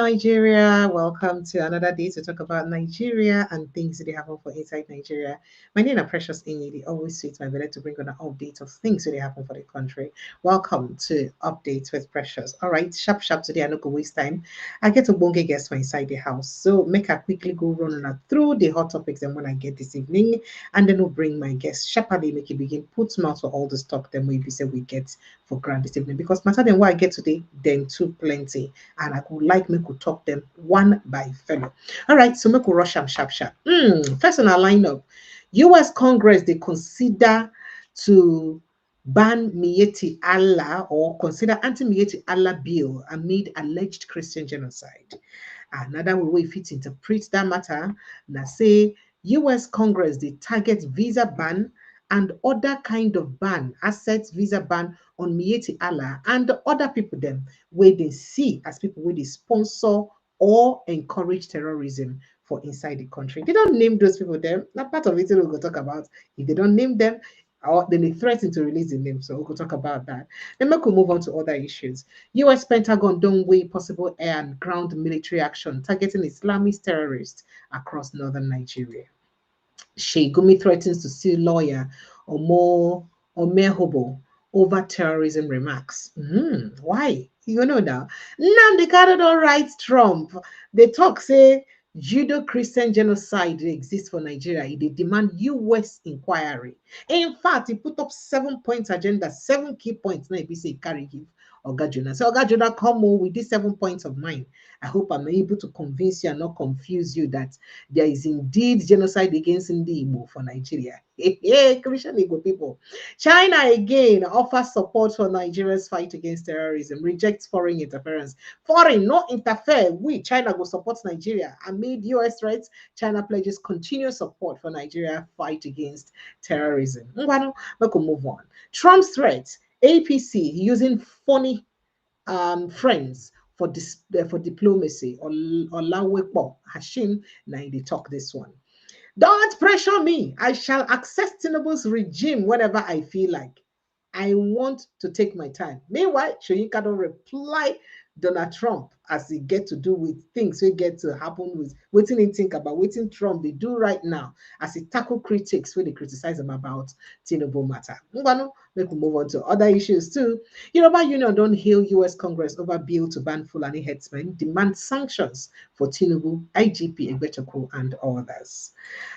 Nigeria. Welcome to another day to talk about Nigeria and things that happen for inside Nigeria. My name is Precious Inyi. They always sweet my belly to bring on an update of things that happen for the country. Welcome to Updates with Precious. All right, sharp, sharp today. I no go waste time. I get a bonge guest for inside the house. So make her quickly go running through the hot topics and when I get this evening. And then we'll bring my guest sharply make it begin put mouth for all the talk then we say we get for grand this evening. Because matter than what I get today, then too plenty and I would like me to talk them one by fellow. All right, so make we rush them sharp sharp. First on our lineup, U.S. Congress they consider to ban Miyetti Allah or consider anti-Miyetti Allah bill amid alleged Christian genocide. Another way fit interpret that matter, now say U.S. Congress they target visa ban and other kind of ban, assets visa ban on Miyetti Allah and other people them where they see as people where they sponsor or encourage terrorism for inside the country. They don't name those people them. Not part of it we'll go talk about. If they don't name them, or then they threaten to release the name. So we'll talk about that. Then we could move on to other issues. US Pentagon don't weigh possible air and ground military action targeting Islamist terrorists across northern Nigeria. Sheikh threatens to sue lawyer or Mehobo over terrorism remarks. Why? You know now. Nnamdi Kanu don't write Trump. They talk say Judo-Christian genocide exists for Nigeria. They demand U.S. inquiry. In fact, he put up 7 points agenda, 7 key points. Now he say carry give Oga Jonah. So Oga Jonah, come on with these 7 points of mine. I hope I'm able to convince you and not confuse you that there is indeed genocide against Ndi Igbo for Nigeria. Hey, Christian Igbo people. China again offers support for Nigeria's fight against terrorism, rejects foreign interference. Foreign, no interfere. We, China, will support Nigeria. Amid US threats, China pledges continuous support for Nigeria fight against terrorism. Ngwano, we can move on. Trump's threat, APC using funny friends for diplomacy or Lawekbo Hashim. Now they talk this one. Don't pressure me. I shall access Tinubu's regime whenever I feel like. I want to take my time. Meanwhile, Shoyinka don't reply Donald Trump as he get to do with things we get to happen with waiting and think about waiting Trump they do right now as he tackle critics when they criticize him about Tinubu matter. Ngwano, we can move on to other issues too. Yoruba Union don't hail US Congress over bill to ban Fulani headsmen, demand sanctions for Tinubu, IGP Egbetokwu, and others.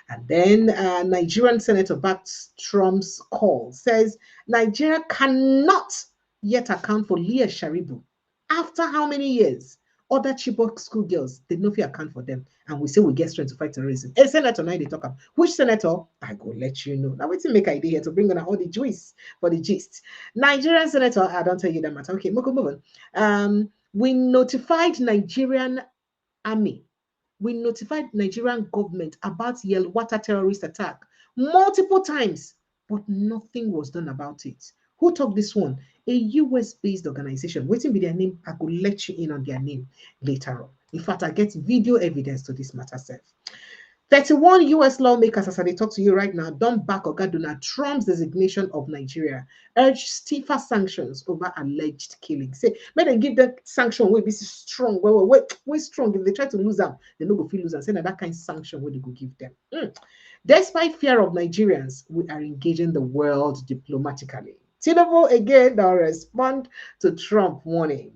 And then Nigerian senator backs Trump's call, says Nigeria cannot yet account for Leah Sharibu. After how many years? Other Chibok schoolgirls did not account for them. And we say we get strength to fight terrorism. A senator now they talk about. Which senator? I go let you know. Now we make idea here to bring on all the juice for the gist. Nigerian senator, I don't tell you that matter. Okay, move on. We notified Nigerian army. We notified Nigerian government about Yelwata terrorist attack multiple times, but nothing was done about it. Who took this one? A US-based organization. Waiting be their name. I could let you in on their name later on. In fact, I get video evidence to this matter self. 31 US lawmakers, as I talk to you right now, don't back Oga Donald Trump's designation of Nigeria, urge stiffer sanctions over alleged killings. Say, may they give them sanction where this is strong, where strong. If they try to lose them, they no go feel lose them. Say that kind of sanction where they go give them. Despite fear of Nigerians, we are engaging the world diplomatically. Tinubu again now respond to Trump warning.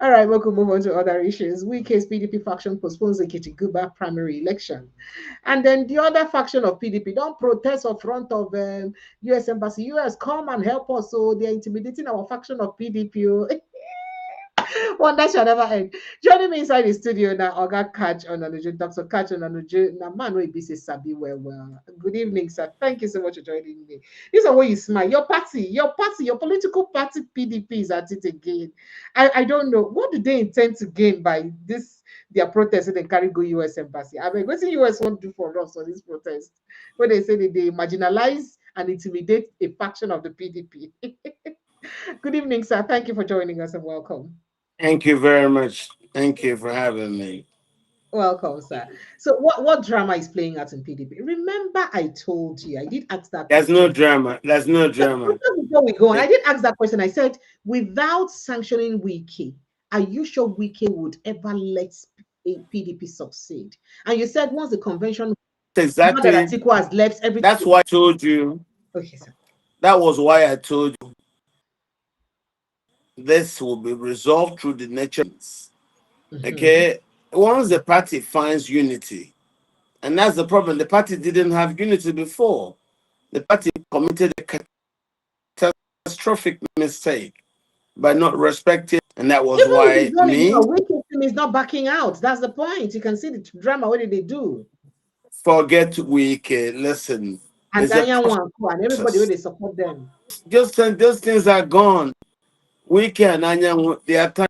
All right, we can move on to other issues. Wike's PDP faction postpones the Kitiguba primary election. And then the other faction of PDP don't protest in front of US Embassy. US, come and help us. So they're intimidating our faction of PDP. One that shall never end. Joining me inside the studio now, Oga Catch on Dr. Catch on now man will be say Sabi well. Good evening, sir. Thank you so much for joining me. This is why you smile. Your political party PDP is at it again. I don't know. What do they intend to gain by this their protest and carry go US embassy? I mean, what the US want to do for us on this protest? When they say that they marginalize and intimidate a faction of the PDP. Good evening, sir. Thank you for joining us and welcome. Thank you very much. Thank you for having me. Welcome, sir. So, what drama is playing out in PDP? Remember, I told you I did ask that There's no question. drama. There's no No, drama. before we go on, I did ask that question. I said, without sanctioning Wiki, Are you sure Wike would ever let PDP succeed? And you said once the convention, now that Exactly. Atiku has left, everything. That's why I told you. Okay, sir. That was why I told you this will be resolved through the nature. Mm-hmm. Okay. Once the party finds unity, and that's the problem. The party didn't have unity before. The party committed a catastrophic mistake by not respecting, and that was Even with the why zoning now, me Wike team is not backing out. That's the point. You can see the drama. What did they do? forget weak. Listen, And it's a Danya one and everybody where process. they support them. Just those things are gone. Weak and Anya, they are tired.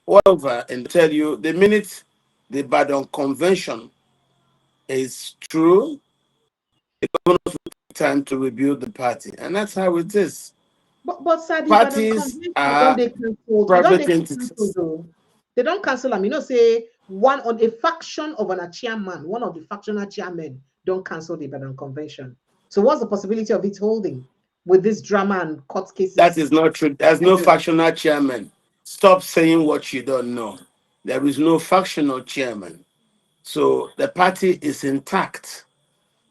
Whatever, and tell you the minute the Badon Convention is true, the governors will take time to rebuild the party, and that's how it is. But Sadi, but on Parties convention, don't are they cancel? It don't private they cancel entities. though. They don't cancel them. You know, say one on a faction of an chairman, one of the factional chairmen don't cancel the Ibadan convention. So what's the possibility of it holding with this drama and court That cases is not true. There's no everywhere? factional chairman. Stop saying what you don't know. There is no factional chairman. So the party is intact.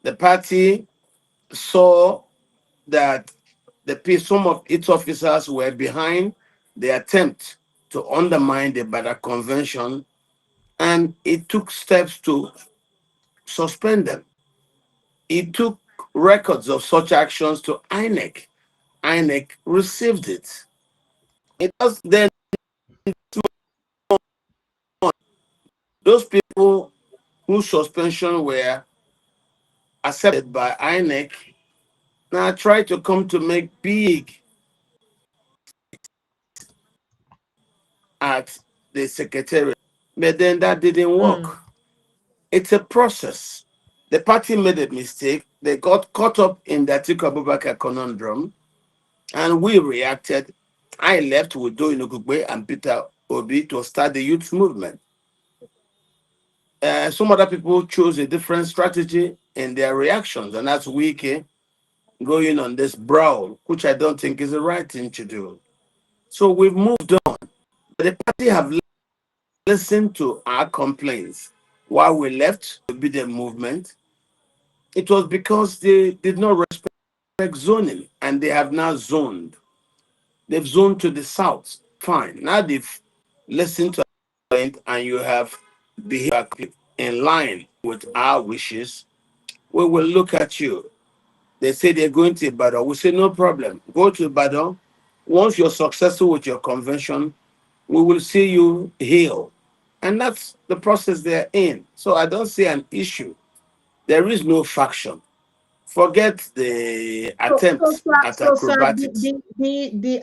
The party saw that some of its officers were behind the attempt to undermine the Bada Convention, and it took steps to suspend them. It took records of such actions to INEC. INEC received it. It was then those people whose suspension were accepted by INEC now try to come to make big at the secretariat, but then that didn't Mm. work. It's a process. The party made a mistake. They got caught up in the Atiku Abubakar conundrum, and we reacted. I left with Do Inugugbe and Peter Obi to start the youth movement. Some other people chose a different strategy in their reactions, and that's Wiki going on this brawl, which I don't think is the right thing to do. So we've moved on. But the party have listened to our complaints while we left to be the movement. It was because they did not respect zoning, and they have now zoned. They've zoned to the south. Fine. Now they've listened to our complaint, and you have behaved in line with our wishes. We will look at you. They say they're going to Ibadan. We say no problem. Go to Ibadan. Once you're successful with your convention, we will see you heal. And that's the process they're in. So I don't see an issue. There is no faction. Forget the attempt at So, acrobatics. the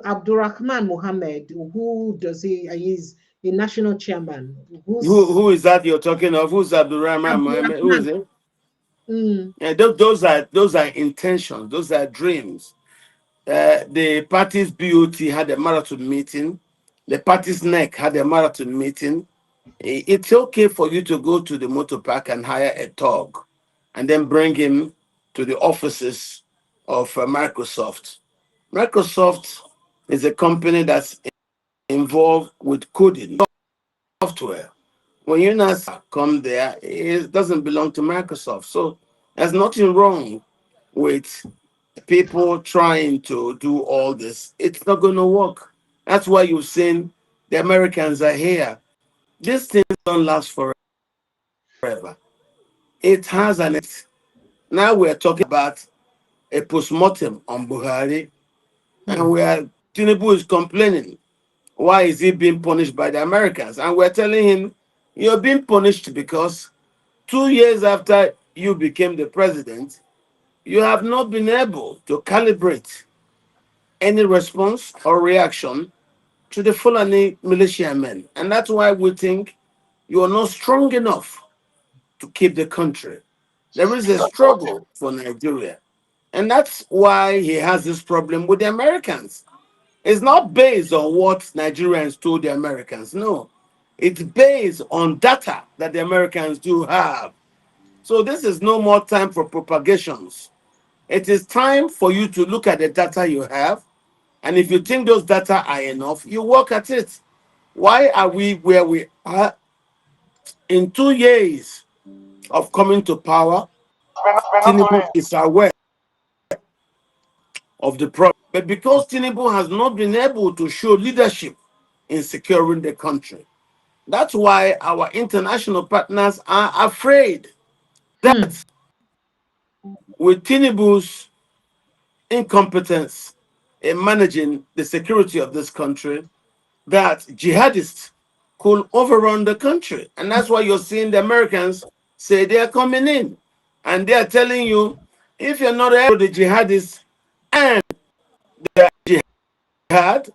Abdulrahman Mohammed, who does he? He's the national chairman. Who Who's is that you're talking of? Who's Abdurrahman Mohammed? Who Abdulrahman? is it? Mm, Yeah, those are intentions. Those are dreams. The party's BOT had a marathon meeting. The party's neck had a marathon meeting. It's okay for you to go to the motor park and hire a dog and then bring him to the offices of Microsoft. Microsoft is a company that's involved with coding software. When you not come there, it doesn't belong to Microsoft. So there's nothing wrong with people trying to do all this. It's not going to work. That's why you've seen the Americans are here. These things don't last forever. It has an end. Now we're talking about a postmortem on Buhari, and mm. Tinubu is complaining. Why is he being punished by the Americans? And we're telling him, you're being punished because 2 years after you became the president, you have not been able to calibrate any response or reaction to the Fulani militiamen. And that's why we think you are not strong enough to keep the country. There is a struggle for Nigeria. And that's why he has this problem with the Americans. It's not based on what Nigerians told the Americans. No, it's based on data that the Americans do have. So this is no more time for propagations. It is time for you to look at the data you have And if you think those data are enough, you work at it. Why are we where we are? In 2 years of coming to power, Tinubu is aware of the problem. But because Tinubu has not been able to show leadership in securing the country, that's why our international partners are afraid Hmm. that with Tinubu's incompetence in managing the security of this country, that jihadists could overrun the country. And that's why you're seeing the Americans say they're coming in. And they're telling you, if you're not able to the jihadists and the jihad,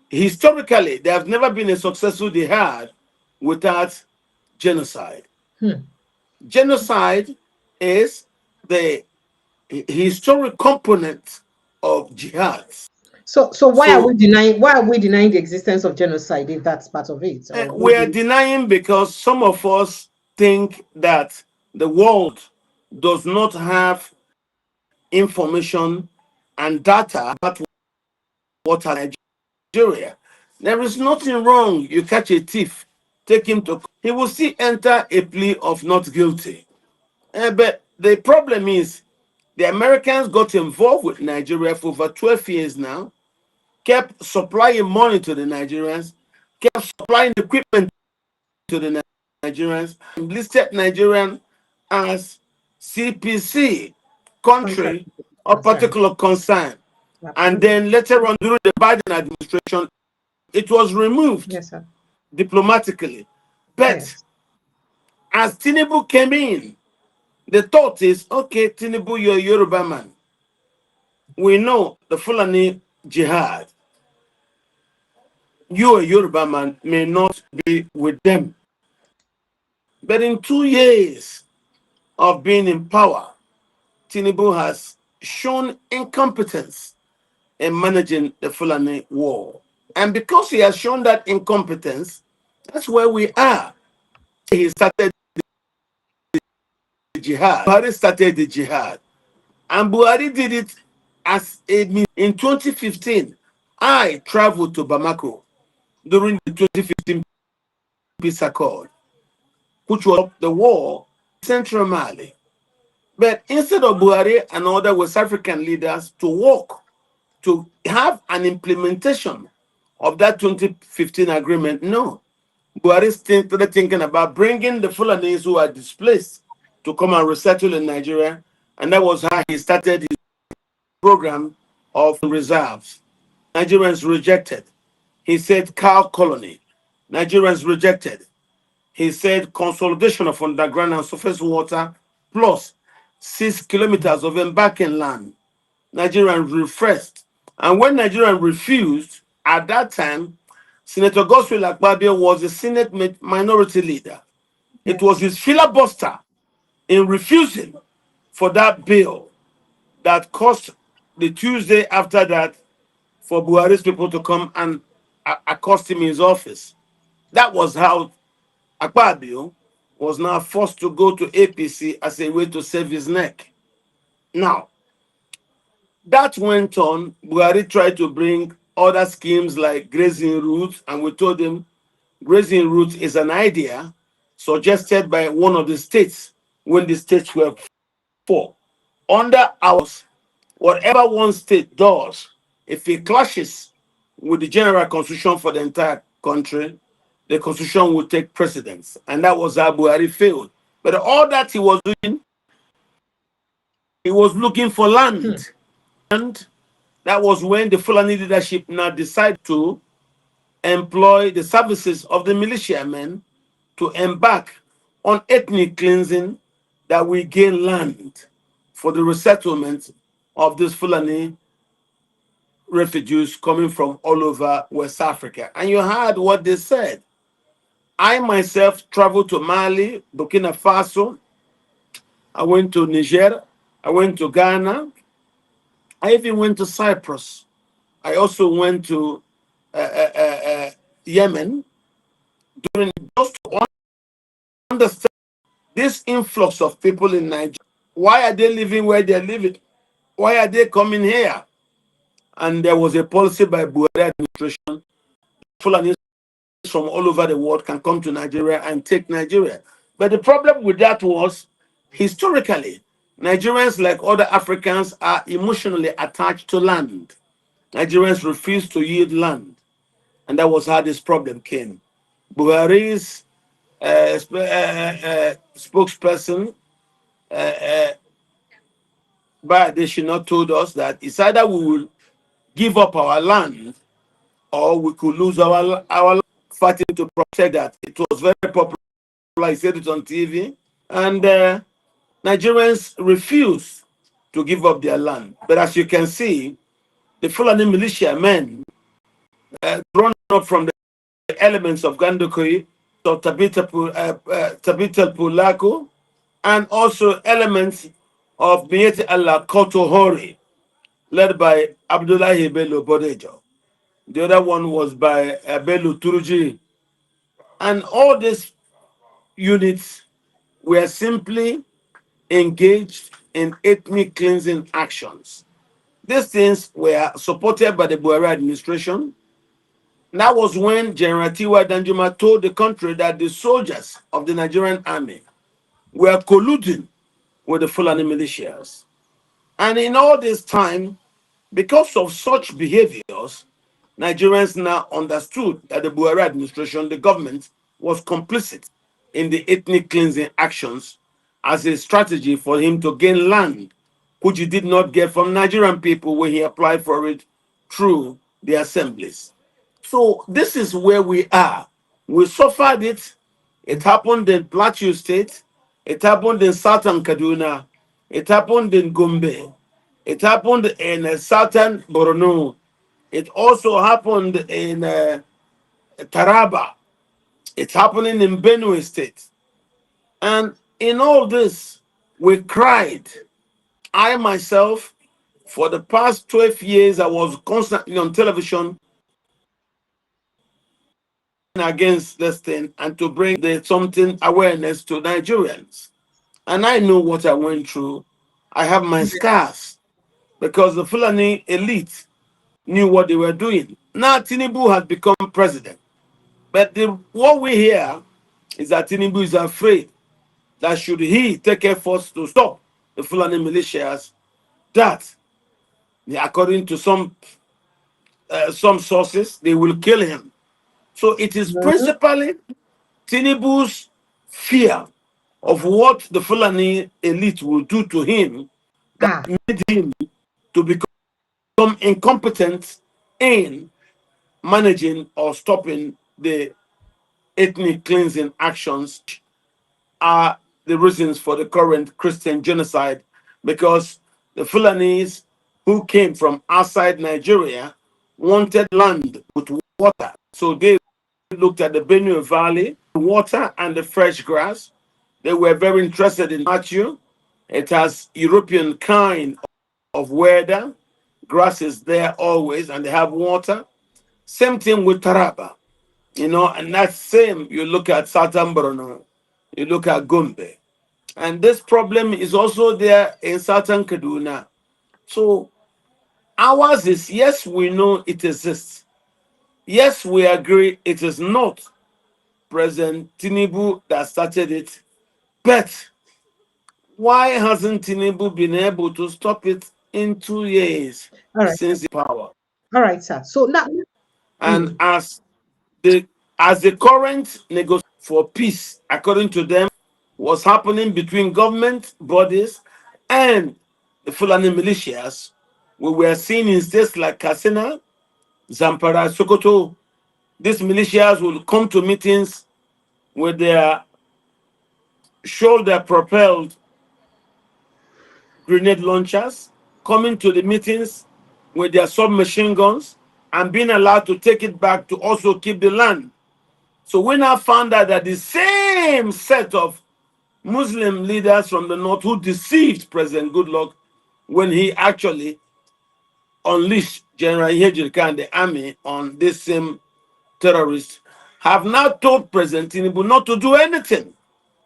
historically, there has never been a successful jihad without genocide. Hmm. Genocide is the historic component of jihad. So why are we So denying? Why are we denying the existence of genocide if that's part of it? Or we what do are you? denying because some of us think that the world does not have information and data about what has Nigeria. There is nothing wrong. You catch a thief, take him to court. He will still enter a plea of not guilty. But the problem is the Americans got involved with Nigeria for over 12 years now, kept supplying money to the Nigerians, kept supplying equipment to the Nigerians, listed Nigerian as CPC, Contract country of concern. particular concern. And Absolutely. then later on, during the Biden administration, it was removed Yes, sir. diplomatically. But Yes. as Tinubu came in, the thought is, okay, Tinubu, you're a Yoruba man. We know the Fulani jihad. You, a Yoruba man, may not be with them. But in 2 years of being in power, Tinubu has shown incompetence in managing the Fulani war. And because he has shown that incompetence, that's where we are. He started the jihad. Buhari started the jihad. And Buhari did it as a means. In 2015, I traveled to Bamako during the 2015 peace accord, which was the war in central Mali. But instead of Buhari and other West African leaders to work to have an implementation of that 2015 agreement, no. Buhari started thinking about bringing the Fulanis who are displaced to come and resettle in Nigeria. And that was how he started his program of reserves. Nigerians rejected. He said cow colony. Nigerians rejected. He said consolidation of underground and surface water plus 6 kilometers of embarking land. Nigerians refused. And when Nigerians refused, at that time, Senator Godswill Akpabio was the Senate minority leader. It was Yes. his filibuster in refusing for that bill that caused the Tuesday after that for Buhari's people to come and accost him in his office. That was how Akpabio was now forced to go to APC as a way to save his neck. Now, that went on. Buhari tried to bring other schemes like grazing routes, and we told him grazing route is an idea suggested by one of the states when the states were four. Under ours, whatever one state does, if it clashes with the general constitution for the entire country, the constitution will take precedence. And that was how Buhari failed. But all that he was doing, he was looking for Hmm. land. And that was when the Fulani leadership now decided to employ the services of the militiamen to embark on ethnic cleansing that we gain land for the resettlement of these Fulani refugees coming from all over West Africa. And you heard what they said. I myself traveled to Mali, Burkina Faso. I went to Niger. I went to Ghana. I even went to Cyprus. I also went to Yemen during just to understand this influx of people in Nigeria. Why are they living where they're living? Why are they coming here? and there was a policy by Buhari administration. Fulani from all over the world can come to Nigeria and take Nigeria. But the problem with that was, historically, Nigerians, like other Africans, are emotionally attached to land. Nigerians refuse to yield land. And that was how this problem came. Buhari's spokesperson, but they should not told us that it's either we will give up our land or we could lose our fighting to protect that. It was very popular. I said it on TV, and Nigerians refuse to give up their land. But as you can see, the Fulani militia men drawn up from the elements of Gandokoy, so Tabita Pulaku, and also elements of Miyetti Allah Kotohori, led by Abdullahi Bello Bodejo. The other one was by Bello Turuji. And all these units were simply engaged in ethnic cleansing actions. These things were supported by the Buhari administration. That was when General Tiwa Danjuma told the country that the soldiers of the Nigerian army were colluding with the Fulani militias. And in all this time, because of such behaviors, Nigerians now understood that the Buhari administration, the government, was complicit in the ethnic cleansing actions as a strategy for him to gain land, which he did not get from Nigerian people when he applied for it through the assemblies. So this is where we are. We suffered it. It happened in Plateau State. It happened in Southern Kaduna. It happened in Gombe. It happened in Southern Borno. It also happened in Taraba. It's happening in Benue State. And in all this, we cried. I myself, for the past 12 years, I was constantly on television against this thing and to bring the something awareness to Nigerians. And I know what I went through. I have my scars because the Fulani elite knew what they were doing. Now Tinubu has become president. But what we hear is that Tinubu is afraid that should he take efforts to stop the Fulani militias, that according to some sources, they will kill him. So it is Mhm. principally Tinubu's fear of what the Fulani elite will do to him Ah, made him to become incompetent in managing or stopping the ethnic cleansing actions are the reasons for the current Christian genocide, because the Fulanis who came from outside Nigeria wanted land with water. So they looked at the Benue Valley, the water and the fresh grass. They were very interested in Matthew. It has European kind of weather. Grass is there always, and they have water. Same thing with Taraba, and that same, you look at Southern Borno, you look at Gombe. And this problem is also there in Southern Kaduna. So ours is, yes, we know it exists. Yes, we agree it is not President Tinubu that started it. But why hasn't Tinubu been able to stop it in 2 years all right, since the power? all right, sir. So now, And mm, the as the current negotiation for peace, according to them, was happening between government bodies and the Fulani militias, we were seeing in states like Katsina, Zamfara, Sokoto, these militias will come to meetings with their shoulder propelled grenade launchers, coming to the meetings with their submachine guns and being allowed to take it back to also keep the land. So we now found out that the same set of Muslim leaders from the north who deceived President Goodluck when he actually unleashed General Yejirika and the army on this same terrorists have now told President Tinubu not to do anything.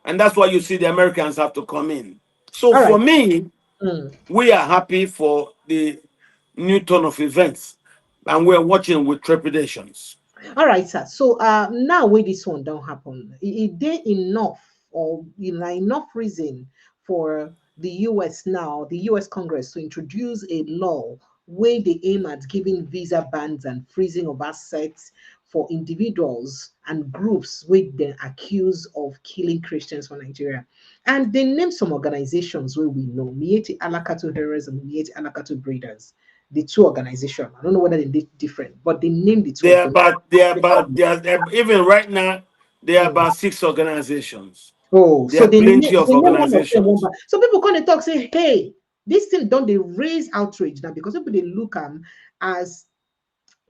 And that's why you see the Americans have to come in. So all for right. me, Mm, we are happy for the new turn of events, and we're watching with trepidations. All right, sir. So now where this one don't happen, is there enough or enough reason for the US now, the US Congress to introduce a law where they aim at giving visa bans and freezing of assets for individuals and groups where they're accused of killing Christians for Nigeria? And they name some organizations where we know Miyetti Allah Cattle Heroes and Miyetti Allah Cattle Breeders, the two organizations. I don't know whether they did different, but they named the two They of are them. about, they are The about, they are, even right now, there are Mm. about 6 organizations. Oh, There so are plenty of they name one of them one organizations. by. So people come and talk, say, hey, this thing don't they raise outrage now because people they look as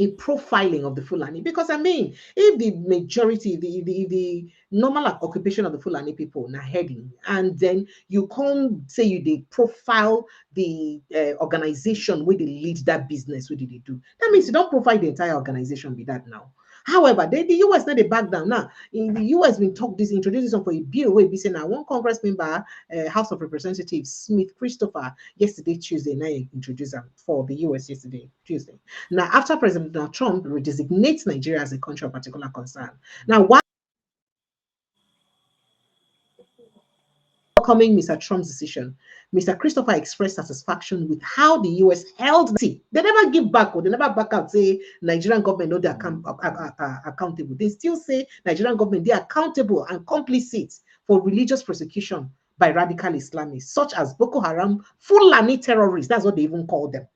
a profiling of the Fulani. Because I mean, if the majority, the normal occupation of the Fulani people now heading, and then you can't say you they profile the organization where they lead that business, what did they do? That means you don't profile the entire organization with that now. However, the US now they back down. Now, in the US, been talk this, introduce this one for a bill where be saying now one Congress member, House of Representatives, Smith Christopher, yesterday, Tuesday, now introduced them for the US yesterday, Tuesday. Now, after President Donald Trump designates Nigeria as a country of particular concern. Now, while welcoming Mr. Trump's decision, Mr. Christopher expressed satisfaction with how the US held. See, they never give back or they never back out, say Nigerian government know they're accountable. They still say Nigerian government they are accountable and complicit for religious persecution by radical Islamists, such as Boko Haram, Fulani terrorists. That's what they even call them.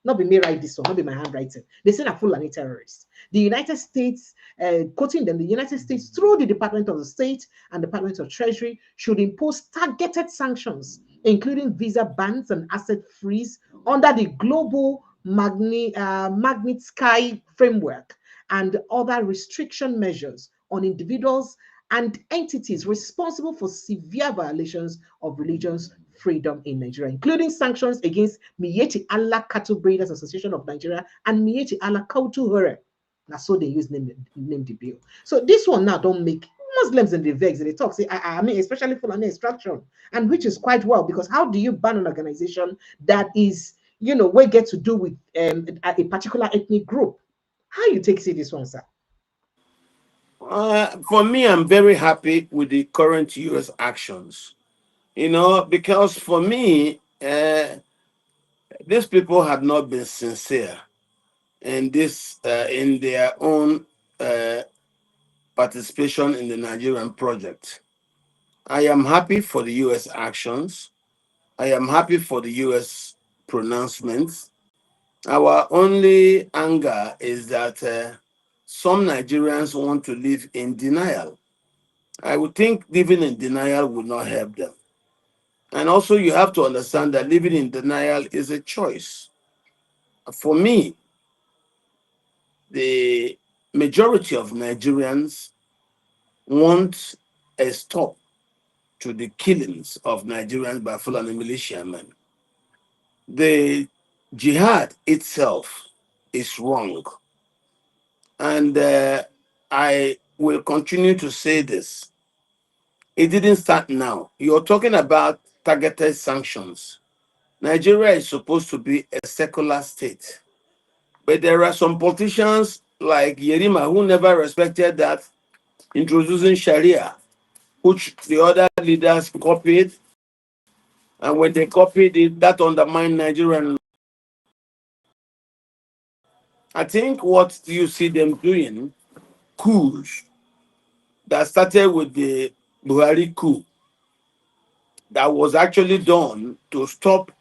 Not be me write this one, not be my handwriting. They say they're Fulani terrorists. The United States, quoting them, the United States, through the Department of the State and Department of Treasury, should impose targeted sanctions, including visa bans and asset freeze under the global Magnitsky framework and other restriction measures on individuals and entities responsible for severe violations of religious freedom in Nigeria, including sanctions against Miyetti Allah Cattle Breeders Association of Nigeria and Miyetti Allah Cattle Hore. That's so they use name the bill. So this one now don't make Muslims in the vex. They talk, say, I mean, especially for an extraction, and which is quite well because how do you ban an organization that is, we get to do with a particular ethnic group? How you take see this one, sir? For me, I'm very happy with the current US actions. Because for me, these people have not been sincere in their own uh, participation in the Nigerian project. I am happy for the US actions. I am happy for the US pronouncements. Our only anger is that some Nigerians want to live in denial. I would think living in denial would not help them. And also, you have to understand that living in denial is a choice. For me, the majority of Nigerians want a stop to the killings of Nigerians by Fulani militiamen. The jihad itself is wrong. And I will continue to say this. It didn't start now. You're talking about targeted sanctions. Nigeria is supposed to be a secular state. But there are some politicians like Yerima who never respected that, introducing Sharia, which the other leaders copied. And when they copied it, that undermined Nigerian. I think what you see them doing, coups that started with the Buhari coup, that was actually done to stop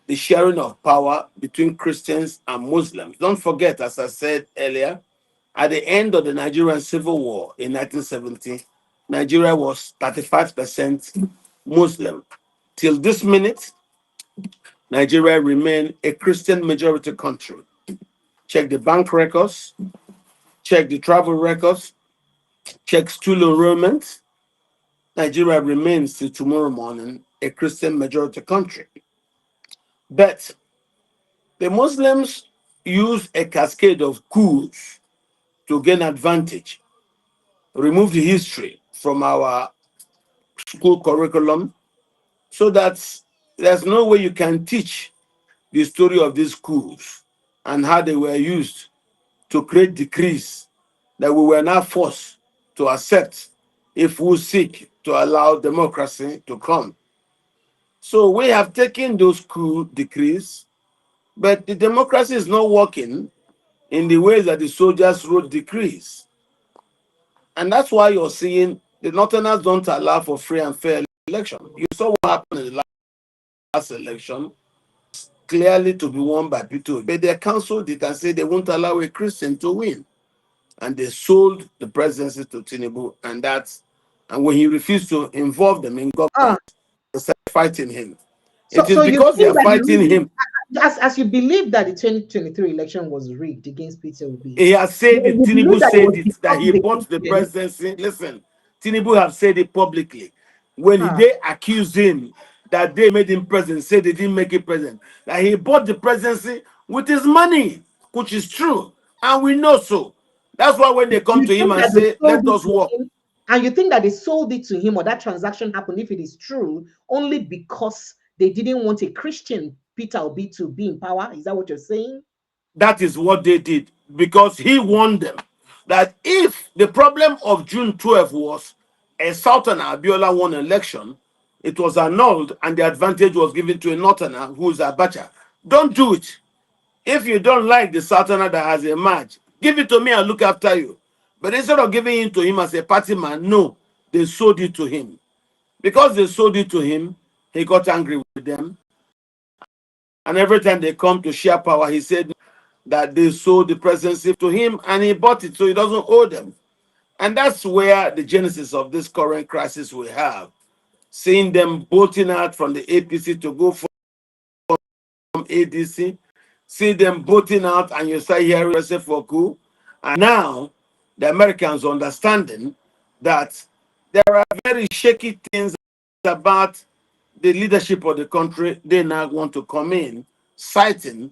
the sharing of power between Christians and Muslims. Don't forget, as I said earlier, at the end of the Nigerian Civil War in 1970, Nigeria was 35% Muslim. Till this minute, Nigeria remained a Christian majority country. Check the bank records, check the travel records, check student enrollment. Nigeria remains till tomorrow morning a Christian majority country. But the Muslims use a cascade of coups to gain advantage, remove the history from our school curriculum so that there's no way you can teach the story of these coups. and how they were used to create decrees that we were now forced to accept if we seek to allow democracy to come. So we have taken those coup decrees, but the democracy is not working in the ways that the soldiers wrote decrees. And that's why you're seeing the Northerners don't allow for free and fair election. You saw what happened in the last election, clearly to be won by Peter Obi. But they canceled it and said they won't allow a Christian to win. And they sold the presidency to Tinubu, and when he refused to involve them in Ah, government, they started fighting him. so It is so you because they think are that the fighting reason, him. as you believe that the 2023 election was rigged against Peter Obi, He has said it. you believe Tinubu that it said was it that because he he's a bought the Christian? presidency. Listen, Tinubu have said it publicly. When Ah, they accused him that they made him president, said they didn't make him president, that he bought the presidency with his money, which is true, and we know so. That's why when they come you to him think and that they say, sold "Let it us to work," him, and you think that they sold it to him, or that transaction happened, if it is true, only because they didn't want a Christian Peter Obi to be in power? Is that what you're saying? that is what they did because he warned them that if the problem of June 12 was a Southern Abiola won election, it was annulled and the advantage was given to a Northerner who is Abacha. Don't do it. If you don't like the Southerner that has emerged, give it to me and look after you. But instead of giving it to him as a party man, no, they sold it to him. Because they sold it to him, he got angry with them. And every time they come to share power, he said that they sold the presidency to him and he bought it, so he doesn't owe them. And that's where the genesis of this current crisis we have. Seeing them bolting out from the APC to go from ADC, see them bolting out, and you start hearing yourself for coup. And now the Americans understanding that there are very shaky things about the leadership of the country, they now want to come in, citing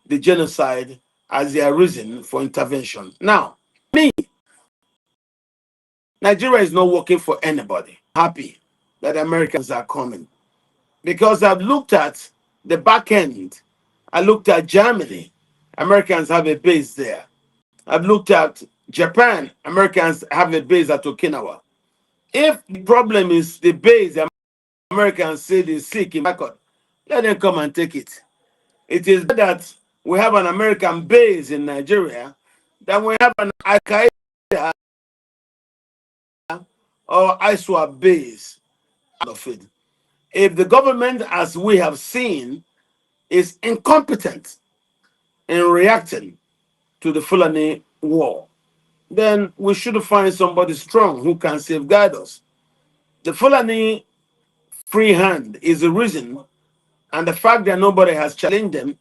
the genocide as their reason for intervention. Now, me, Nigeria is not working for anybody. Happy that Americans are coming because I've looked at the back end. I looked at Germany. Americans have a base there. I've looked at Japan. Americans have a base at Okinawa. If the problem is the base, the Americans say they seek in backward, let them come and take it. It is better that we have an American base in Nigeria than we have an Al Qaeda or ISWAP base of it. If the government, as we have seen, is incompetent in reacting to the Fulani war, then we should find somebody strong who can safeguard us. The Fulani free hand is the reason, and the fact that nobody has challenged them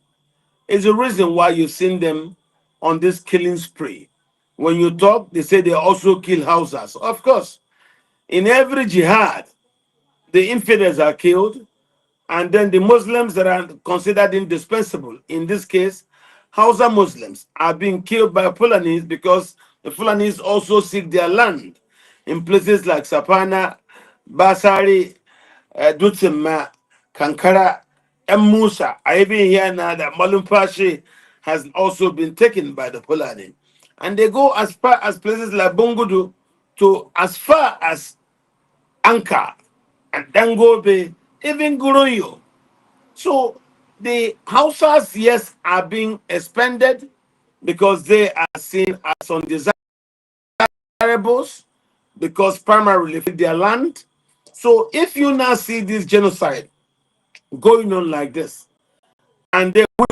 is the reason why you've seen them on this killing spree. When you talk, they say they also kill houses. Of course, in every jihad, the infidels are killed, and then the Muslims that are considered indispensable, in this case, Hausa Muslims, are being killed by Fulanis because the Fulanis also seek their land in places like Sapana, Basari, Dutsima, Kankara, and Musa. I even hear now that Malumpashi has also been taken by the Fulani. And they go as far as places like Bungudu to as far as Anka and Dangobe, even Guruyo. So the Hausas, yes, are being expanded because they are seen as undesirables because primarily for their land. So if you now see this genocide going on like this, and they will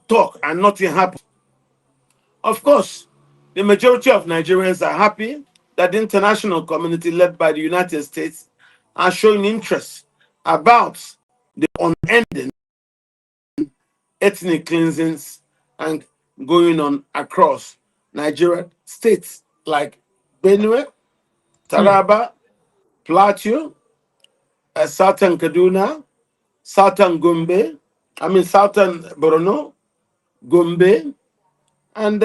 talk and nothing happens, of course, the majority of Nigerians are happy that the international community, led by the United States, are showing interest about the unending ethnic cleansings and going on across Nigerian states like Benue, Hmm. Taraba, Plateau, Southern Kaduna, Southern Gombe, Southern Borno, Gombe, and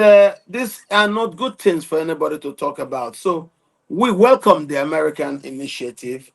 these are not good things for anybody to talk about. So we welcome the American initiative,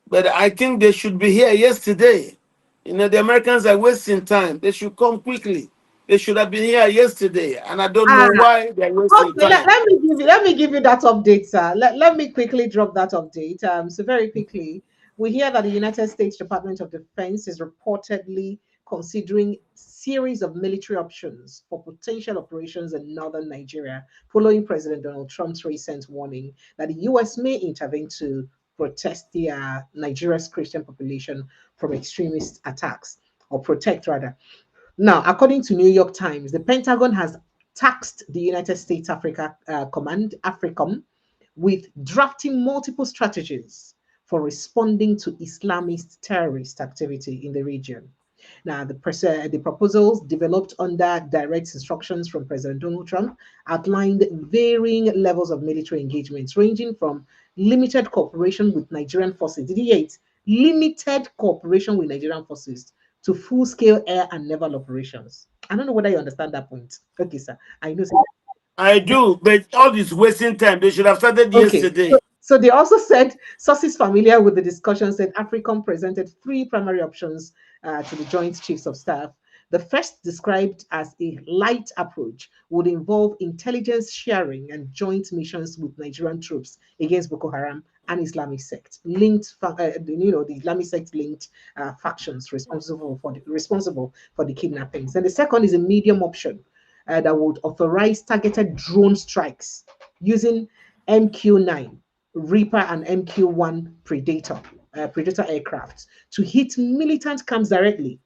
but I think they should be here yesterday. You know, the Americans are wasting time. They should come quickly. They should have been here yesterday, and I don't know Ah, why they're wasting okay, time. let me give you that update, sir. Let me quickly drop that update. So very quickly, we hear that the United States Department of Defense is reportedly considering series of military options for potential operations in northern Nigeria, following President Donald Trump's recent warning that the U.S. may intervene to protect the Nigeria's Christian population from extremist attacks, or protect rather. Now, according to New York Times, the Pentagon has tasked the United States Africa Command, AFRICOM, with drafting multiple strategies for responding to Islamist terrorist activity in the region. Now, the proposals developed under direct instructions from President Donald Trump outlined varying levels of military engagements, ranging from limited cooperation with Nigerian forces. Did you hear it? Limited cooperation with Nigerian forces to full-scale air and naval operations. I don't know whether you understand that point. Okay, sir. I know. Sir. I do, but all this wasting time. They should have started Okay. So, yesterday. so they also said sources familiar with the discussion said AFRICOM presented three primary options to the Joint Chiefs of Staff. The first, described as a light approach, would involve intelligence sharing and joint missions with Nigerian troops against Boko Haram and Islamic sect the Islamic sect linked factions responsible for the kidnappings. And the second is a medium option that would authorize targeted drone strikes using MQ-9 Reaper and MQ-1 Predator aircraft to hit militant camps directly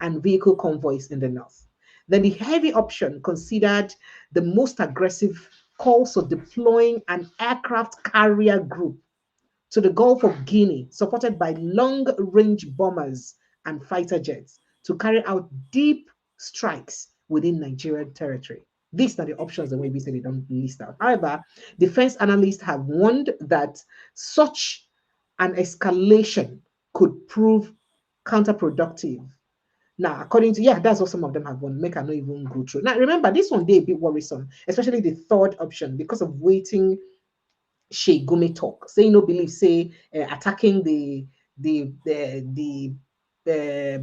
and vehicle convoys in the north. Then the heavy option, considered the most aggressive, calls for deploying an aircraft carrier group to the Gulf of Guinea, supported by long range bombers and fighter jets, to carry out deep strikes within Nigerian territory. These are the options that maybe say they don't list out. However, defense analysts have warned that such an escalation could prove counterproductive. Now, according to, yeah, that's what some of them have warned. Make I not even go through. Now, remember, this one they a bit worrisome, especially the third option, because of waiting Shey Gumi talk. Say no believe, say attacking the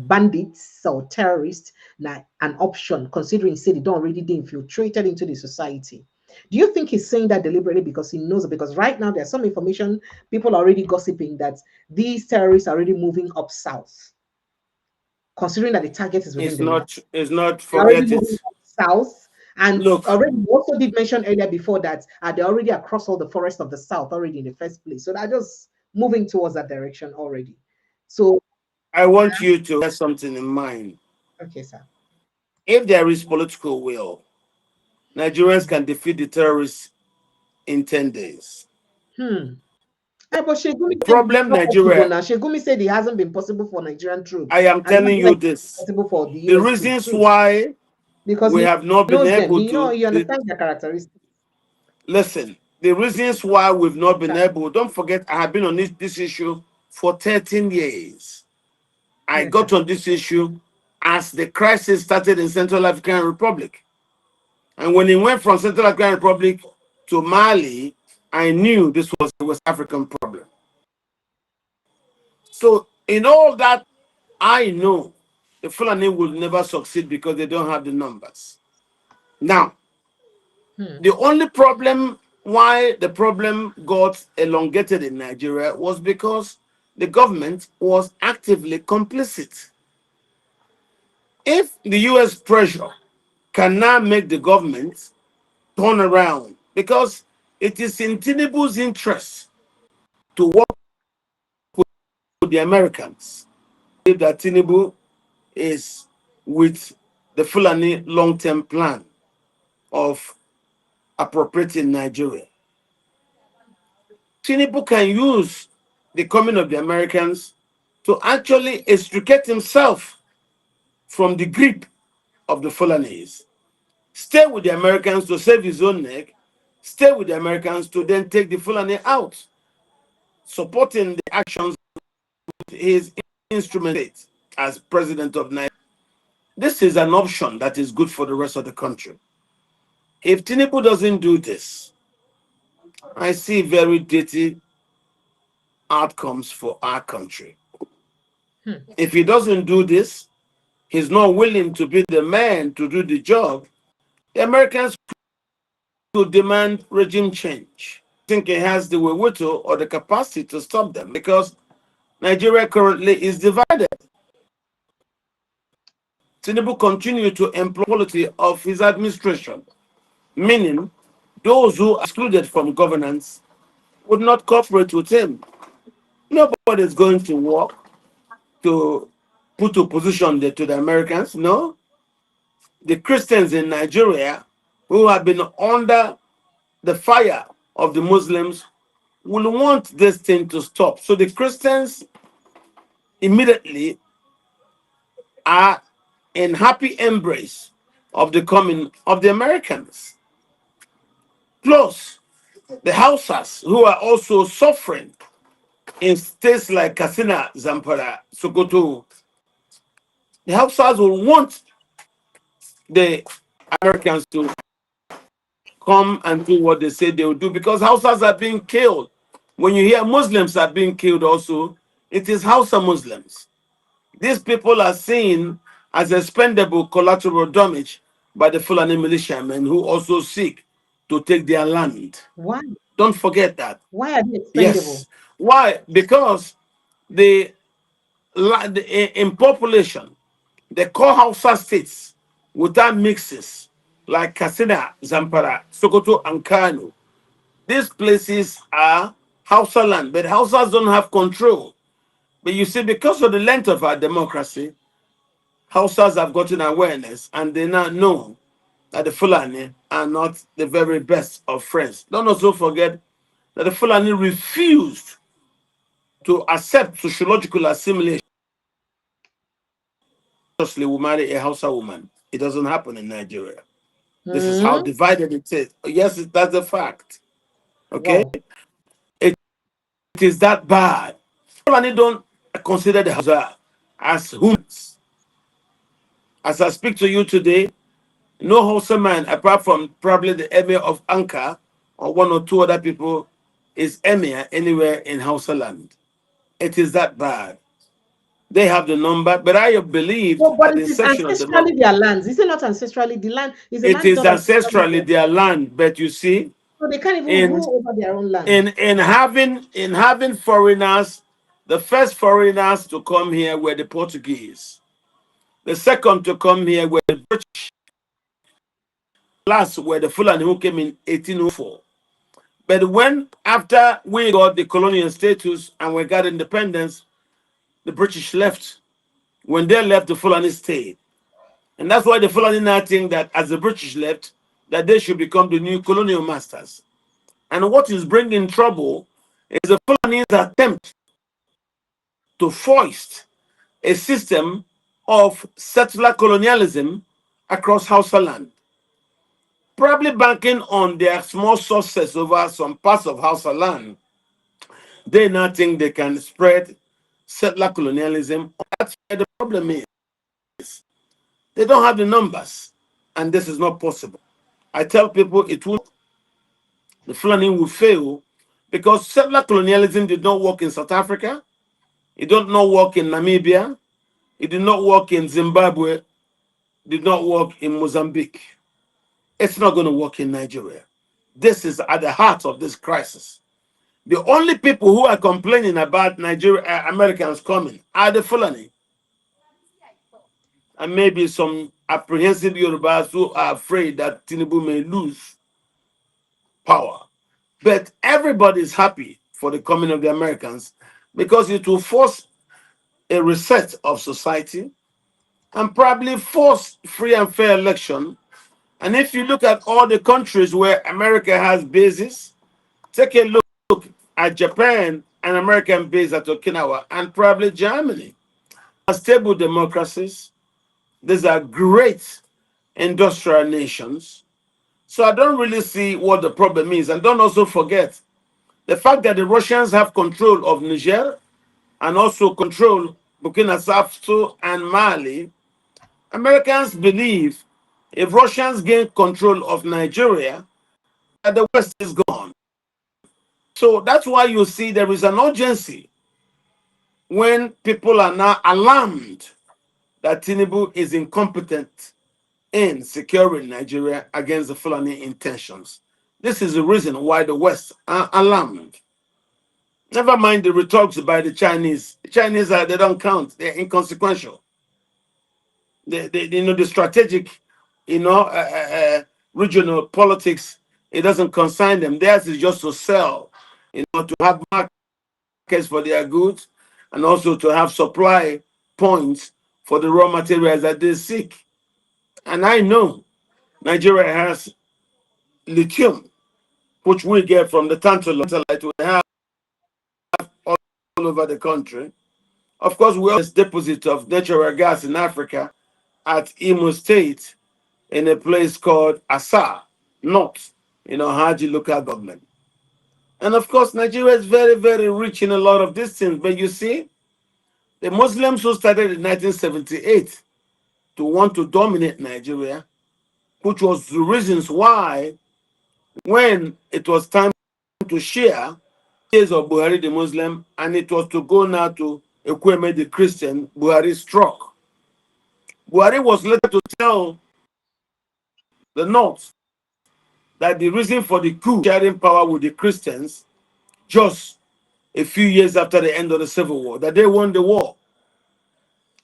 bandits or terrorists now an option, considering say they don't already they infiltrated into the society. Do you think he's saying that deliberately because he knows it? Because right now there's some information people are already gossiping that these terrorists are already moving up south, considering that the target is within It's the north. not. It's not. They're already Forget moving it. south. And Look, already, you also did mention earlier before that they're already across all the forest of the south already in the first place. So they're just moving towards that direction already. So, I want you to have something in mind. okay, sir. If there is political will, Nigerians can defeat the terrorists in 10 days. Hmm. But Shegumi said it's Problem not possible Nigeria. now. Shegumi said it hasn't been possible for Nigerian troops. I am And that's telling like you this. possible for the The US troops reasons too. why Because we he have not been knows them. able You know, to you understand their characteristics. listen. The reasons why we've not been able. Don't forget, I have been on this issue for 13 years. I Yes, got sir. on this issue as the crisis started in Central African Republic. And when it went from Central African Republic to Mali, I knew this was a West African problem. So in all that, I know the Fulani will never succeed because they don't have the numbers. Now, Hmm. the only problem why the problem got elongated in Nigeria was because the government was actively complicit. If the US pressure can now make the government turn around, because it is in Tinubu's interest to work with the Americans, if that Tinubu is with the Fulani long term plan of appropriating Nigeria. Tinubu can use the coming of the Americans to actually extricate himself from the grip of the Fulanese. Stay with the Americans to save his own neck, stay with the Americans to then take the Fulani out, supporting the actions of his instrument as president of Nigeria. This is an option that is good for the rest of the country. If Tinubu doesn't do this, I see very dirty outcomes for our country. Hmm. If he doesn't do this, he's not willing to be the man to do the job, the Americans will demand regime change. I think he has the wherewithal or the capacity to stop them because Nigeria currently is divided. Tinubu continued to employ quality of his administration, meaning those who are excluded from governance would not cooperate with him. Nobody is going to work to put opposition to the Americans. No, the Christians in Nigeria who have been under the fire of the Muslims will want this thing to stop. So the Christians immediately are in happy embrace of the coming of the Americans. Plus, the Hausas who are also suffering in states like Katsina, Zamfara, Sokoto, the Hausas will want the Americans to come and do what they say they will do because Hausas are being killed. When you hear Muslims are being killed also, it is Hausa Muslims. These people are seen as expendable collateral damage by the Fulani militiamen who also seek to take their land. Why? Don't forget that. Why are they Yes. expendable? Why? Because the in population, the core Hausa states without mixes like Katsina, Zamfara, Sokoto, and Kano, these places are Hausa land, but Hausas don't have control. But you see, because of the length of our democracy, Hausas have gotten awareness and they now know that the Fulani are not the very best of friends. Don't also forget that the Fulani refused to accept sociological assimilation. Obviously, will marry a Hausa woman. It doesn't happen in Nigeria. This is how Hmm. divided it is. Yes, that's a fact. Okay? Wow. It is that bad. Fulani don't consider the Hausa as humans. As I speak to you today, no Hausa man, apart from probably the emir of Ankara or one or two other people, is emir anywhere in Hausa land. It is that bad. They have the number, but I believe, No, but at the it is inception of the number, ancestrally their lands. Is it not ancestrally? The land is the it land is not ancestrally ancestrally there. their land. But you see, So they can't even in rule over their own land. having foreigners, the first foreigners to come here were the Portuguese. The second to come here were the British. Last were the Fulani who came in 1804. But when after we got the colonial status and we got independence, the British left. When they left, the Fulani stayed. And that's why the Fulani now think that as the British left, that they should become the new colonial masters. And what is bringing trouble is the Fulani's attempt to foist a system of settler colonialism across Hausa land, probably banking on their small success over some parts of Hausa land. They now think they can spread settler colonialism. That's where the problem is. They don't have the numbers, and this is not possible. I tell people it will, the Fulani will fail because settler colonialism did not work in South Africa, it did not work in Namibia, it did not work in Zimbabwe, did not work in Mozambique. It's not going to work in Nigeria. This is at the heart of this crisis. The only people who are complaining about Nigeria Americans coming are the Fulani, and maybe some apprehensive Yorubas who are afraid that Tinubu may lose power. But everybody is happy for the coming of the Americans because it will force a reset of society and probably force free and fair election. And if you look at all the countries where America has bases, take a look at Japan, an American base at Okinawa, and probably Germany. Are stable democracies. These are great industrial nations. So I don't really see what the problem is. And don't also forget the fact that the Russians have control of Niger and also control Burkina Faso and Mali. Americans believe if Russians gain control of Nigeria, that the West is gone. So that's why you see there is an urgency when people are now alarmed that Tinubu is incompetent in securing Nigeria against the Fulani intentions. This is the reason why the West are alarmed. Never mind the rhetorics by the Chinese. The Chinese they don't count. They're inconsequential. The strategic, you know, regional politics. It doesn't concern them. Theirs is just to sell, to have markets for their goods, and also to have supply points for the raw materials that they seek. And I know Nigeria has lithium, which we get from the tantalite we have all over the country. Of course, we have deposit of natural gas in Africa at Imo State in a place called Asa, North, Haji local government. And of course, Nigeria is very, very rich in a lot of these things. But you see, the Muslims who started in 1978 to want to dominate Nigeria, which was the reasons why, when it was time to share days of Buhari the Muslim, and it was to go now to Ekweme the Christian, Buhari struck. Buhari was later to tell the North that the reason for the coup, sharing power with the Christians, just a few years after the end of the Civil War, that they won the war.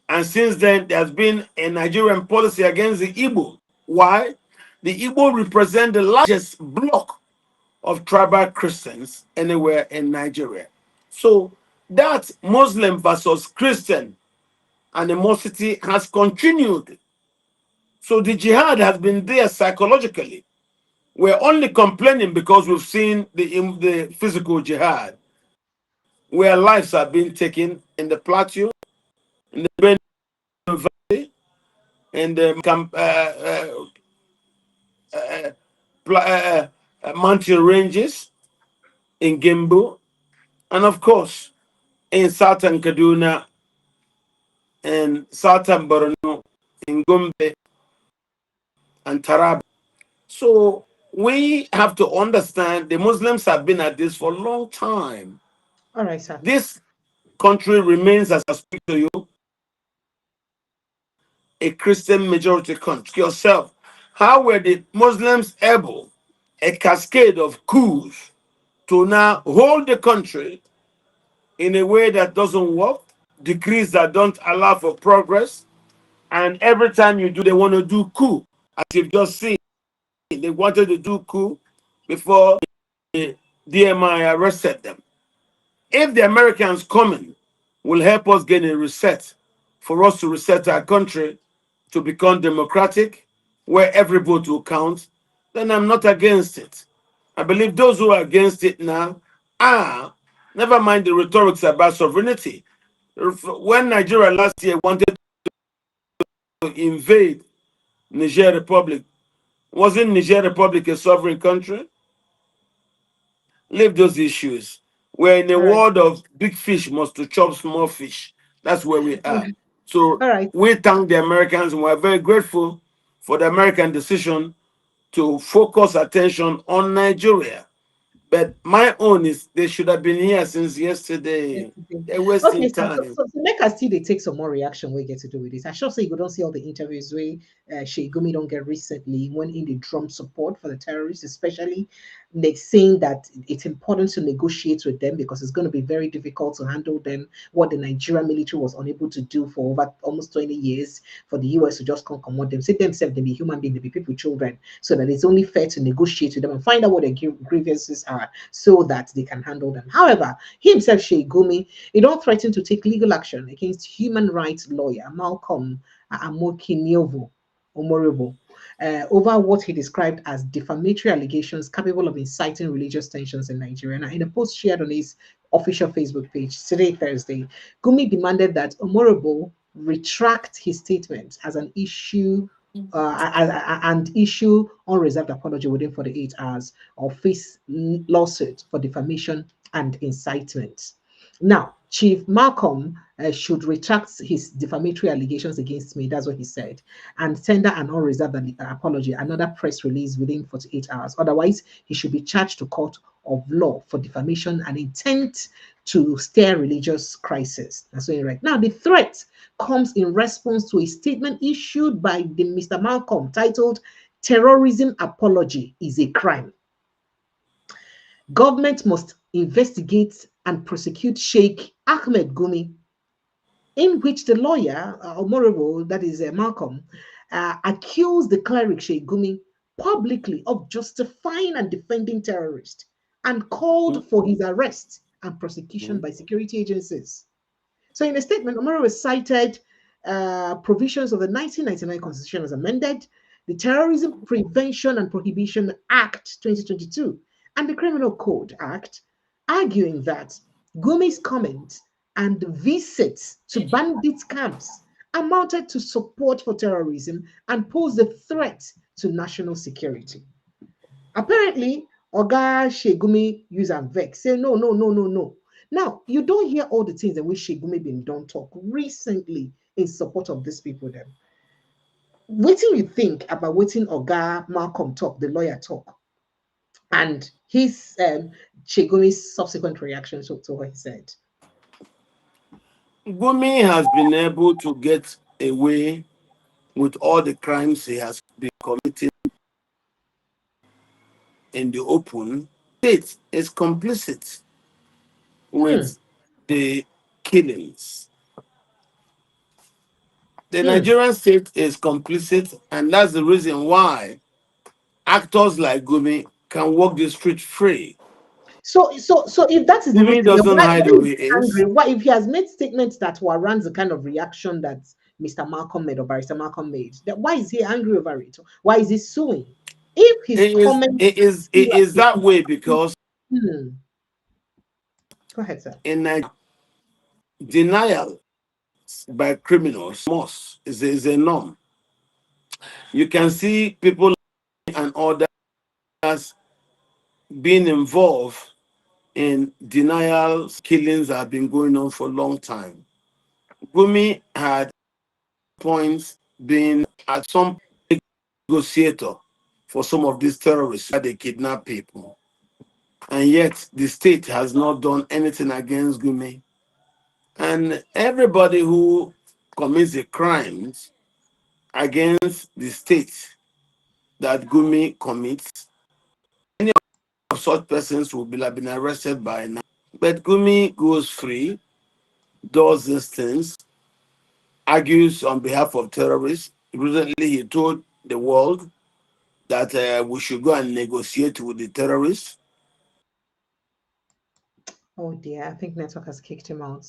And since then, there's been a Nigerian policy against the Igbo. Why? The Igbo represent the largest bloc of tribal Christians anywhere in Nigeria. So that Muslim versus Christian animosity has continued. So the jihad has been there psychologically. We're only complaining because we've seen the physical jihad, where lives are being taken in the plateau, in the Benue Valley, in the mountain ranges, in Gimbo, and of course in southern Kaduna and southern Borno, in Gombe and Taraba. So we have to understand the Muslims have been at this for a long time. All right, sir. This country remains, as I speak to you, a Christian majority country. Yourself, how were the Muslims able, a cascade of coups, to now hold the country in a way that doesn't work, decrees that don't allow for progress, and every time you do, they want to do coup. As you've just seen, they wanted to do coup before the DMI arrested them. If the Americans coming will help us get a reset, for us to reset our country to become democratic, where every vote will count, then I'm not against it. I believe those who are against it now are, never mind the rhetorics about sovereignty. When Nigeria last year wanted to invade Niger Republic, wasn't Niger Republic a sovereign country? Leave those issues. We're in a All right. world of big fish must to chop small fish. That's where we are. So All right. we thank the Americans and we're very grateful for the American decision to focus attention on Nigeria. But my own is they should have been here since yesterday. Yesterday. They're Okay, wasting sir. So, time. so, so make us see they take some more reaction we get to do with this. I sure say you don't see all the interviews where Sheikh don't get recently when in the drum support for the terrorists, especially they saying that it's important to negotiate with them because it's going to be very difficult to handle them. What the Nigerian military was unable to do for over almost 20 years for the US to just come command them. Say themselves, they be human beings, they be people, children, so that it's only fair to negotiate with them and find out what their grievances are so that they can handle them. However, he himself, Sheikh Gumi, he don't threaten to take legal action against human rights lawyer Malcolm Amokiniovo Omoribo over what he described as defamatory allegations capable of inciting religious tensions in Nigeria. Now, in a post shared on his official Facebook page today, Thursday, Gumi demanded that Omoribo retract his statement as an issue and issue unreserved apology within 48 hours or face lawsuit for defamation and incitement. Now, Chief Malcolm should retract his defamatory allegations against me. That's what he said. And tender an unreserved apology, another press release within 48 hours. Otherwise, he should be charged to court of law for defamation and intent to stir religious crisis. That's what you're right. Now, the threat comes in response to a statement issued by the Mr. Malcolm titled "Terrorism Apology is a Crime. Government must investigate and prosecute Sheikh Ahmed Gumi," in which the lawyer, Omorebo, that is Malcolm, accused the cleric Sheikh Gumi publicly of justifying and defending terrorists and called for his arrest and prosecution by security agencies. So, in a statement, Omorebo cited provisions of the 1999 Constitution as amended, the Terrorism Prevention and Prohibition Act 2022, and the Criminal Code Act, arguing that Gumi's comments and visits to bandit camps amounted to support for terrorism and posed a threat to national security. Apparently, Oga Shegumi used and vex, say no, no, no, no, no. Now, you don't hear all the things in which Shegumi been done talk recently in support of these people then. What do you think about what Oga Malcolm talk, the lawyer talk, and his Shegumi's subsequent reaction to what he said? Gumi has been able to get away with all the crimes he has been committing in the open. State is complicit with the killings. The Nigerian state is complicit, and that's the reason why actors like Gumi can walk the street free. So if that is the Gumi reason, then doesn't hide why who is he he is. angry? Why, if he has made statements that warrants the kind of reaction that Mr. Malcolm made or Barrister Malcolm made, then why is he angry over it? Why is he suing? If his comments It is that way because hmm. Go ahead, sir. in Nigeria, denial by criminals is a norm. You can see people and others being involved in denials, killings that have been going on for a long time. Gumi had points being at some negotiator for some of these terrorists that they kidnap people. And yet the state has not done anything against Gumi. And everybody who commits the crimes against the state that Gumi commits, any of such persons will have been arrested by now. But Gumi goes free, does these things, argues on behalf of terrorists. Recently, he told the world that we should go and negotiate with the terrorists. Oh dear, I think network has kicked him out.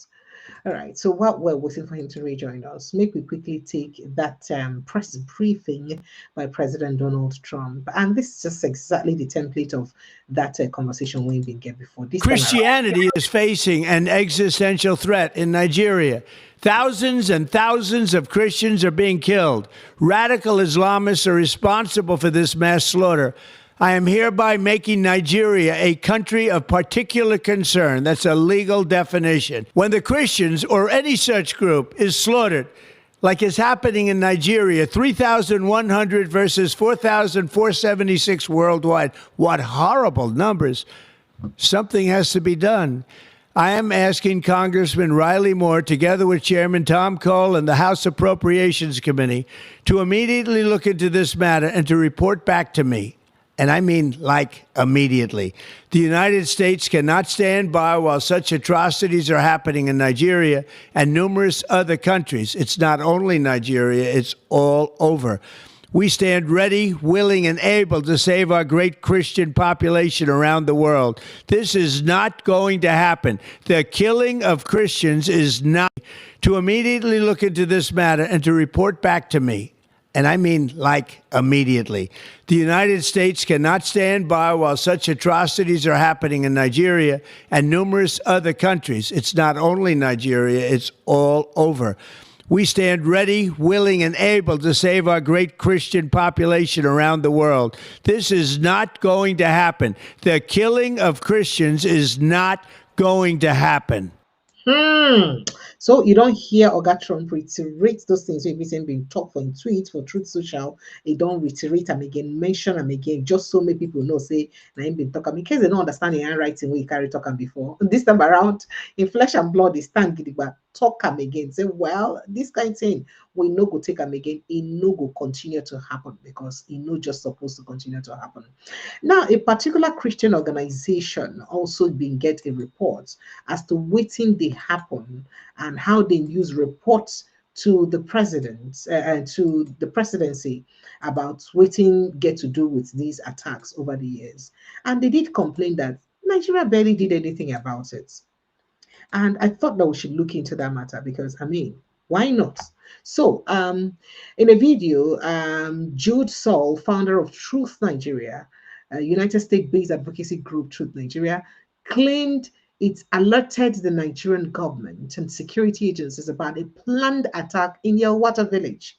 All right. So while we're waiting for him to rejoin us, make we quickly take that press briefing by President Donald Trump. And this is just exactly the template of that conversation we've been getting before. This Christianity is facing an existential threat in Nigeria. Thousands and thousands of Christians are being killed. Radical Islamists are responsible for this mass slaughter. I am hereby making Nigeria a country of particular concern. That's a legal definition. When the Christians or any such group is slaughtered, like is happening in Nigeria, 3,100 versus 4,476 worldwide. What horrible numbers. Something has to be done. I am asking Congressman Riley Moore, together with Chairman Tom Cole and the House Appropriations Committee, to immediately look into this matter and to report back to me. And I mean, like, immediately. The United States cannot stand by while such atrocities are happening in Nigeria and numerous other countries. It's not only Nigeria, it's all over. We stand ready, willing, and able to save our great Christian population around the world. This is not going to happen. The killing of Christians is not. To immediately look into this matter and to report back to me. And I mean, like, immediately. The United States cannot stand by while such atrocities are happening in Nigeria and numerous other countries. It's not only Nigeria, it's all over. We stand ready, willing, and able to save our great Christian population around the world. This is not going to happen. The killing of Christians is not going to happen. So you don't hear Oga Trump reiterate those things we've been talked for in tweets for Truth Social. They don't reiterate them again, mention them again, just so many people know, say, na him been talking. In case they don't understand the handwriting, we carry talking before. This time around, in flesh and blood, they stand gidigba, talk them again. Say, well, this kind of thing, we no go take them again. It no go continue to happen because it no just supposed to continue to happen. Now, a particular Christian organization also been get a report as to waiting they happen and how they use reports to the president and to the presidency about waiting get to do with these attacks over the years. And they did complain that Nigeria barely did anything about it. And I thought that we should look into that matter because, I mean, why not? So, in a video, Jude Saul, founder of Truth Nigeria, a United States-based advocacy group, Truth Nigeria, claimed it alerted the Nigerian government and security agencies about a planned attack in Yelwata village,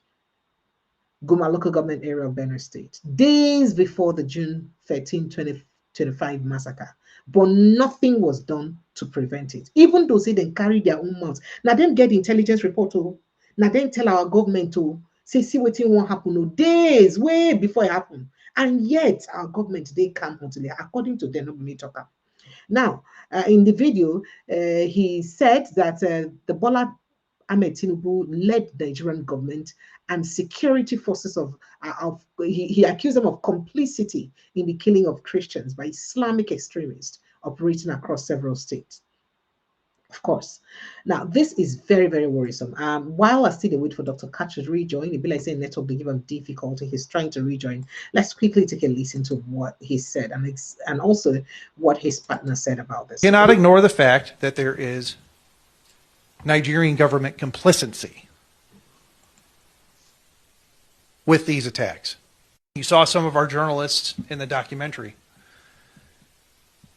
Guma local government area of Benue State, days before the June 13, 2025 massacre. But nothing was done to prevent it. Even though say they carry their own mouths. Now them get intelligence report to, now then tell our government to say see what won't happen no days way before it happened. And yet our government they come until according to them nobody talker. Now, in the video, he said that the Bola Ahmed Tinubu led the Nigerian government and security forces he accused them of complicity in the killing of Christians by Islamic extremists operating across several states. Of course. Now, this is very, very worrisome. While I still wait for Dr. Katch to rejoin, it'd be like saying network they give him difficulty. He's trying to rejoin. Let's quickly take a listen to what he said and also what his partner said about this. Cannot ignore the fact that there is Nigerian government complicity with these attacks. You saw some of our journalists in the documentary.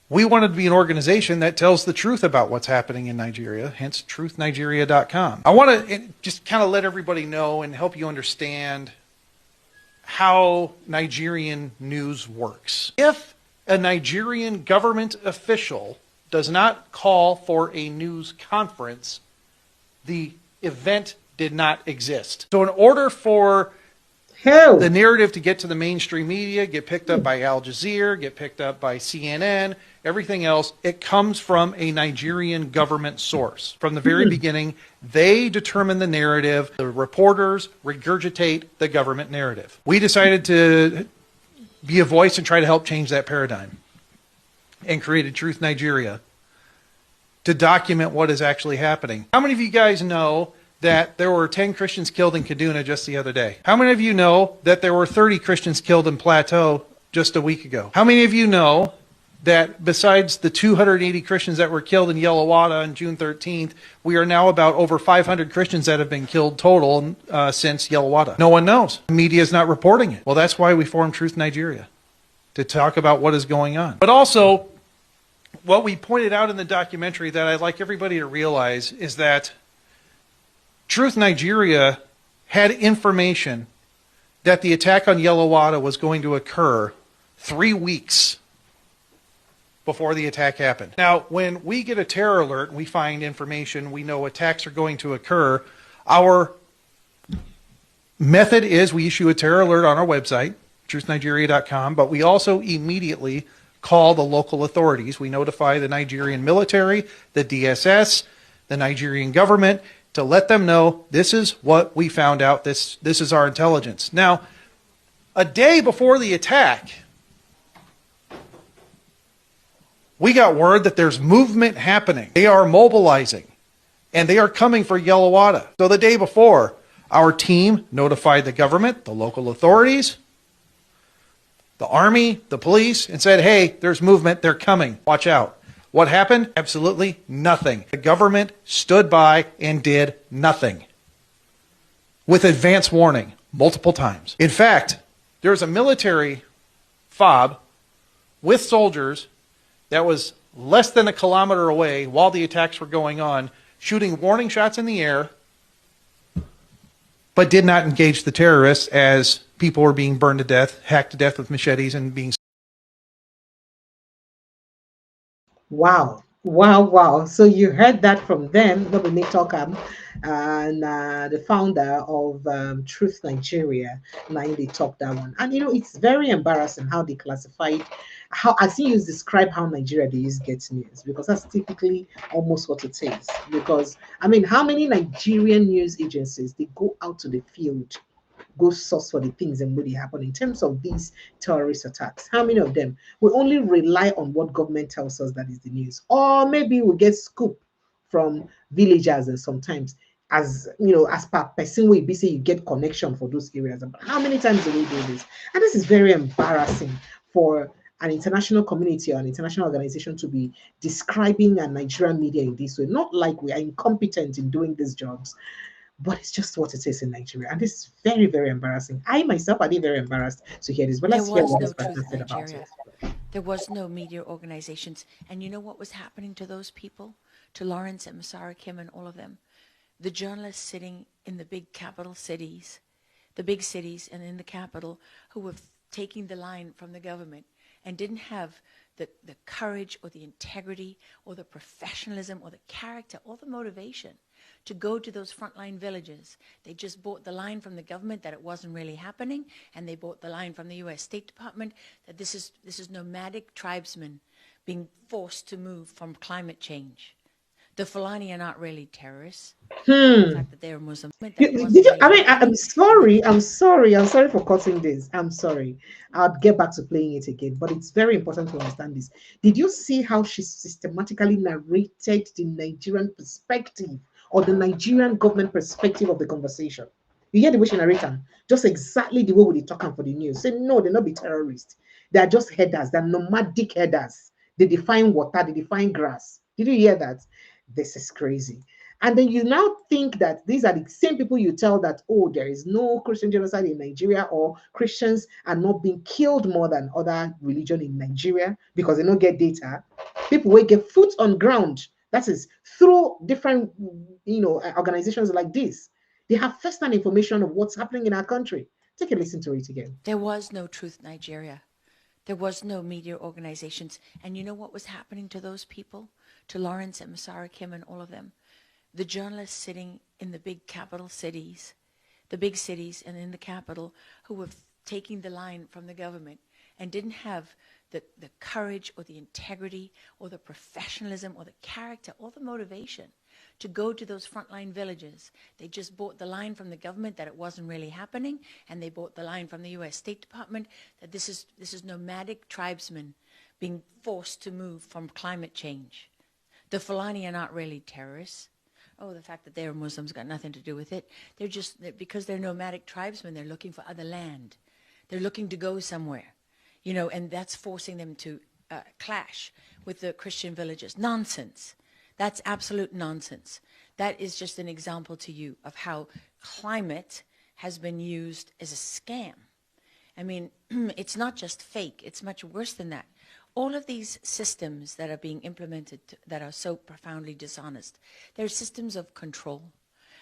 We wanted to be an organization that tells the truth about what's happening in Nigeria, hence truthnigeria.com. I want to just kind of let everybody know and help you understand how Nigerian news works. If a Nigerian government official does not call for a news conference, the event did not exist. So in order for the narrative to get to the mainstream media, get picked up by Al Jazeera, get picked up by CNN, everything else, it comes from a Nigerian government source. From the very beginning, they determine the narrative. The reporters regurgitate the government narrative. We decided to be a voice and try to help change that paradigm and created Truth Nigeria to document what is actually happening. How many of you guys know that there were 10 Christians killed in Kaduna just the other day? How many of you know that there were 30 Christians killed in Plateau just a week ago? How many of you know that besides the 280 Christians that were killed in Yellowwater on June 13th, we are now about over 500 Christians that have been killed total since Yellowwater? No one knows. The media is not reporting it. Well, that's why we formed Truth Nigeria, to talk about what is going on. But also, what we pointed out in the documentary that I'd like everybody to realize is that Truth Nigeria had information that the attack on Yellowwater was going to occur 3 weeks before the attack happened. Now, when we get a terror alert and we find information, we know attacks are going to occur, our method is we issue a terror alert on our website, truthnigeria.com, but we also immediately call the local authorities. We notify the Nigerian military, the DSS, the Nigerian government, to let them know this is what we found out, this is our intelligence. Now, a day before the attack, we got word that there's movement happening. They are mobilizing, and they are coming for Yellowwater. So the day before, our team notified the government, the local authorities, the army, the police, and said, hey, there's movement, they're coming, watch out. What happened? Absolutely nothing. The government stood by and did nothing with advance warning multiple times. In fact, there was a military fob with soldiers that was less than a kilometer away while the attacks were going on, shooting warning shots in the air, but did not engage the terrorists as people were being burned to death, hacked to death with machetes, and being... Wow. Wow, wow. So you heard that from them, Dominic Tokam, and the founder of Truth Nigeria. Now they talk that one. And it's very embarrassing how they classified, how I see you describe how Nigeria they use get news, because that's typically almost what it is. Because I mean, how many Nigerian news agencies they go out to the field, go source for the things that really happen in terms of these terrorist attacks? How many of them we only rely on what government tells us that is the news, or maybe we get scoop from villagers, and sometimes as per person we be say you get connection for those areas. But how many times do we do this? And this is very embarrassing for an international community or an international organization to be describing a Nigerian media in this way. Not like we are incompetent in doing these jobs, but it's just what it is in Nigeria. And this is very, very embarrassing. I myself, I did very embarrassed to hear this, but There let's hear was what no his partner Truth said about Nigeria. it. There was no media organizations. And you know what was happening to those people? To Lawrence and Masara Kim and all of them? The journalists sitting in the big capital cities, the big cities and in the capital, who were taking the line from the government and didn't have the courage or the integrity or the professionalism or the character or the motivation to go to those frontline villages. They just bought the line from the government that it wasn't really happening, and they bought the line from the U.S. State Department that this is nomadic tribesmen being forced to move from climate change. The Fulani are not really terrorists. The Hmm. fact that they're Muslim, that it Did wasn't you? really I mean, I'm happening, and they sorry. I'm sorry. I'm sorry for cutting this. I'm sorry. I'll get back to playing it again. But it's very important to understand this. Did you see how she systematically narrated the Nigerian perspective or the Nigerian government perspective of the conversation? You hear the way she narrated, just exactly the way we talking for the news. Say no, they're not be terrorists. They are just headers. They're nomadic headers. They define water. They define grass. Did you hear that? This is crazy. And then you now think that these are the same people you tell that, oh, there is no Christian genocide in Nigeria, or Christians are not being killed more than other religion in Nigeria because they don't get data. People will get foot on ground. That is through different, organizations like this. They have first-hand information of what's happening in our country. Take a listen to it again. there was no Truth Nigeria. There was no media organizations. And you know what was happening to those people? To Lawrence and Masara Kim and all of them? The journalists sitting in the big capital cities, the big cities and in the capital, who were taking the line from the government and didn't have the courage or the integrity or the professionalism or the character or the motivation to go to those frontline villages. They just bought the line from the government that it wasn't really happening, and they bought the line from the U.S. State Department that this is nomadic tribesmen being forced to move from climate change. The Fulani are not really terrorists. Oh, the fact that they're Muslims got nothing to do with it. Because they're nomadic tribesmen, they're looking for other land. They're looking to go somewhere, and that's forcing them to clash with the Christian villages. Nonsense. That's absolute nonsense. That is just an example to you of how climate has been used as a scam. I mean, it's not just fake, it's much worse than that. All of these systems that are being implemented that are so profoundly dishonest, they're systems of control.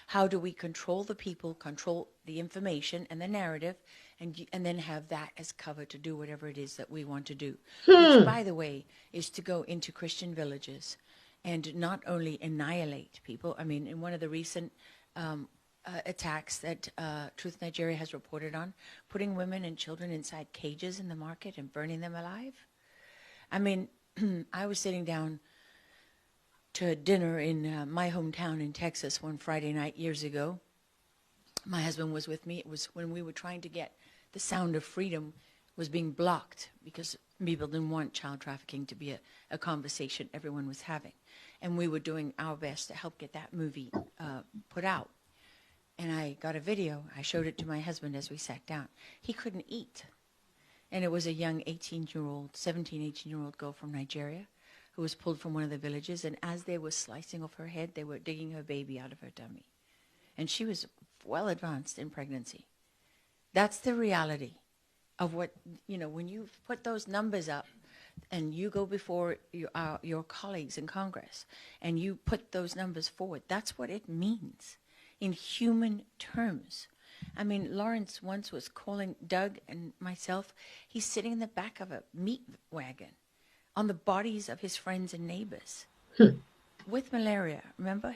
How do we control the people, control the information and the narrative, and then have that as cover to do whatever it is that we want to do? Which, by the way, is to go into Christian villages and not only annihilate people. I mean, in one of the recent attacks that Truth Nigeria has reported on, putting women and children inside cages in the market and burning them alive. I mean, I was sitting down to dinner in my hometown in Texas one Friday night years ago. My husband was with me. It was when we were trying to get the sound of freedom was being blocked because people didn't want child trafficking to be a conversation everyone was having. And we were doing our best to help get that movie put out. And I got a video. I showed it to my husband as we sat down. He couldn't eat. And it was a young 18-year-old, 17, 18-year-old girl from Nigeria who was pulled from one of the villages. And as they were slicing off her head, they were digging her baby out of her tummy. And she was well advanced in pregnancy. That's the reality of what, when you put those numbers up and you go before your colleagues in Congress and you put those numbers forward, that's what it means in human terms. I mean, Lawrence once was calling Doug and myself. He's sitting in the back of a meat wagon on the bodies of his friends and neighbors. with malaria. Remember,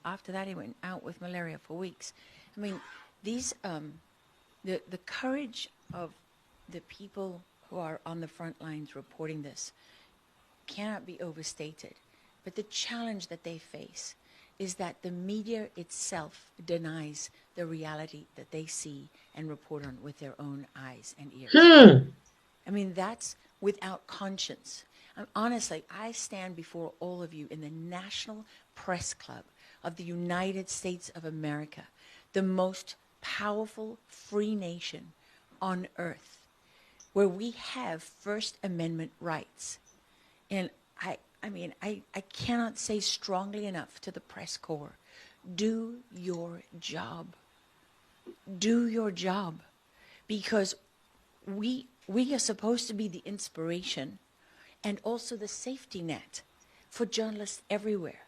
after that he went out with malaria for weeks. I mean, these the courage of the people who are on the front lines reporting this cannot be overstated. But the challenge that they face is that the media itself denies the reality that they see and report on with their own eyes and ears. I mean, that's without conscience. Honestly, I stand before all of you in the National Press Club of the United States of America, the most powerful free nation on earth, where we have First Amendment rights. And I cannot say strongly enough to the press corps, do your job. Do your job. Because we are supposed to be the inspiration and also the safety net for journalists everywhere.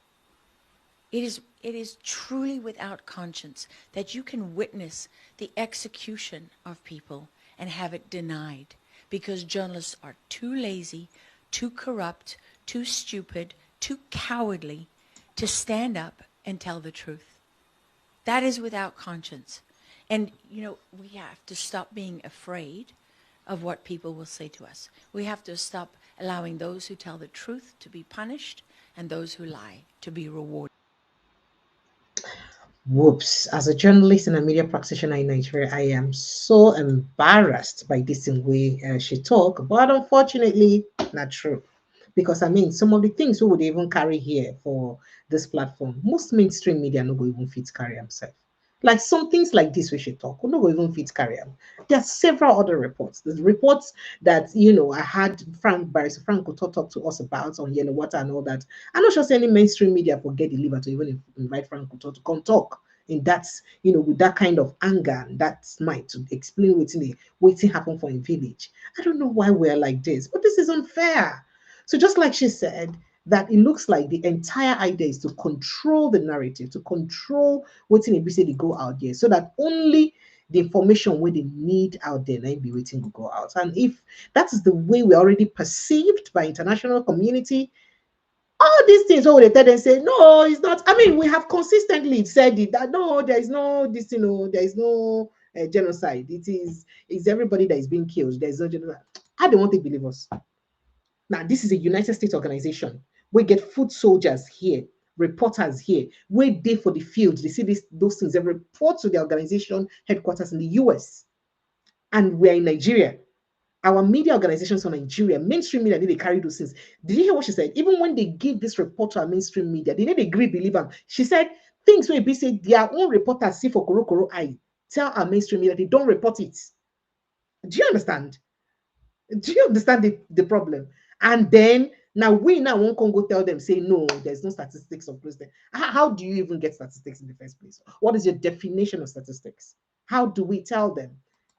It is truly without conscience that you can witness the execution of people and have it denied because journalists are too lazy, too corrupt, too stupid, too cowardly to stand up and tell the truth. That is without conscience. And, we have to stop being afraid of what people will say to us. We have to stop allowing those who tell the truth to be punished and those who lie to be rewarded. Whoops. As a journalist and a media practitioner in Nigeria, I am so embarrassed by this in way she talk, but unfortunately, not true. Because some of the things we would even carry here for this platform, most mainstream media no go even fit carry themselves. Like some things like this we should talk, we no go even fit carry them. There are several other reports. There's reports that I had Barrister Frank could talk to us about on yellow water and all that. I'm not sure any mainstream media forget the liver to even invite Frank to come talk in that, with that kind of anger and that might to explain waiting happen for in village. I don't know why we're like this, but this is unfair. So just like she said, that it looks like the entire idea is to control the narrative, to control what's in say they go out there, so that only the information where they need out there and be waiting to go out. And if that is the way we're already perceived by international community, all these things what they tell them say, no, it's not. We have consistently said it that no, there is no this, there is no genocide. It's everybody that is being killed. There's no genocide. I don't want to believe us. Now, this is a United States organization. We get foot soldiers here, reporters here. We there for the field. They see those things. They report to the organization headquarters in the US. And we're in Nigeria. Our media organizations in Nigeria, mainstream media, they carry those things. Did you hear what she said? Even when they give this report to our mainstream media, they didn't agree, believe them. She said things where be say their own reporters see for Koro I tell our mainstream media they don't report it. Do you understand? Do you understand the problem? And then now won't go tell them, say no, there's no statistics of close. How do you even get statistics in the first place? What is your definition of statistics? How do we tell them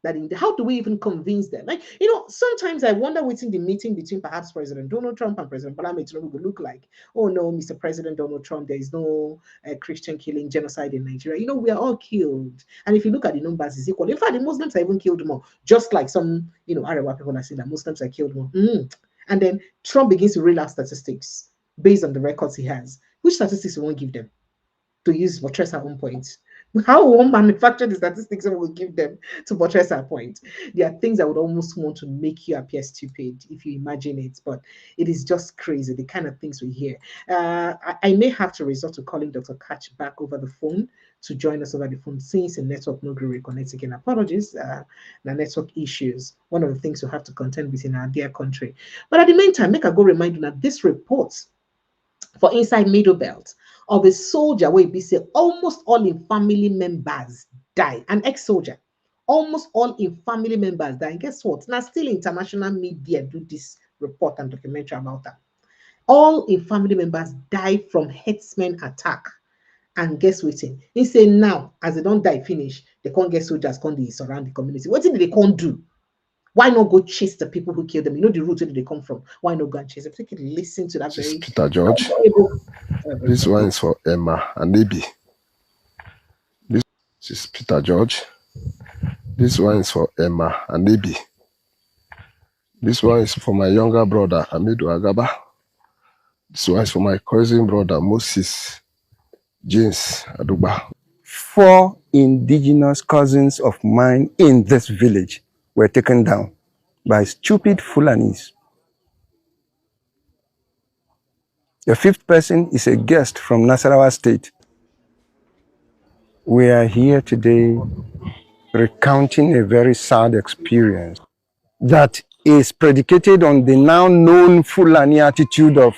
that how do we even convince them? Like, sometimes I wonder what's in the meeting between perhaps President Donald Trump and President Bola Ahmed Tinubu would look like. Oh no, Mr. President Donald Trump, there is no Christian killing, genocide in Nigeria. We are all killed. And if you look at the numbers, it's equal. In fact, the Muslims are even killed more. Just like some, Arewa people are saying that Muslims are killed more. And then Trump begins to reel out statistics based on the records he has. Which statistics we won't give them to use buttress our own points? How we won't manufacture the statistics we will give them to buttress our point? There are things that would almost want to make you appear stupid if you imagine it, but it is just crazy, the kind of things we hear. I may have to resort to calling Dr. Catch back over the phone to join us over the phone since the network no agree reconnect again. Apologies, the network issues. One of the things we have to contend with in our dear country. But at the meantime, make a go remind you that this report for inside Middle Belt of a soldier where be say almost all in family members die, an ex-soldier, almost all in family members die. And guess what? Now still international media do this report and documentary about that. All in family members die from herdsmen attack. And guess what? He say now, as they don't die finish, they can't get soldiers come they surround the community. What did they can't do? Why not go chase the people who killed them? You know the route where they come from. Why not go and chase them? Take it, listen to that This is very Peter George. This one is for Emma and Ibi. This is Peter George. This one is for Emma and Ibi. This one is for my younger brother, Amidu Agaba. This one is for my cousin brother Moses James Aduba. 4 indigenous cousins of mine in this village were taken down by stupid Fulanis. The 5th person is a guest from Nasarawa State. We are here today recounting a very sad experience that is predicated on the now known Fulani attitude of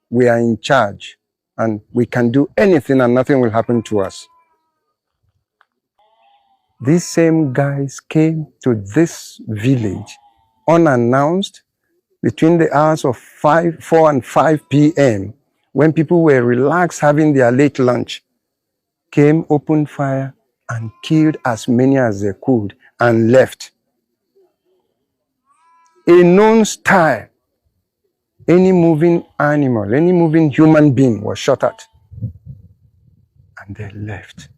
we are in charge and we can do anything and nothing will happen to us. These same guys came to this village unannounced between the hours of 4 and 5 p.m. when people were relaxed having their late lunch, came, opened fire and killed as many as they could and left. A known style, any moving animal, any moving human being was shot at and they left.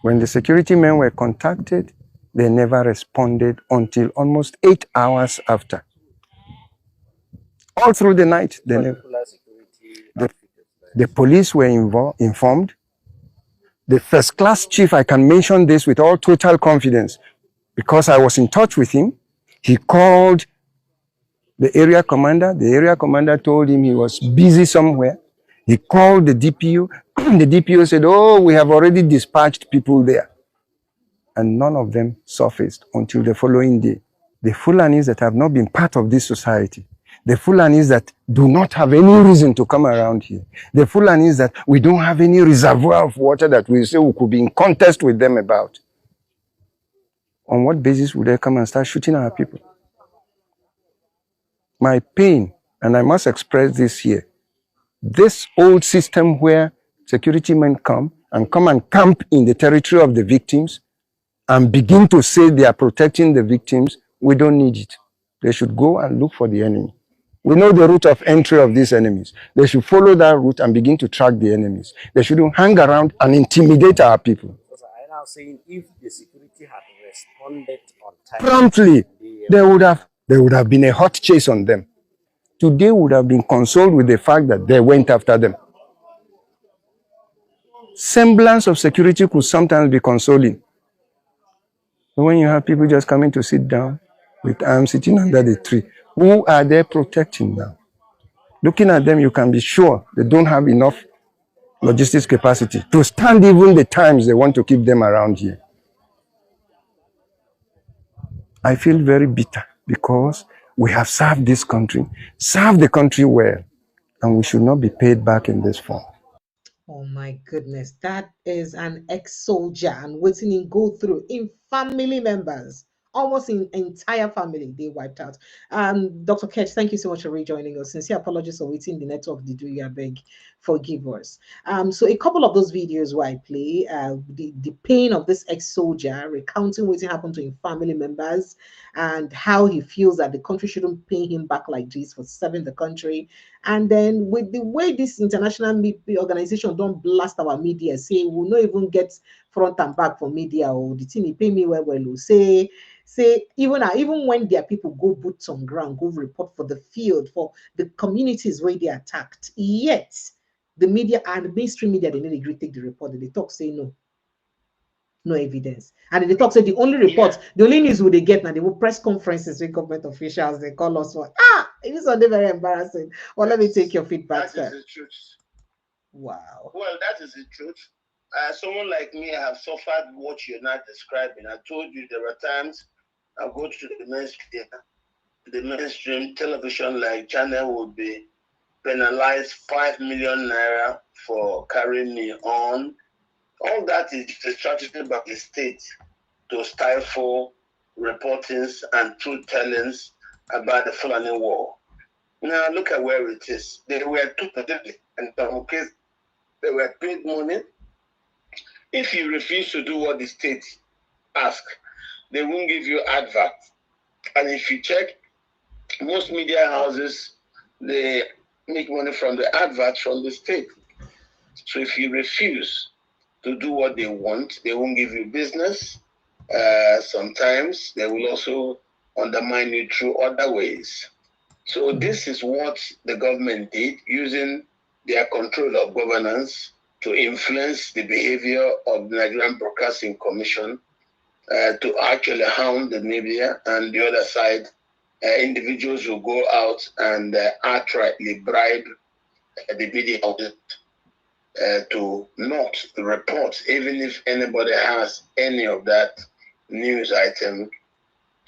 When the security men were contacted, they never responded until almost 8 hours after. All through the night, the police were informed. The first-class chief, I can mention this with all total confidence, because I was in touch with him. He called the area commander. The area commander told him he was busy somewhere. He called the DPO. The DPO said, oh, we have already dispatched people there. And none of them surfaced until the following day. The Fulanis that have not been part of this society, the Fulanis that do not have any reason to come around here, the Fulanis that we don't have any reservoir of water that we say we could be in contest with them about. On what basis would they come and start shooting our people? My pain, and I must express this here, this old system where security men come and camp in the territory of the victims and begin to say they are protecting the victims, we don't need it. They should go and look for the enemy. We know the route of entry of these enemies. They should follow that route and begin to track the enemies. They shouldn't hang around and intimidate our people. So I now saying if the security had responded on time, promptly, there would have been a hot chase on them. Today would have been consoled with the fact that they went after them. Semblance of security could sometimes be consoling. But when you have people just coming to sit down with arms sitting under the tree, who are they protecting now? Looking at them, you can be sure they don't have enough logistics capacity to stand even the times they want to keep them around here. I feel very bitter because we have served this country, served the country well, and we should not be paid back in this form. Oh my goodness, that is an ex-soldier and waiting in go through in family members, almost in entire family they wiped out. Dr. Ketch, thank you so much for rejoining us. Sincere apologies for waiting the network did we beg forgive us. So a couple of those videos where I play the pain of this ex-soldier recounting what happened to his family members and how he feels that the country shouldn't pay him back like this for serving the country. And then with the way this international organization don't blast our media, say we'll not even get front and back for media or the thing he pay me well, say even when their people go boots on ground, go report for the field, for the communities where they attacked, yet the media and the mainstream media, they need to take the report. They talk, say no evidence. And they talk, say the only report, the only news they get now, they will press conferences with government officials, they call us for, it is something very embarrassing. Well, let me take your feedback. That is the truth. Wow. Well, that is the truth. Someone like me, I have suffered what you're not describing. I told you there are times I go to the mainstream television like channel would be penalized 5 million naira for carrying me on. All that is the strategy by the state to stifle reportings and truth tellings about the Fulani war. Now look at where it is. They were too pathetic, and in some cases they were paid money. If you refuse to do what the state asks, they won't give you advert. And if you check, most media houses, they make money from the advert from the state. So if you refuse to do what they want, they won't give you business. Sometimes they will also undermine you through other ways. So this is what the government did, using their control of governance to influence the behavior of the Nigerian Broadcasting Commission to actually hound the media, and the other side, individuals who go out and outrightly bribe the media to not report, even if anybody has any of that news item,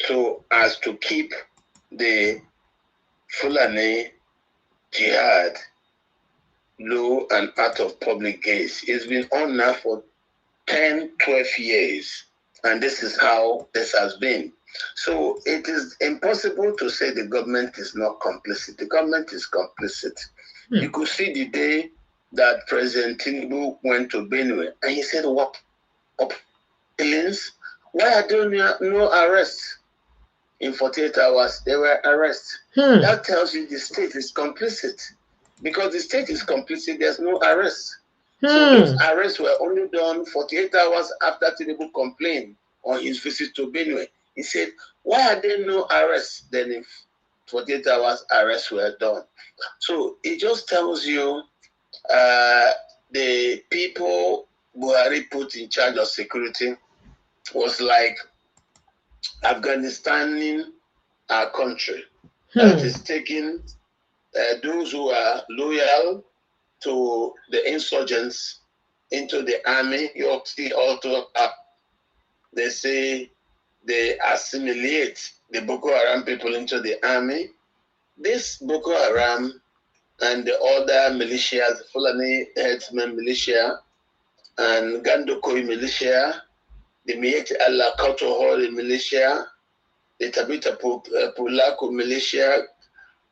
so as to keep the Fulani jihad low and out of public gaze. It's been on now for 10, 12 years, and this is how this has been. So it is impossible to say the government is not complicit. The government is complicit. You could see the day that President Tinubu went to Benue, and he said, "What killings? Why are there no arrests?" In 48 hours, there were arrests. That tells you the state is complicit. Because the state is complicit, there's no arrest. So those arrests were only done 48 hours after Tinubu complained on his visit to Benue. He said, "Why are there no arrests?" Then in 48 hours, arrests were done. So it just tells you the people Buhari put in charge of security was like Afghanistan in our country. That is taking those who are loyal to the insurgents into the army. You see also they say they assimilate the Boko Haram people into the army. This Boko Haram and the other militias, Fulani Headsman militia and Gandokoi militia, the Miyetti Allah Kautohori militia, the Tabita Pulaku militia,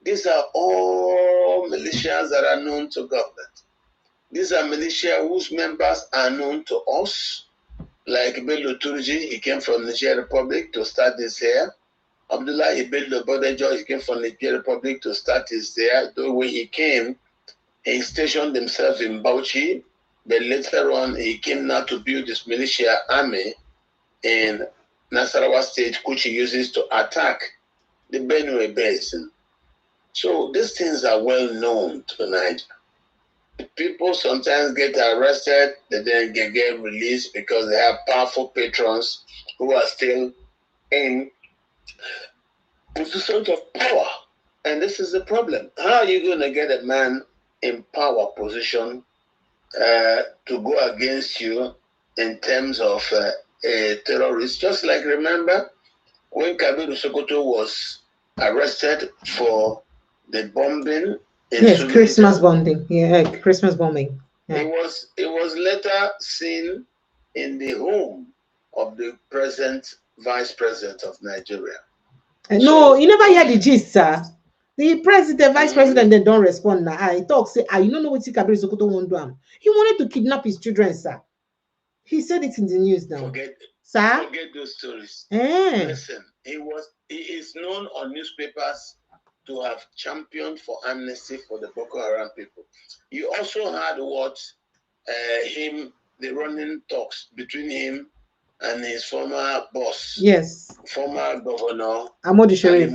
these are all militias that are known to government. These are militia whose members are known to us, like Bello Turji, he came from Niger Republic to start this here. Abdullah Bello Bodejo, he came from Niger Republic to start his there. Though when he came, he stationed himself in Bauchi, but later on he came now to build this militia army in Nasarawa State, which he uses to attack the Benue Basin. So these things are well known to Niger. People sometimes get arrested, they then get released because they have powerful patrons who are still in positions of power. And this is the problem. How are you going to get a man in power position to go against you in terms of a terrorist? Just like, remember when Kabiru Sokoto was arrested for the bombing. Yes, Christmas bombing. Yeah, Christmas bombing. Yeah. It was later seen in the home of the present vice president of Nigeria. No, you never hear the gist, sir. The president, vice president, they don't respond now. I talk, say, you don't know what Kabir Sokoto won't do. He wanted to kidnap his children, sir. He said it in the news now. Forget those stories. Listen, he is known on newspapers to have championed for amnesty for the Boko Haram people. You also had the running talks between him and his former boss. Yes. Former governor. Ali Modu Sharif.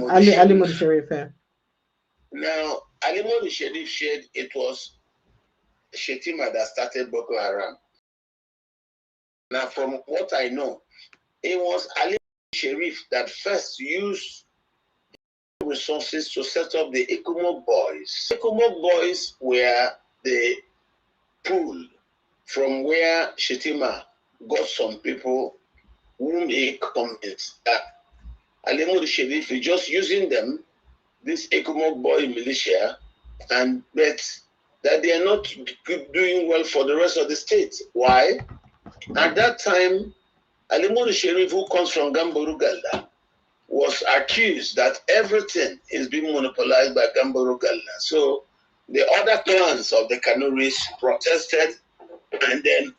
Now, Ali Modu Sharif said it was Shetima that started Boko Haram. Now, from what I know, it was Ali Sharif that first used resources to set up the Ekumok boys. Ekumok boys were the pool from where Shetima got some people whom he convinced that Ali Modu Sharif is just using them, this Ekumok boy militia, and bet that they are not doing well for the rest of the state. Why? At that time, Ali Modu Sharif, who comes from Gamboru Galda, was accused that everything is being monopolized by Gamboru Galda. So the other clans of the Kanuris protested and then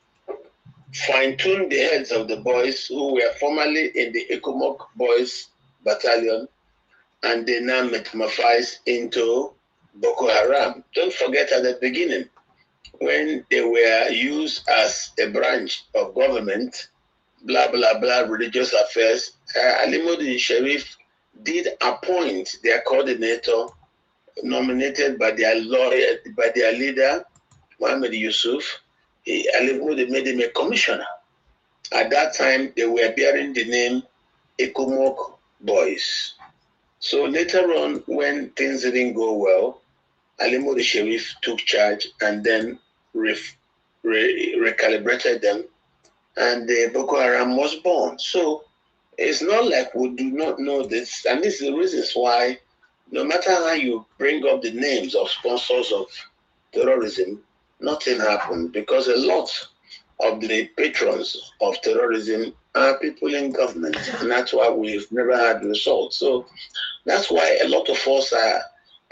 fine-tuned the heads of the boys who were formerly in the Ekumok Boys Battalion, and they now metamorphosed into Boko Haram. Don't forget at the beginning, when they were used as a branch of government, blah, blah, blah, religious affairs, Ali Modu Sharif did appoint their coordinator nominated by their lawyer, by their leader, Mohammed Yusuf. They made him a commissioner. At that time, they were bearing the name Ekomok Boys. So later on, when things didn't go well, Alimo the Sheriff took charge and then recalibrated them, and the Boko Haram was born. So it's not like we do not know this, and this is the reasons why, no matter how you bring up the names of sponsors of terrorism, nothing happened, because a lot of the patrons of terrorism are people in government, and that's why we've never had results. So that's why a lot of us are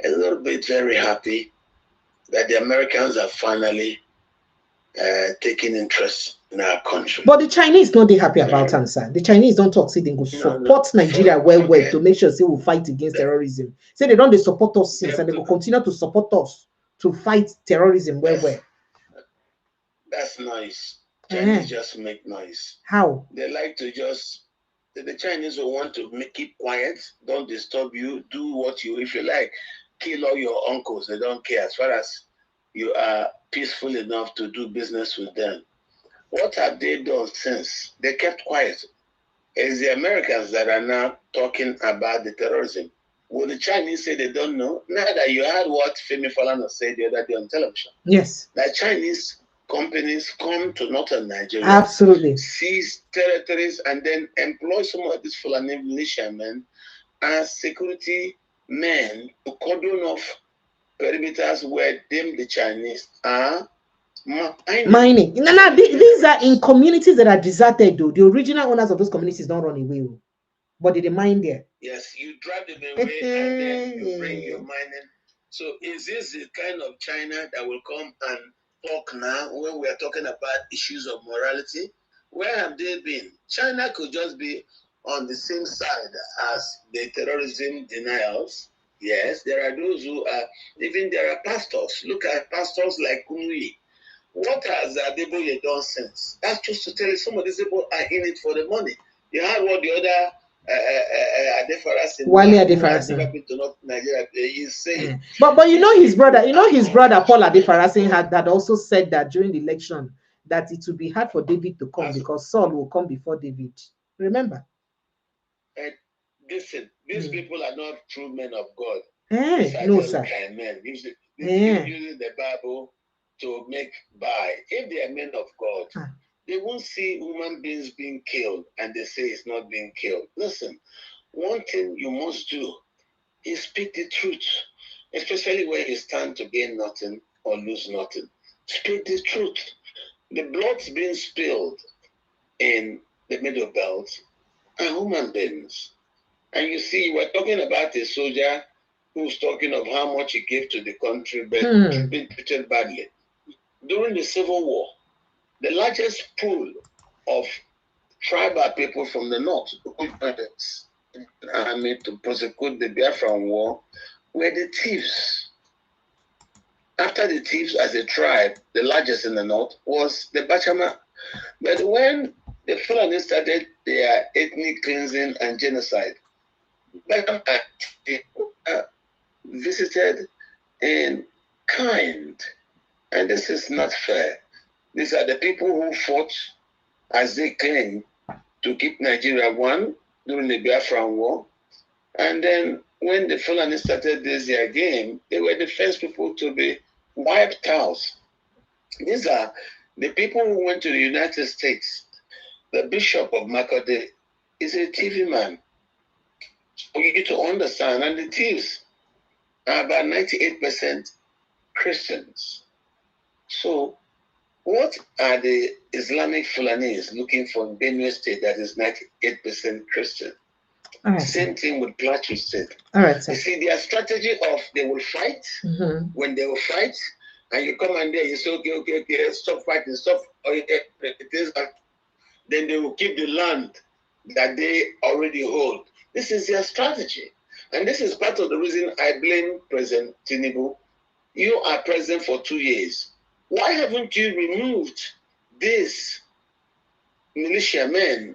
a little bit very happy that the Americans are finally taking interest in our country. But the Chinese not they happy about answer. The Chinese don't talk, say they go support Nigeria well to make sure say we fight against terrorism. Say they don't they support us since, and they will continue to support us to fight terrorism well. That's nice. Chinese just make noise. How? They like to just, the Chinese will want to keep quiet, don't disturb you, do what you, if you like, kill all your uncles. They don't care as far as you are peaceful enough to do business with them. What have they done since? They kept quiet. It's the Americans that are now talking about the terrorism. Will the Chinese say they don't know? Neither. You heard what Femi Falana said the other day on television. Yes. That Chinese companies come to northern Nigeria, absolutely, seize territories, and then employ some of these Fulani militiamen as security men to cordon off perimeters where them, the Chinese, are mining. No, these are in communities that are deserted, though. The original owners of those communities don't run away, but they mine there. Yes, you drive them away and then you bring your mining. So is this the kind of China that will come and talk now when we are talking about issues of morality? Where have they been? China could just be on the same side as the terrorism denials. Yes, there are those who are, even there are pastors. Look at pastors like Kunwi. What has Adeboye done since? That's just to tell you some of these people are in it for the money. You heard what the other Wale Adefarasin never been to North Nigeria. He's saying, but you know his brother, Paul Adefarasin had also said that during the election that it would be hard for David to come because Saul will come before David. Remember? Listen, these people are not true men of God. No, sir. Men. Using the Bible to make by. If they are men of God, they won't see human beings being killed and they say it's not being killed. Listen, one thing you must do is speak the truth, especially when you stand to gain nothing or lose nothing. Speak the truth. The blood's being spilled in the Middle Belt are human beings. And you see, we're talking about a soldier who's talking of how much he gave to the country, but been treated badly. During the Civil War, the largest pool of tribal people from the north army to prosecute the Biafran War were the thieves. After the thieves as a tribe, the largest in the north was the Bachama. But when the Fulani started their ethnic cleansing and genocide, Bachama visited in kind. And this is not fair. These are the people who fought as they claim to keep Nigeria one during the Biafran War. And then when the Fulani started this their game, they were the first people to be wiped out. These are the people who went to the United States. The Bishop of Makode is a TV man. So you need to understand, and the thieves are about 98% Christians. So what are the Islamic Fulanis looking for in Benue State that is 98% Christian? Right. Same thing with Plateau State. All right, sir. You see, their strategy of they will fight. When they will fight, and you come and there, you say, okay, stop fighting, stop. Then they will keep the land that they already hold. This is their strategy. And this is part of the reason I blame President Tinubu. You are president for 2 years. Why haven't you removed these militiamen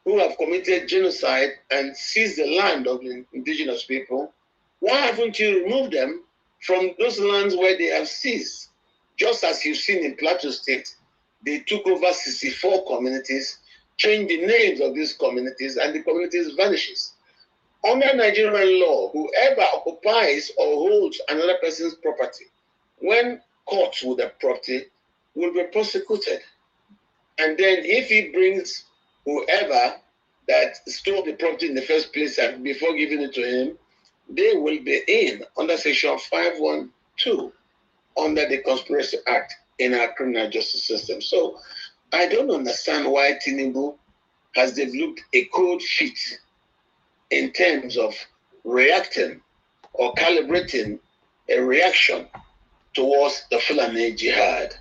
who have committed genocide and seized the land of the indigenous people Why haven't you removed them from those lands where they have seized? Just as you've seen in Plateau State, they took over 64 communities, changed the names of these communities, and the communities vanishes. Under Nigerian law, whoever occupies or holds another person's property, when caught with the property, will be prosecuted. And then if he brings whoever that stole the property in the first place and before giving it to him, they will be in under Section 512 under the Conspiracy Act in our criminal justice system. So I don't understand why Tinubu has developed a code fit in terms of reacting or calibrating a reaction towards the Fulani jihad.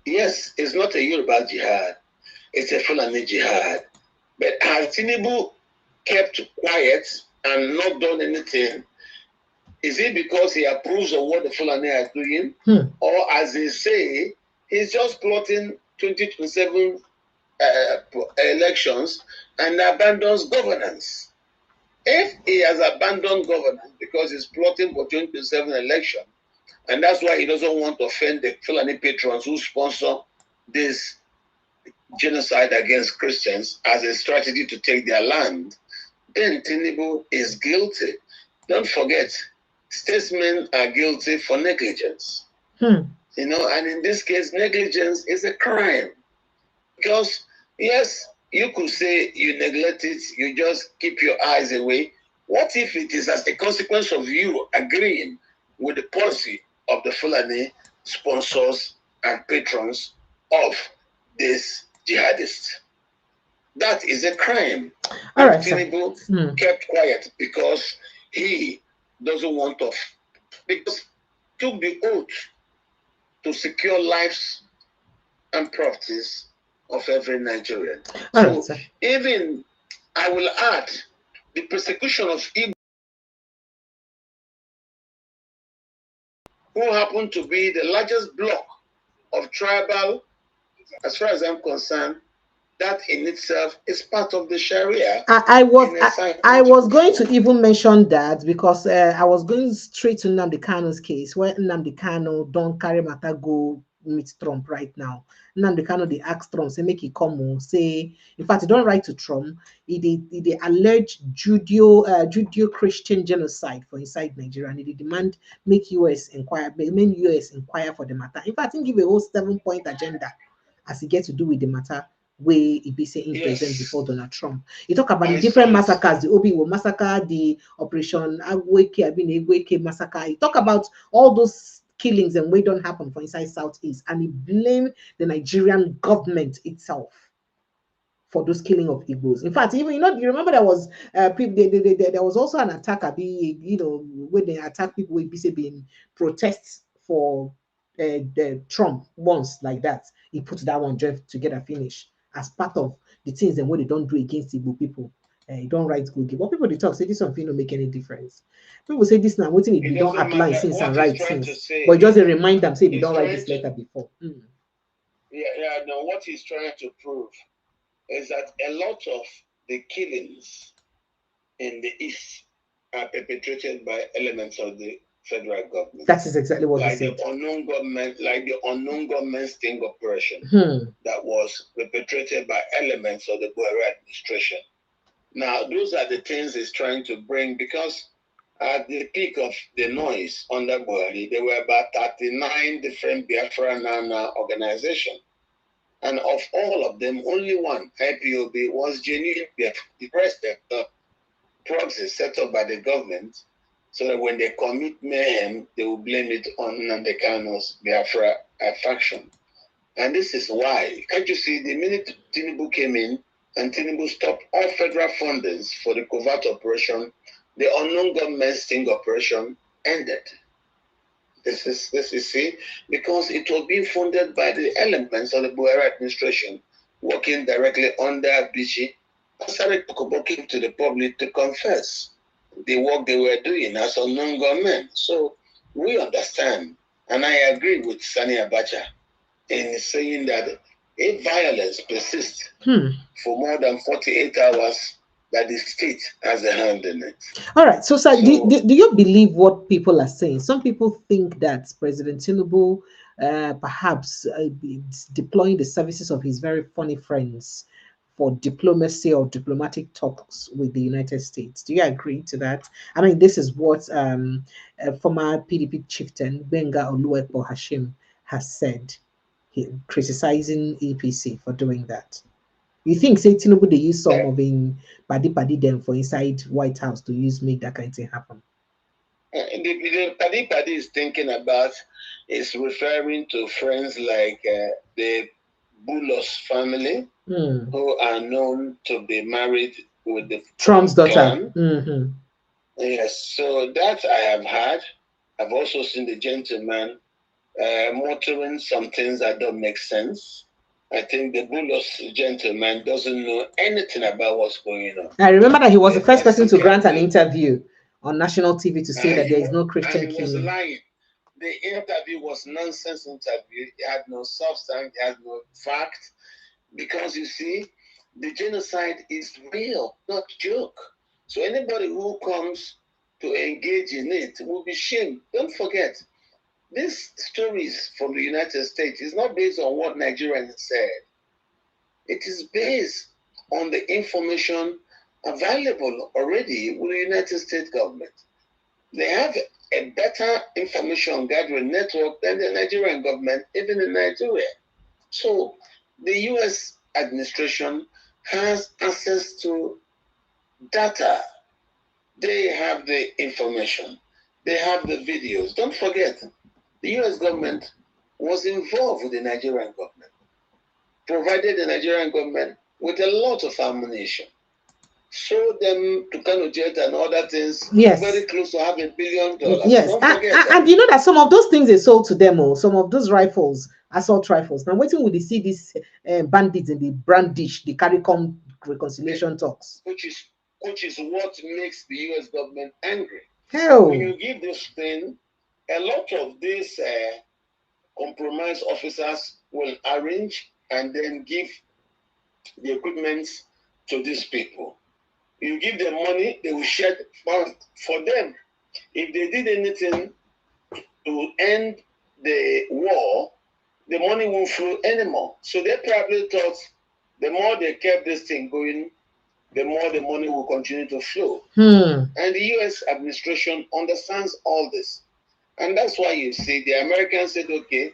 Yes, it's not a Yoruba jihad, it's a Fulani jihad. But has Tinubu kept quiet and not done anything? Is it because he approves of what the Fulani are doing? Or as they say, he's just plotting 2027 elections and abandons governance? If he has abandoned governance because he's plotting for 2027 election, and that's why he doesn't want to offend the Fulani patrons who sponsor this genocide against Christians as a strategy to take their land, then Tinubu is guilty. Don't forget, statesmen are guilty for negligence. You know, and in this case, negligence is a crime. Because, yes, you could say you neglect it, you just keep your eyes away. What if it is as a consequence of you agreeing with the policy of the Fulani sponsors and patrons of this jihadist? That is a crime. All right, Tinubu kept quiet because he doesn't want to, because took the oath to secure lives and properties of every Nigerian. So even, I will add, the persecution of Igbo, who happen to be the largest block of tribal, as far as I'm concerned, that in itself is part of the Sharia. I was going to even mention that because I was going straight to Nnamdi Kanu's case, where Nnamdi Kanu don't carry matter go meet Trump right now. Nnamdi Kanu, they ask Trump, say make he come on, say, in fact, he don't write to Trump, they allege Judeo-Christian genocide for inside Nigeria, and they demand make US inquire for the matter. In fact, he give a whole 7-point agenda as he gets to do with the matter where he be saying present before Donald Trump. He talk about the different massacres, the Obi will massacre, the Operation Agweke massacre. He talk about all those killings and what don't happen for inside Southeast, and he blame the Nigerian government itself for those killing of Igbos. In fact, even you remember there was there was also an attack at when they attack people with being protests for the Trump once like that. He put that one joint together finish as part of the things and what they don't do against Igbo people. You don't write good. But people they talk say this one don't make any difference. People say this now, what thing you don't outline since and write since, but just a remind them say they don't write this letter before. No, what he's trying to prove is that a lot of the killings in the East are perpetrated by elements of the federal government. That is exactly what like he said. The unknown government sting operation that was perpetrated by elements of the Buhari administration. Now, those are the things he's trying to bring, because at the peak of the noise under Buhari, there were about 39 different Biafra Nana organizations. And of all of them, only one, IPOB, was genuine Biafra. The rest of the proxy set up by the government, so that when they commit mayhem, they will blame it on Nnamdi Kanu's Biafra faction. And this is why. Can't you see, the minute Tinubu came in and Tinubu stopped all federal fundings for the covert operation, the unknown government sting operation ended. This is see, because it was being funded by the elements of the Buhari administration, working directly under Bichi. Sani Kokobo came to the public to confess the work they were doing as unknown government. So we understand, and I agree with Sani Abacha in saying that if violence persists for more than 48 hours, that the state has a hand in it. All right. So, sir, So, do you believe what people are saying? Some people think that President Tinubu perhaps is deploying the services of his very funny friends for diplomacy or diplomatic talks with the United States. Do you agree to that? I mean, this is what former PDP chieftain Benga Oluwepo Hashim has said, criticizing APC for doing that. You think say Tinubu they use some of in paddy them for inside White House to use make that kind of thing happen? the paddy is thinking about is referring to friends like the Bulos family, who are known to be married with the Trump's daughter. Mm-hmm. Yes, so that I have heard. I've also seen the gentleman muttering some things that don't make sense. I think the Bulos gentleman doesn't know anything about what's going on. I remember that he was the first person to grant an interview on national TV to say that there is no Christian killing. He was killing. lying. The interview was nonsense interview. It had no substance. It had no fact. Because you see, the genocide is real, not joke. So anybody who comes to engage in it will be shamed. Don't forget, these stories from the United States is not based on what Nigerians said. It is based on the information available already with the United States government. They have a better information gathering network than the Nigerian government, even in Nigeria. So the US administration has access to data. They have the information. They have the videos. Don't forget, the US government was involved with the Nigerian government, provided the Nigerian government with a lot of ammunition, showed them to Kano jet and other things, yes, very close to have $1 billion. Yes, Don't forget that. And you know that some of those things they sold to them, or some of those rifles, assault rifles. Now, waiting will they see these bandits in the brandish, the CARICOM reconciliation talks, which is what makes the US government angry. Hell. When you give this thing, a lot of these compromised officers will arrange and then give the equipment to these people. You give them money, they will share. But for them, if they did anything to end the war, the money won't flow anymore. So they probably thought the more they kept this thing going, the more the money will continue to flow. And the US administration understands all this. And that's why you see the Americans said, okay,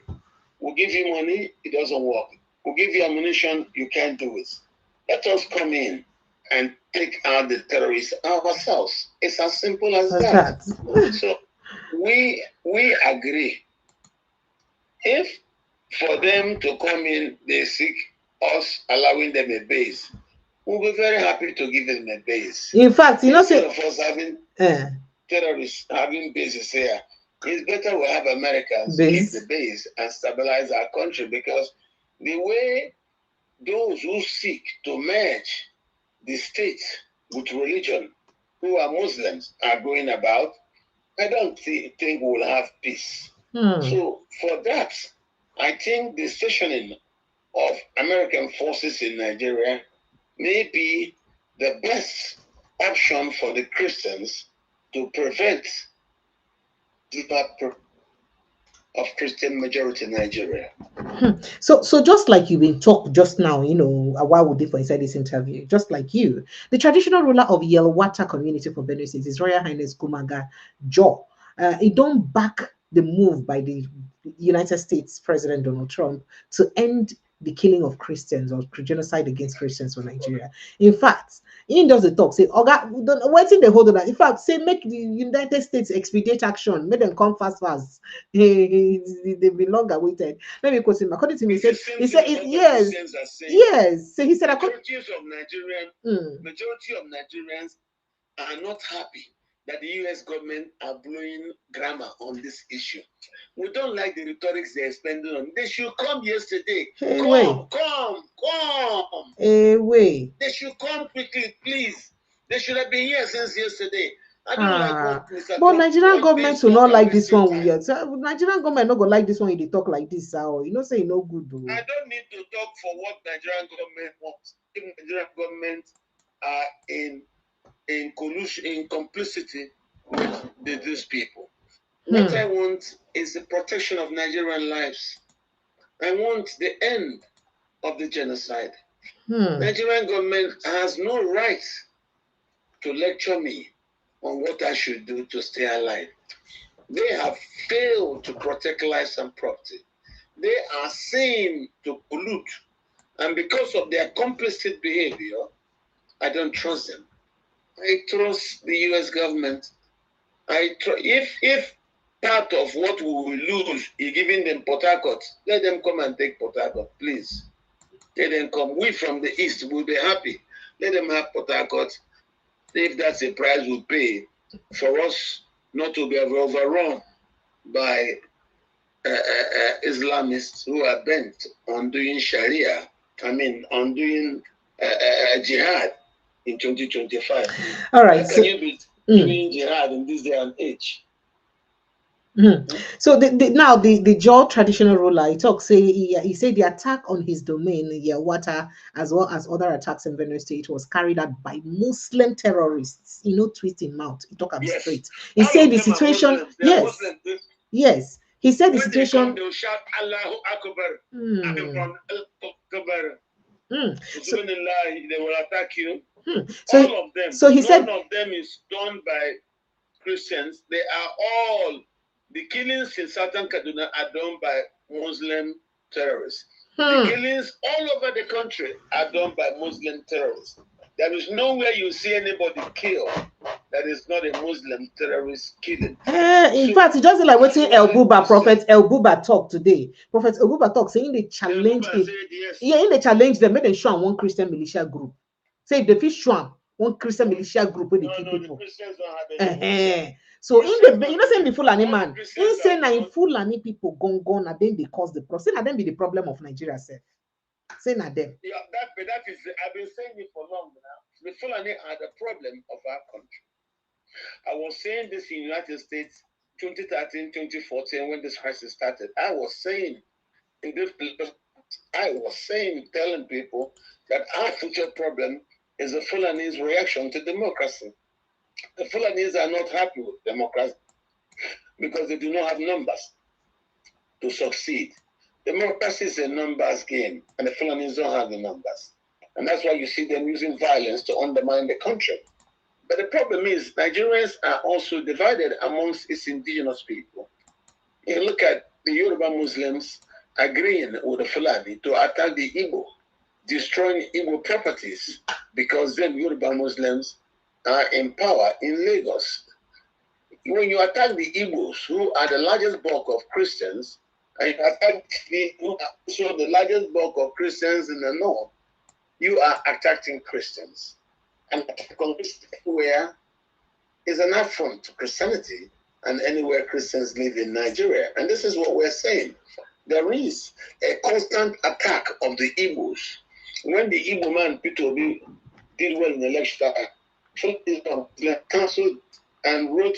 we'll give you money, it doesn't work. We'll give you ammunition, you can't do it. Let us come in and take out the terrorists ourselves. It's as simple as that. So we agree. If for them to come in, they seek us allowing them a base, we'll be very happy to give them a base. In fact, you know, instead of us having terrorists having bases here, it's better we have Americans keep the base and stabilize our country, because the way those who seek to merge the state with religion, who are Muslims, are going about, I don't think we'll have peace. So for that, I think the stationing of American forces in Nigeria may be the best option for the Christians to prevent the of Christian majority in Nigeria. So just like you've been talked just now, you know, a while would for inside this interview, just like you, the traditional ruler of Yelwata community for Benue State, His Royal Highness Kumaga Jo, it don't back the move by the United States President Donald Trump to end the killing of Christians or genocide against Christians for Nigeria. In fact, he does the talk, say, Oga, waiting the hold on. In fact, say make the United States expedite action, make them come fast. They've been long awaited. Let me quote him. According to me, he said yes. So he said, majority of Nigerians are not happy that the US government are blowing grammar on this issue. We don't like the rhetorics they're spending on. They should come yesterday. Come. They should come quickly, please. They should have been here since yesterday. I don't like what Mr. But Nigerian government will not like this one yet. So Nigerian government not gonna like this one if they talk like this. You know, say no good. I don't need to talk for what Nigerian government wants. If Nigerian government are in collusion, in complicity with these people. What I want is the protection of Nigerian lives. I want the end of the genocide. Nigerian government has no right to lecture me on what I should do to stay alive. They have failed to protect lives and property. They are seen to pollute. And because of their complicit behavior, I don't trust them. I trust the US government. If part of what we will lose is giving them Port Harcourt, let them come and take Port Harcourt, please. Let them come. We from the East will be happy. Let them have Port Harcourt. If that's the price we pay for us not to be overrun by Islamists who are bent on doing Sharia, on doing jihad in 2025. All right. How can you be doing jihad in this day and age? So now the Jaw traditional ruler, he said the attack on his domain, Yawata, as well as other attacks in Benue State, was carried out by Muslim terrorists. Twist him out. He talk Yes. straight. He said the situation. Yes. He said the situation. They will shout Allahu Akbar. Akbar. So, they will attack you. All of them. So he said none of them is done by Christians. They are all. The killings in Southern Kaduna are done by Muslim terrorists. The killings all over the country are done by Muslim terrorists. There is nowhere you see anybody killed that is not a Muslim terrorist killing. In fact, it just like what Prophet El Buba talked today. Prophet El Buba talked saying they challenge they challenge them, made them show one Christian militia group. Say if they fish show one Christian militia group where they kill people. The Christians don't have any so in the saying the Fulani man, in saying that in Fulani people gone and then they cause the problem. Say that then be the problem of Nigeria self. Say that them. Yeah, that is I've been saying it for long now. The Fulani are the problem of our country. I was saying this in the United States 2013, 2014 when this crisis started. I was saying telling people that our future problem is the Fulani's reaction to democracy. The Fulanis are not happy with democracy because they do not have numbers to succeed. Democracy is a numbers game, and the Fulanis don't have the numbers. And that's why you see them using violence to undermine the country. But the problem is Nigerians are also divided amongst its indigenous people. You look at the Yoruba Muslims agreeing with the Fulani to attack the Igbo, destroying Igbo properties, because then Yoruba Muslims are in power in Lagos. When you attack the Igbos, who are the largest bulk of Christians, and you attack the largest bulk of Christians in the north, you are attacking Christians. And anywhere is an affront to Christianity and anywhere Christians live in Nigeria. And this is what we're saying. There is a constant attack of the Igbos. When the Igbo man, Peter Obi, did well in the election, cancelled and wrote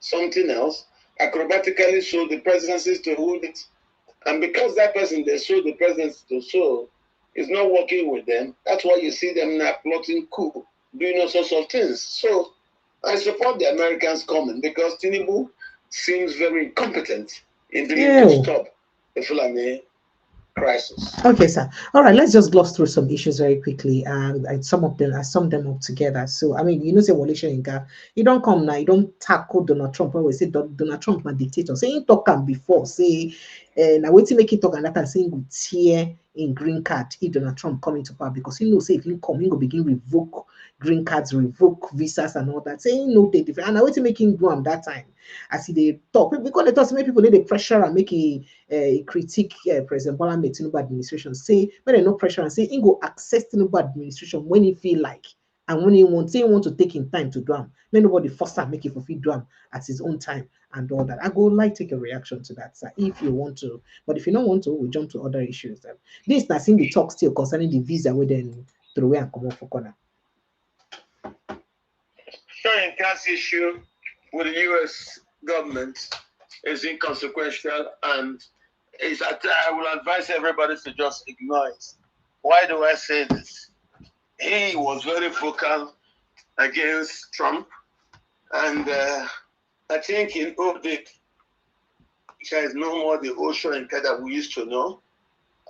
something else, acrobatically sold the presidencies to hold it. And because that person they sold the presidency to sow is not working with them, that's why you see them now plotting coup, doing all sorts of things. So I support the Americans coming because Tinubu seems very incompetent in being able to stop the Fulani crisis. Okay, sir. All right, let's just gloss through some issues very quickly. I sum them up together. So, I mean, say Walisha Inga, you don't come now, you don't tackle Donald Trump when we say Donald Trump a dictator. Say he talk him before, say now wait to make it talk and that and saying good tier in green card if Donald Trump come into power because he knows say if he come, he will begin revoke green cards, revoke visas and all that. Saying no they different. And I wait to make him do him that time. As they talk, because they talk, many people need the pressure and make a critique President Bola Tinubu administration. Say when they no pressure and say he go access Tinubu administration when he feel like and when he want to take him time to do him. Let nobody force him make it for do him at his own time and all that. I go like take a reaction to that, sir, if you want to. But if you don't want to, we jump to other issues. This nothing the talk still concerning the visa we then throw away and come off for corner. Sharing gas issue with the U.S. government is inconsequential and I will advise everybody to just ignore it. Why do I say this? he was very vocal against Trump. And I think in old days, there is no more the ocean that we used to know.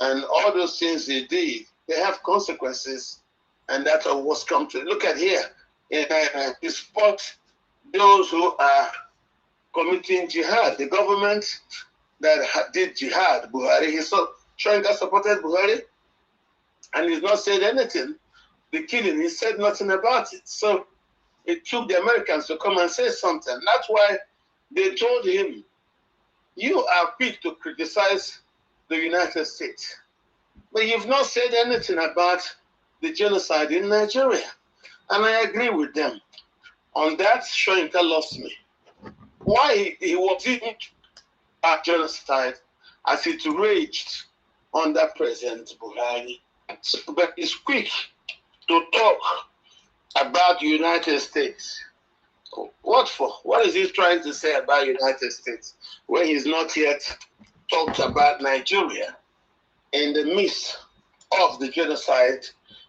And all those things they did, they have consequences. And that's what's come to look at here. To support those who are committing jihad. The government that did jihad, Buhari, Shoyinka supported Buhari, and he's not said anything. The killing, he said nothing about it. So it took the Americans to come and say something. That's why they told him, you are quick to criticize the United States, but you've not said anything about the genocide in Nigeria. And I agree with them. On that, Shoyinka lost me. Why he wasn't at genocide as it raged under President Buhari. But he's quick to talk about the United States. What for? What is he trying to say about the United States when he's not yet talked about Nigeria in the midst of the genocide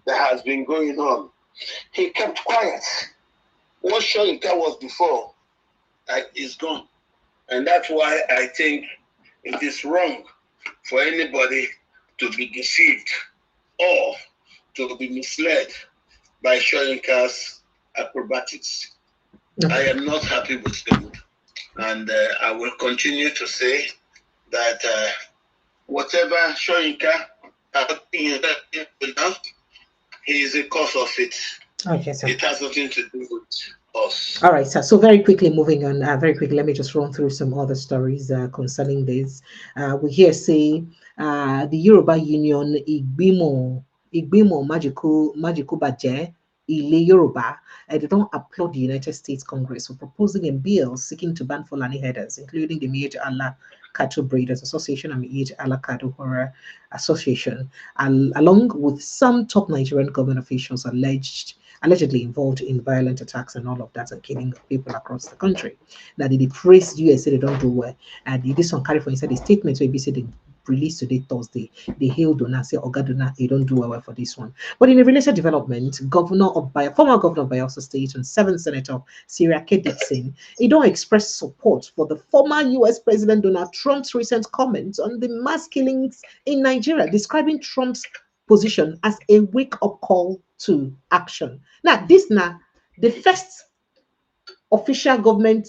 that has been going on? He kept quiet. What Shoyinka was before is gone. And that's why I think it is wrong for anybody to be deceived or to be misled by Shoyinka's acrobatics. I am not happy with them. And I will continue to say that whatever Shoyinka he is a cause of it. Okay, sir. It has nothing to do with us. All right, sir. So very quickly, moving on. Very quickly, let me just run through some other stories concerning this. We hear say the Yoruba Union Igbimo Magical Baje Ile Yoruba. They don't applaud the United States Congress for proposing a bill seeking to ban Fulani herders, including the Miyetti Allah Cattle Breeders Association and Miyetti Allah Cattle Horror Association, along with some top Nigerian government officials allegedly involved in violent attacks and all of that and killing of people across the country. Now they praised USA, they don't do well. And this one carry for inside the statement where said they released today Thursday. They hailed Dona, say Ogadona, they don't do well for this one. But in a related development, former governor of Bayelsa State and 7th Senator Syria K. Dixon, he don't express support for the former US President Donald Trump's recent comments on the mass killings in Nigeria, describing Trump's position as a wake-up call to action. Now, this now the first official government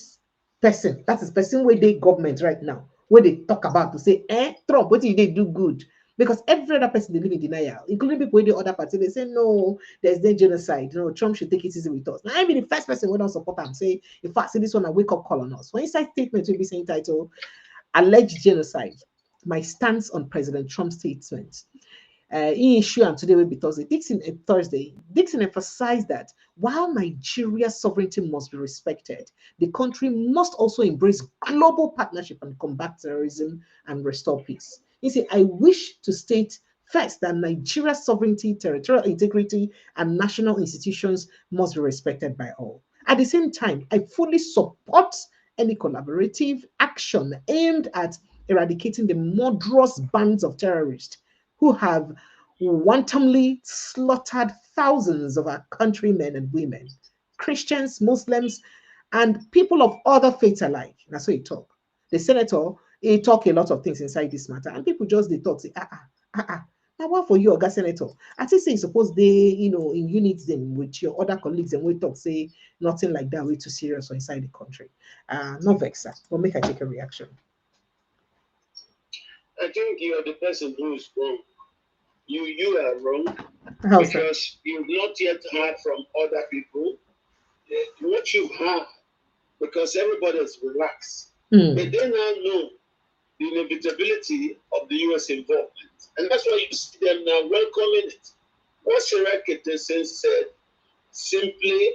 person, that is person where they government right now, where they talk about to say, Trump, what did they do good? Because every other person they live in denial, including people in the other party, they say, no, there's no genocide. No, Trump should take it easy with us. Now, I mean, the first person who don't support him say, in fact, see this one a wake-up call on us. When inside statement will be saying title, alleged genocide, my stance on President Trump's statement. In issue and today will be Thursday. Dixon emphasized that while Nigeria's sovereignty must be respected, the country must also embrace global partnership and combat terrorism and restore peace. He said, I wish to state first that Nigeria's sovereignty, territorial integrity, and national institutions must be respected by all. At the same time, I fully support any collaborative action aimed at eradicating the murderous bands of terrorists who have wantonly slaughtered thousands of our countrymen and women, Christians, Muslims, and people of other faiths alike. That's what he talk. The senator, he talk a lot of things inside this matter, and people just they talk, say, Now, what for you, Oga Senator? I think say suppose they, in units them with your other colleagues and we talk, say nothing like that, way too serious or inside the country. No vex, sir. We'll make I take a reaction. I think you're the person who is wrong. You are wrong because you've not yet heard from other people what you've heard because everybody is relaxed. But they now know the inevitability of the U.S. involvement. And that's why you see them now welcoming it. What Sarah Keteson said simply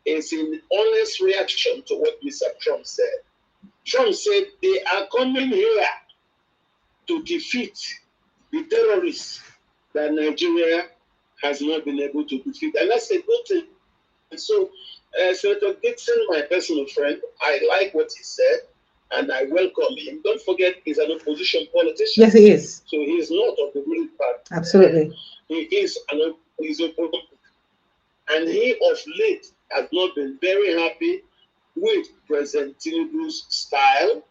is an honest reaction to what Mr. Trump said. Trump said they are coming here to defeat the terrorists that Nigeria has not been able to defeat. And that's a good thing. And so, Senator Dixon, my personal friend, I like what he said, and I welcome him. Don't forget, he's an opposition politician. Yes, he is. So he is not of the ruling party. Absolutely. He's opposition. And he of late has not been very happy with President Tinubu's style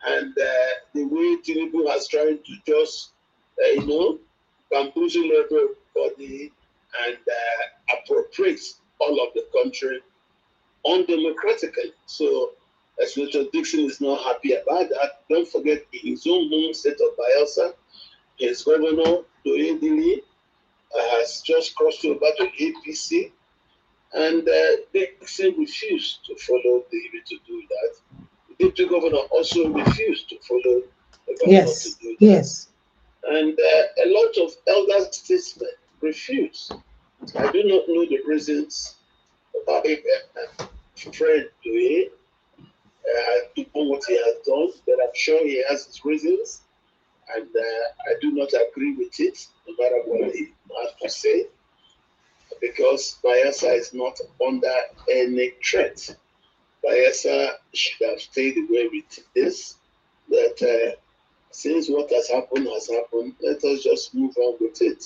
and the way Tinubu has tried to just, bamboozle everybody and appropriate all of the country undemocratically. So, Senator Dixon is not happy about that. Don't forget, in his own home state of Bayelsa, his governor, Doyedili, has just crossed over to APC, and Dixon refused to follow David to do that. The deputy governor also refused to follow the governor to do that. Yes. And a lot of elder statesmen refused. I do not know the reasons why Fred Doye done what he has done, but I'm sure he has his reasons, and I do not agree with it, no matter what he has to say, because Bayelsa is not under any threat. Bayelsa should have stayed where it is, that since what has happened, let us just move on with it.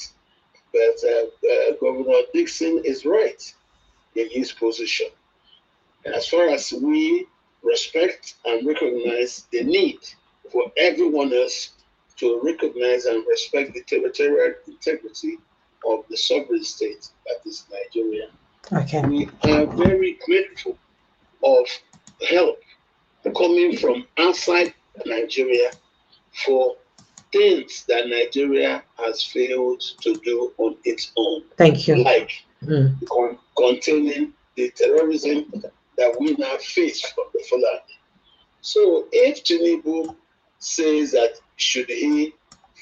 But Governor Dixon is right in his position. And as far as we respect and recognize the need for everyone else to recognize and respect the territorial integrity of the sovereign state, that is Nigeria. Okay. We are very grateful of help coming from outside Nigeria for things that Nigeria has failed to do on its own. Thank you. Like containing the terrorism that we now face from the Fulani. So if Tinubu says that should he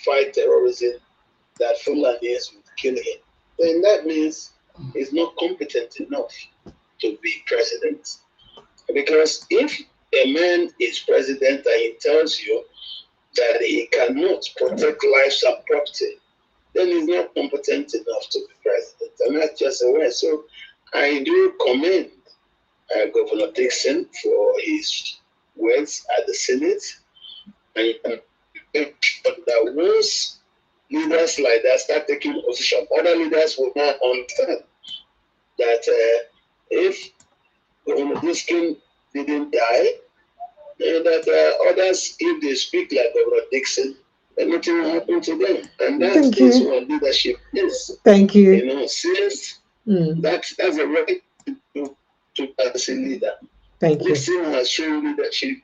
fight terrorism, that Fulanis would kill him, then that means he's not competent enough to be president. Because if a man is president and he tells you that he cannot protect lives and property, then he's not competent enough to be president. And that's just a way. So I do commend Governor Dixon for his words at the Senate. And that once leaders like that start taking position, other leaders will not understand that if Governor Dixon didn't die, and that others, if they speak like Governor Dixon, then nothing will happen to them. And that's what leadership is. Thank you. You know, since that's a right to as a leader. Thank you. Dixon has shown leadership,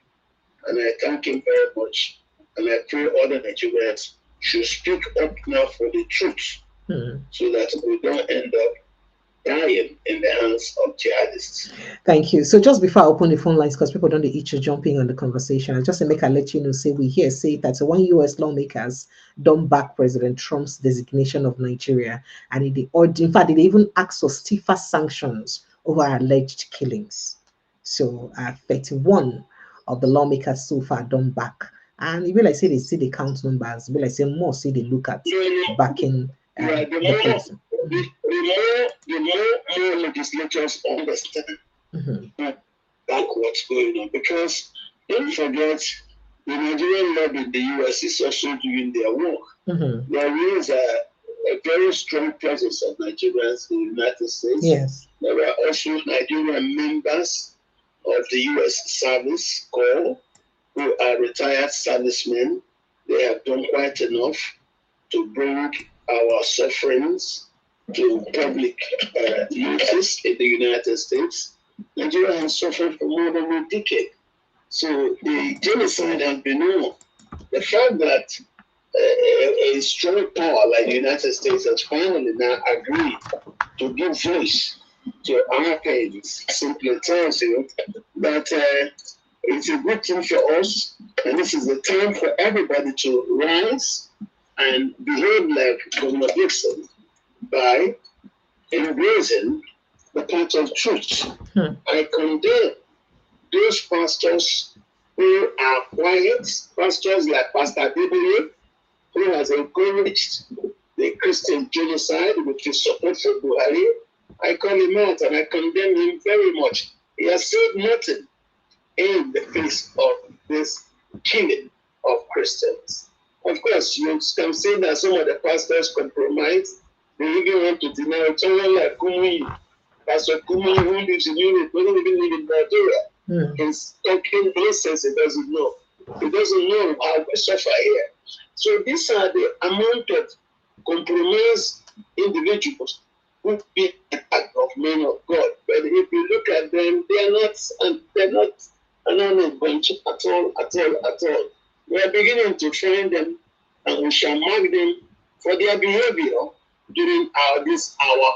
and I thank him very much. And I pray other Nigerians should speak up now for the truth, so that we don't end up dying in the hands of jihadists. Thank you. So just before I open the phone lines, because people don't each jumping on the conversation, I just make I let you know, say we here say that one US lawmakers don't back President Trump's designation of Nigeria, and in fact, they even asked for stiffer sanctions over alleged killings. So 31 of the lawmakers so far don't back. And it will like say they see the count numbers, will like say more see they look at backing the person. The more legislators understand back what's going on, because don't forget the Nigerian lobby in the US is also doing their work. There is a very strong presence of Nigerians in the United States. Yes. There are also Nigerian members of the US Service Corps who are retired servicemen. They have done quite enough to bring our sufferings to public notice in the United States. Nigeria has suffered for more than a decade. So the genocide has been known. The fact that a strong power like the United States has finally now agreed to give voice to our pains simply tells you that it's a good thing for us, and this is the time for everybody to rise and behave like Governor Dixon by embracing the path of truth. I condemn those pastors who are quiet, pastors like Pastor Bibili, who has encouraged the Christian genocide with his support for Buhari. I call him out and I condemn him very much. He has said nothing in the face of this killing of Christians. Of course, you can say that some of the pastors compromise. They even want to deny someone like Kumi, Pastor Kumi, who lives in Europe, doesn't even live in Nigeria, is talking nonsense he doesn't know. He doesn't know how we suffer here. So these are the amount of compromised individuals who be attacked of men of God. But if you look at them, they're not another bunch at all. We are beginning to find them, and we shall mark them for their behavior during this hour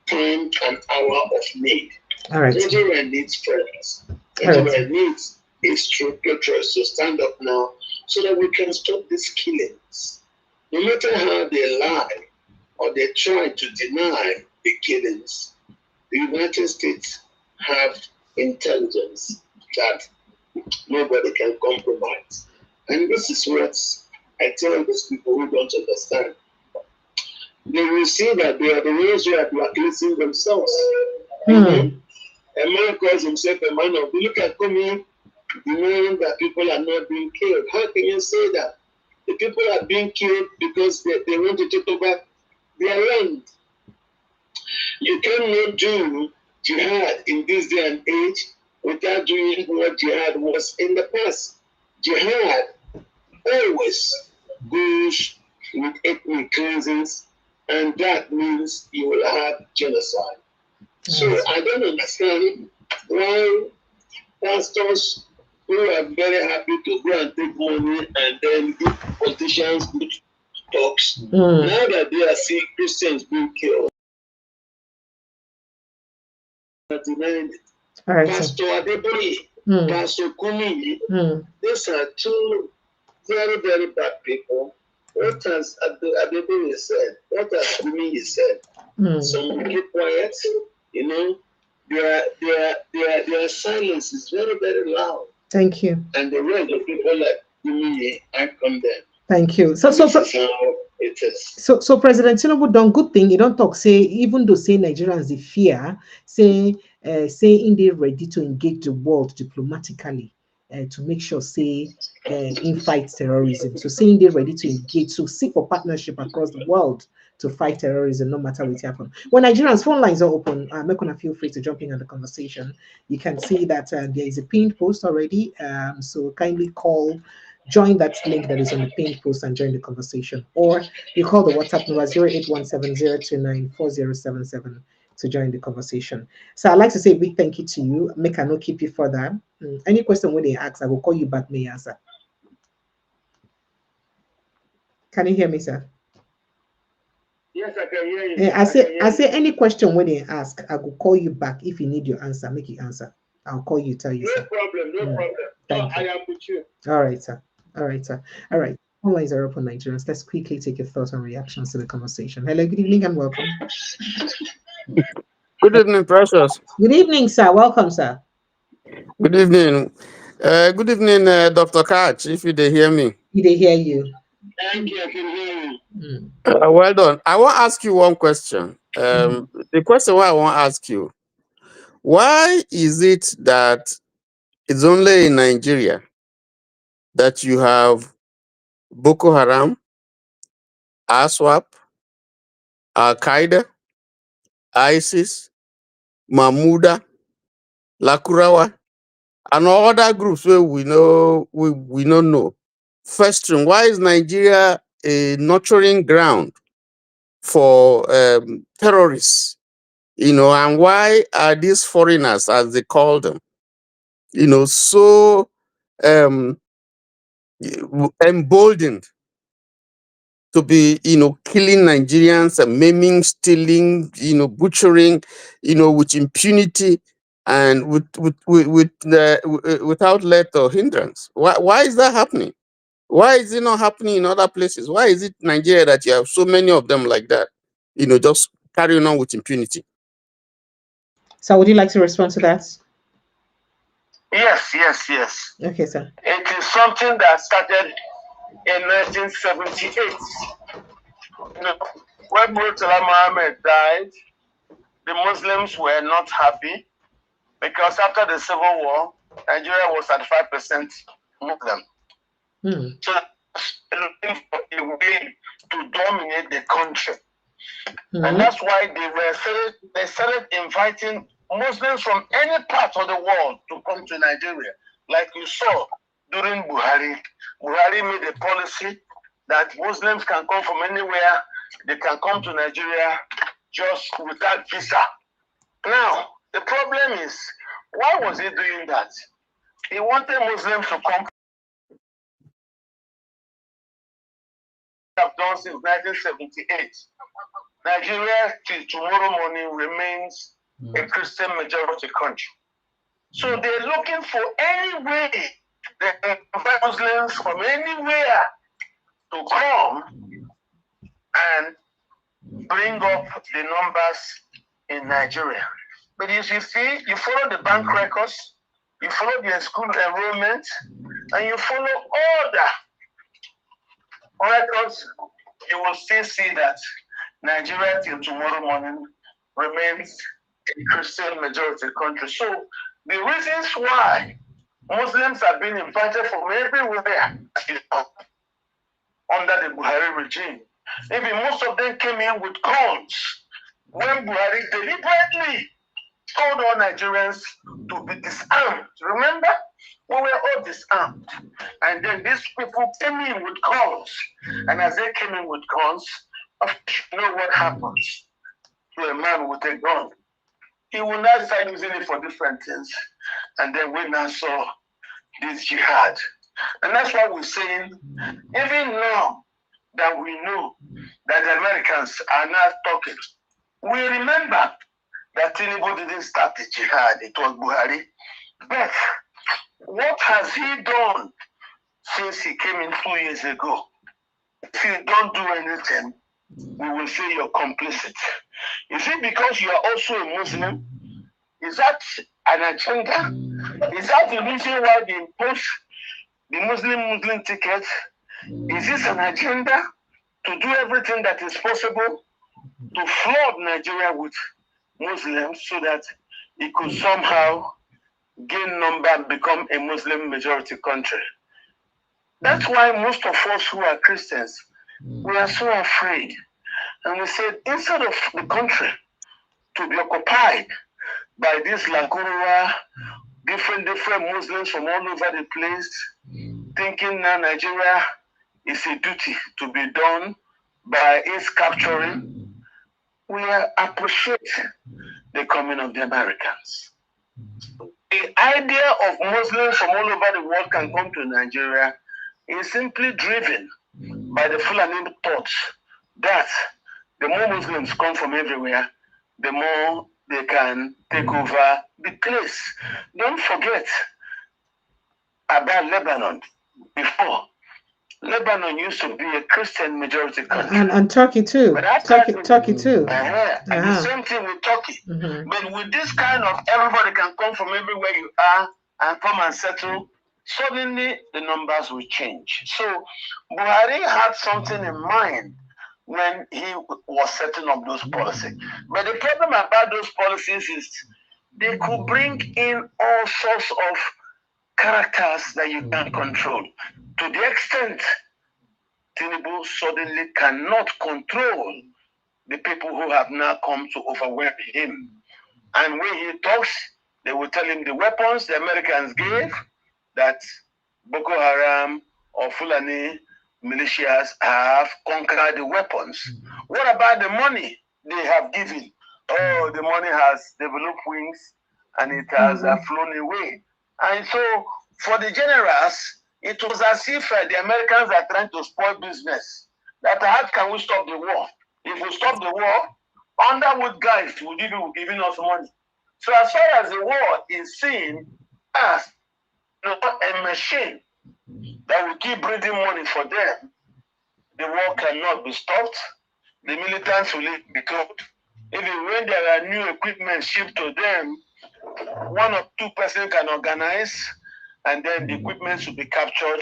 time and hour of need. All right. Nigeria needs friends. Nigeria needs its true patriots to stand up now so that we can stop these killings. No matter how they lie or they try to deny the killings, the United States have intelligence that nobody can compromise. And this is what I tell these people who don't understand. They will see that they are the ones who are blacklisting themselves. A man calls himself a man of, look at Kumi, denying that people are not being killed. How can you say that? The people are being killed because they want to take over their land. You cannot do jihad in this day and age without doing what jihad was in the past. Jihad always goes with ethnic cleansings, and that means you will have genocide. So I don't understand why pastors who are very happy to go and take money and then give politicians good talks, now that they are seeing Christians being killed, denying it. Pastor Adeboye, Pastor Kumi, these are two very, very bad people. What has Adeboye said? What has Kumi said? Some keep quiet, you know. Their silence is very, very loud. Thank you. And the rest of people like Kumi, I condemn. Thank you. This is how it is. So President Tinubu done good thing. He don't talk, say, even though say Nigerians they fear, saying they're ready to engage the world diplomatically to make sure say in fight terrorism. So saying they're ready to engage, so seek for partnership across the world to fight terrorism, no matter what happens. When Nigerians phone lines are open, I'm gonna feel free to jump in on the conversation. You can see that there is a pinned post already. So kindly join that link that is on the pinned post and join the conversation. Or you call the WhatsApp number 0817-029-4077 to join the conversation. So I'd like to say a big thank you to you. Make I not keep you further. Any question when they ask, I will call you back, may answer. Can you hear me, sir? Yes, I can hear you. I say any question when they ask, I will call you back. If you need your answer, make your answer. I'll call you, tell you. No problem. Thank you. I am with you. All right, sir. All right. All lines are open, Nigerians. Let's quickly take your thoughts and reactions to the conversation. Hello, good evening and welcome. Good evening, Precious. Good evening, sir. Welcome, sir. Good evening. Good evening, Dr. Katch, if you did hear me. They hear you. Thank you. I can hear you. Well done. I want to ask you one question. The question I want to ask you, why is it that it's only in Nigeria that you have Boko Haram, ASWAP, Al-Qaeda, ISIS, Mahmuda, Lakurawa, and all other groups where we don't know? First, why is Nigeria a nurturing ground for terrorists? And why are these foreigners, as they call them, so emboldened to be, killing Nigerians and maiming, stealing, butchering, with impunity and without let or hindrance? Why is that happening? Why is it not happening in other places? Why is it Nigeria that you have so many of them like that, just carrying on with impunity? So would you like to respond to that? Yes. Okay, sir. It is something that started in 1978. When Murtala Mohammed died, the Muslims were not happy because after the Civil War, Nigeria was at 5% Muslim. So looking for a way to dominate the country. And that's why they started inviting Muslims from any part of the world to come to Nigeria. Like you saw during Buhari. Buhari made a policy that Muslims can come from anywhere. They can come to Nigeria just without visa. Now, the problem is, why was he doing that? He wanted Muslims to come. Have done since 1978. Nigeria till tomorrow morning remains a Christian majority country. So they're looking for any way they can invite Muslims from anywhere to come and bring up the numbers in Nigeria. But as you see, you follow the bank records, you follow the school enrollment, and you follow all the records, you will still see that Nigeria till tomorrow morning remains a Christian majority country. So the reasons why Muslims have been invited from everywhere under the Buhari regime, maybe most of them came in with guns when Buhari deliberately told all Nigerians to be disarmed. Remember? We were all disarmed. And then these people came in with guns. And as they came in with guns, you know what happens to a man with a gun. He will not start using it for different things. And then we now saw this jihad. And that's why we're saying, even now that we know that the Americans are not talking, we remember that Tinubu didn't start the jihad, it was Buhari. But what has he done since he came in 2 years ago? If you don't do anything, we will say you're complicit. Is it because you are also a Muslim? Is that an agenda? Is that the reason why they impose the Muslim ticket? Is this an agenda to do everything that is possible to flood Nigeria with Muslims so that it could somehow gain number and become a Muslim majority country? That's why most of us who are Christians, we are so afraid. And we said, instead of the country to be occupied by these Lakurua, different Muslims from all over the place, thinking now Nigeria is a duty to be done by its capturing, we appreciate the coming of the Americans. The idea of Muslims from all over the world can come to Nigeria is simply driven by the Fulani thoughts that the more Muslims come from everywhere, the more they can take over the place. Don't forget about Lebanon before. Lebanon used to be a Christian majority country. And Turkey too. Turkey too. And the same thing with Turkey. But with this kind of everybody can come from everywhere you are and come and settle, suddenly the numbers will change. So Buhari had something in mind when he was setting up those policies. But the problem about those policies is they could bring in all sorts of characters that you can't control. To the extent Tinubu suddenly cannot control the people who have now come to overwhelm him. And when he talks, they will tell him the weapons the Americans gave, that Boko Haram or Fulani militias have conquered the weapons. What about the money they have given? Oh, the money has developed wings and it has flown away. And so for the generals, it was as if the Americans are trying to spoil business. That how can we stop the war? If we stop the war, Underwood guys will give giving us money. So as far as the war is seen as a machine that will keep bringing money for them, the war cannot be stopped. The militants will be killed. Even when there are new equipment shipped to them, 1 or 2 persons can organize, and then the equipment will be captured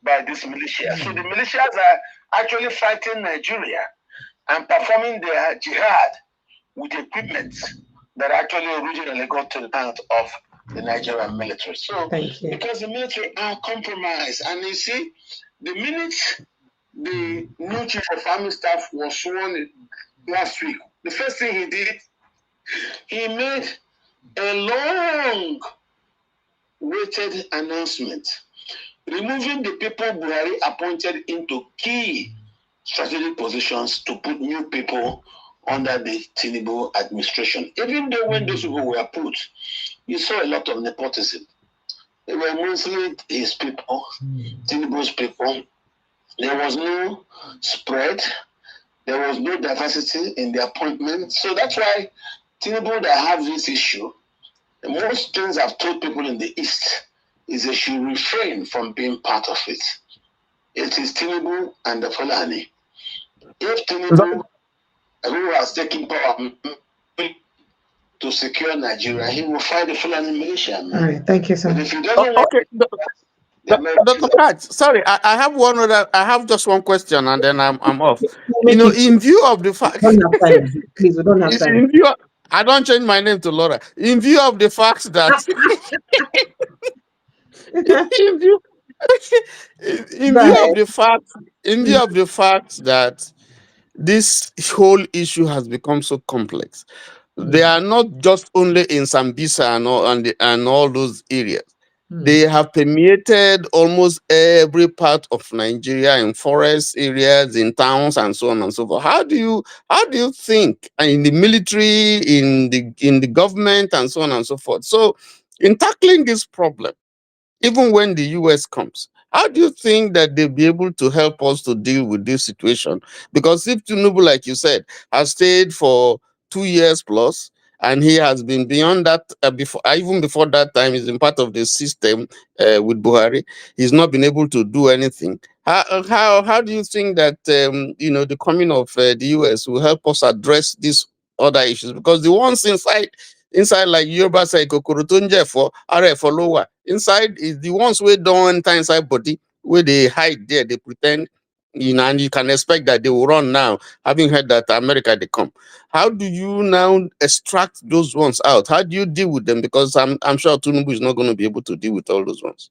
by this militia. So the militias are actually fighting Nigeria and performing their jihad with equipment that actually originally got to the hands of the Nigerian military. So because the military are compromised, and you see, the minute the new chief of army staff was sworn last week. The first thing he did, he made a long-waited announcement, removing the people Buhari appointed into key strategic positions to put new people under the Tinubu administration. Even though when those people were put, you saw a lot of nepotism. They were mostly his people, Tinubu's people. There was no spread. There was no diversity in the appointment. So that's why Tinubu that have this issue, most things I've told people in the East is they should refrain from being part of it. It is Tinubu and the Fulani. If Tinubu, who has taken power to secure Nigeria, he will fight the Fulani militia. All right, thank you so But much. if he doesn't want Okay, Dr. Pratt, sorry, I have one other. I have just one question, and then I'm off. Make it In view of the fact, we don't have time. Please, we don't have time. in view, I don't change my name to Laura. In view of the fact that, in view, in view of the fact, in view of the fact that this whole issue has become so complex, they are not just only in Sambisa and all those areas. They have permeated almost every part of Nigeria, in forest areas, in towns, and so on and so forth. How do you think in the military, in the government, and so on and so forth? So, in tackling this problem, even when the US comes, how do you think that they'll be able to help us to deal with this situation? Because if Tinubu, like you said, has stayed for 2 years plus, and he has been beyond that even before that time, he's been part of the system with Buhari. He's not been able to do anything. How do you think that the coming of the US will help us address these other issues? Because the ones inside like Yoruba say kokorotonje for are for lower. Inside is the ones we don't enter inside body where they hide there, they pretend, and you can expect that they will run now, having heard that America they come. How do you now extract those ones out? How do you deal with them? Because I'm sure Tinubu is not going to be able to deal with all those ones.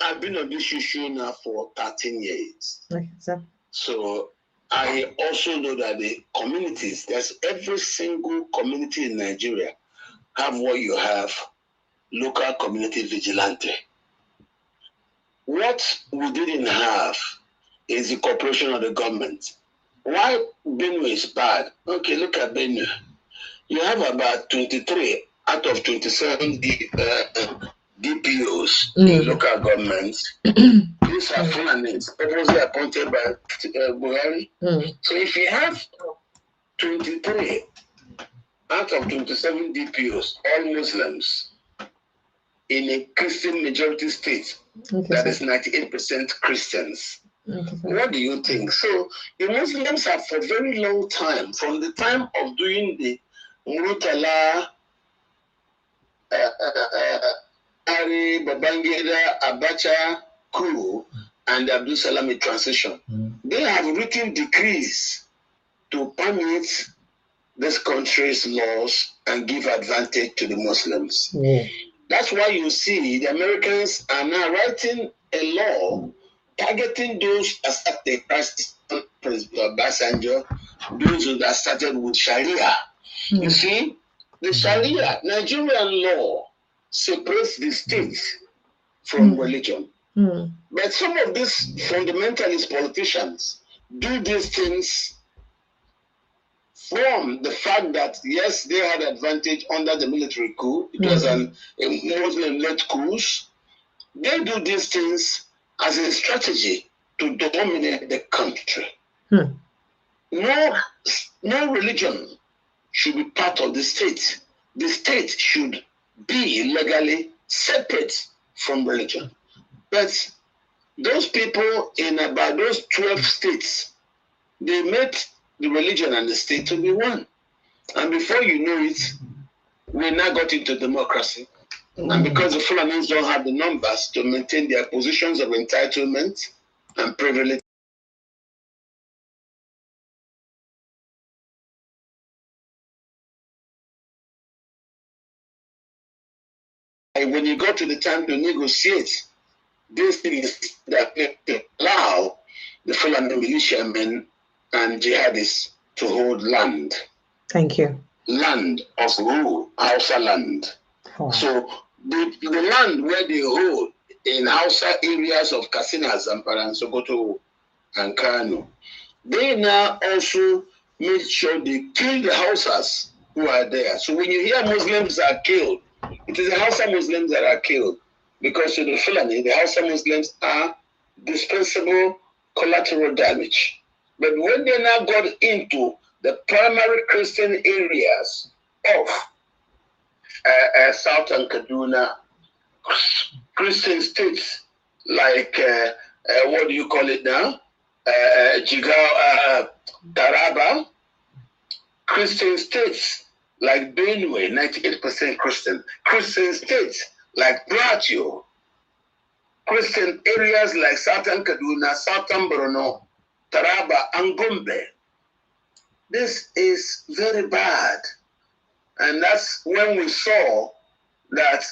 I've been on this issue now for 13 years. Okay, sir. So I also know that the communities, there's every single community in Nigeria have what you have, local community vigilante. What we didn't have is the cooperation of the government. Why Benue is bad? Okay, look at Benue. You have about 23 out of 27 DPOs in local governments. These are Fulanis, purposely appointed by Buhari. So if you have 23 out of 27 DPOs, all Muslims, in a Christian majority state, that is 98% Christians. What do you think? So the Muslims have for a very long time, from the time of doing the Murtala, Ari, Babangida, Abacha coup, and the Abdul Salami transition, they have written decrees to permit this country's laws and give advantage to the Muslims. That's why you see the Americans are now writing a law targeting those that started President Obasanjo, those that started with Sharia. You see, the Sharia, Nigerian law, separates the state from religion. But some of these fundamentalist politicians do these things from the fact that, yes, they had advantage under the military coup. It was a Muslim-led coup. They do these things as a strategy to dominate the country. No religion should be part of the state. The state should be legally separate from religion. But those people in about those 12 states, they made the religion and the state to be one. And before you know it, we now got into democracy. And because the Fulanis don't have the numbers to maintain their positions of entitlement and privilege, and when you go to the time to negotiate, these things that allow the Fulani militiamen and jihadists to hold land. Thank you. Land of rule, Hausa land. Wow. So the land where they hold in Hausa areas of Katsina, Zamfara, and Sokoto, and Kano, they now also make sure they kill the Hausas who are there. So when you hear Muslims are killed, it is the Hausa Muslims that are killed, because to the Fulani, the Hausa Muslims are dispensable collateral damage. But when they now got into the primary Christian areas of southern Kaduna, Christian states like, what do you call it now? Taraba, Christian states like Benue, 98% Christian, Christian states like Plateau, Christian areas like Southern Kaduna, Southern Borno, Taraba, and Gombe. This is very bad. And that's when we saw that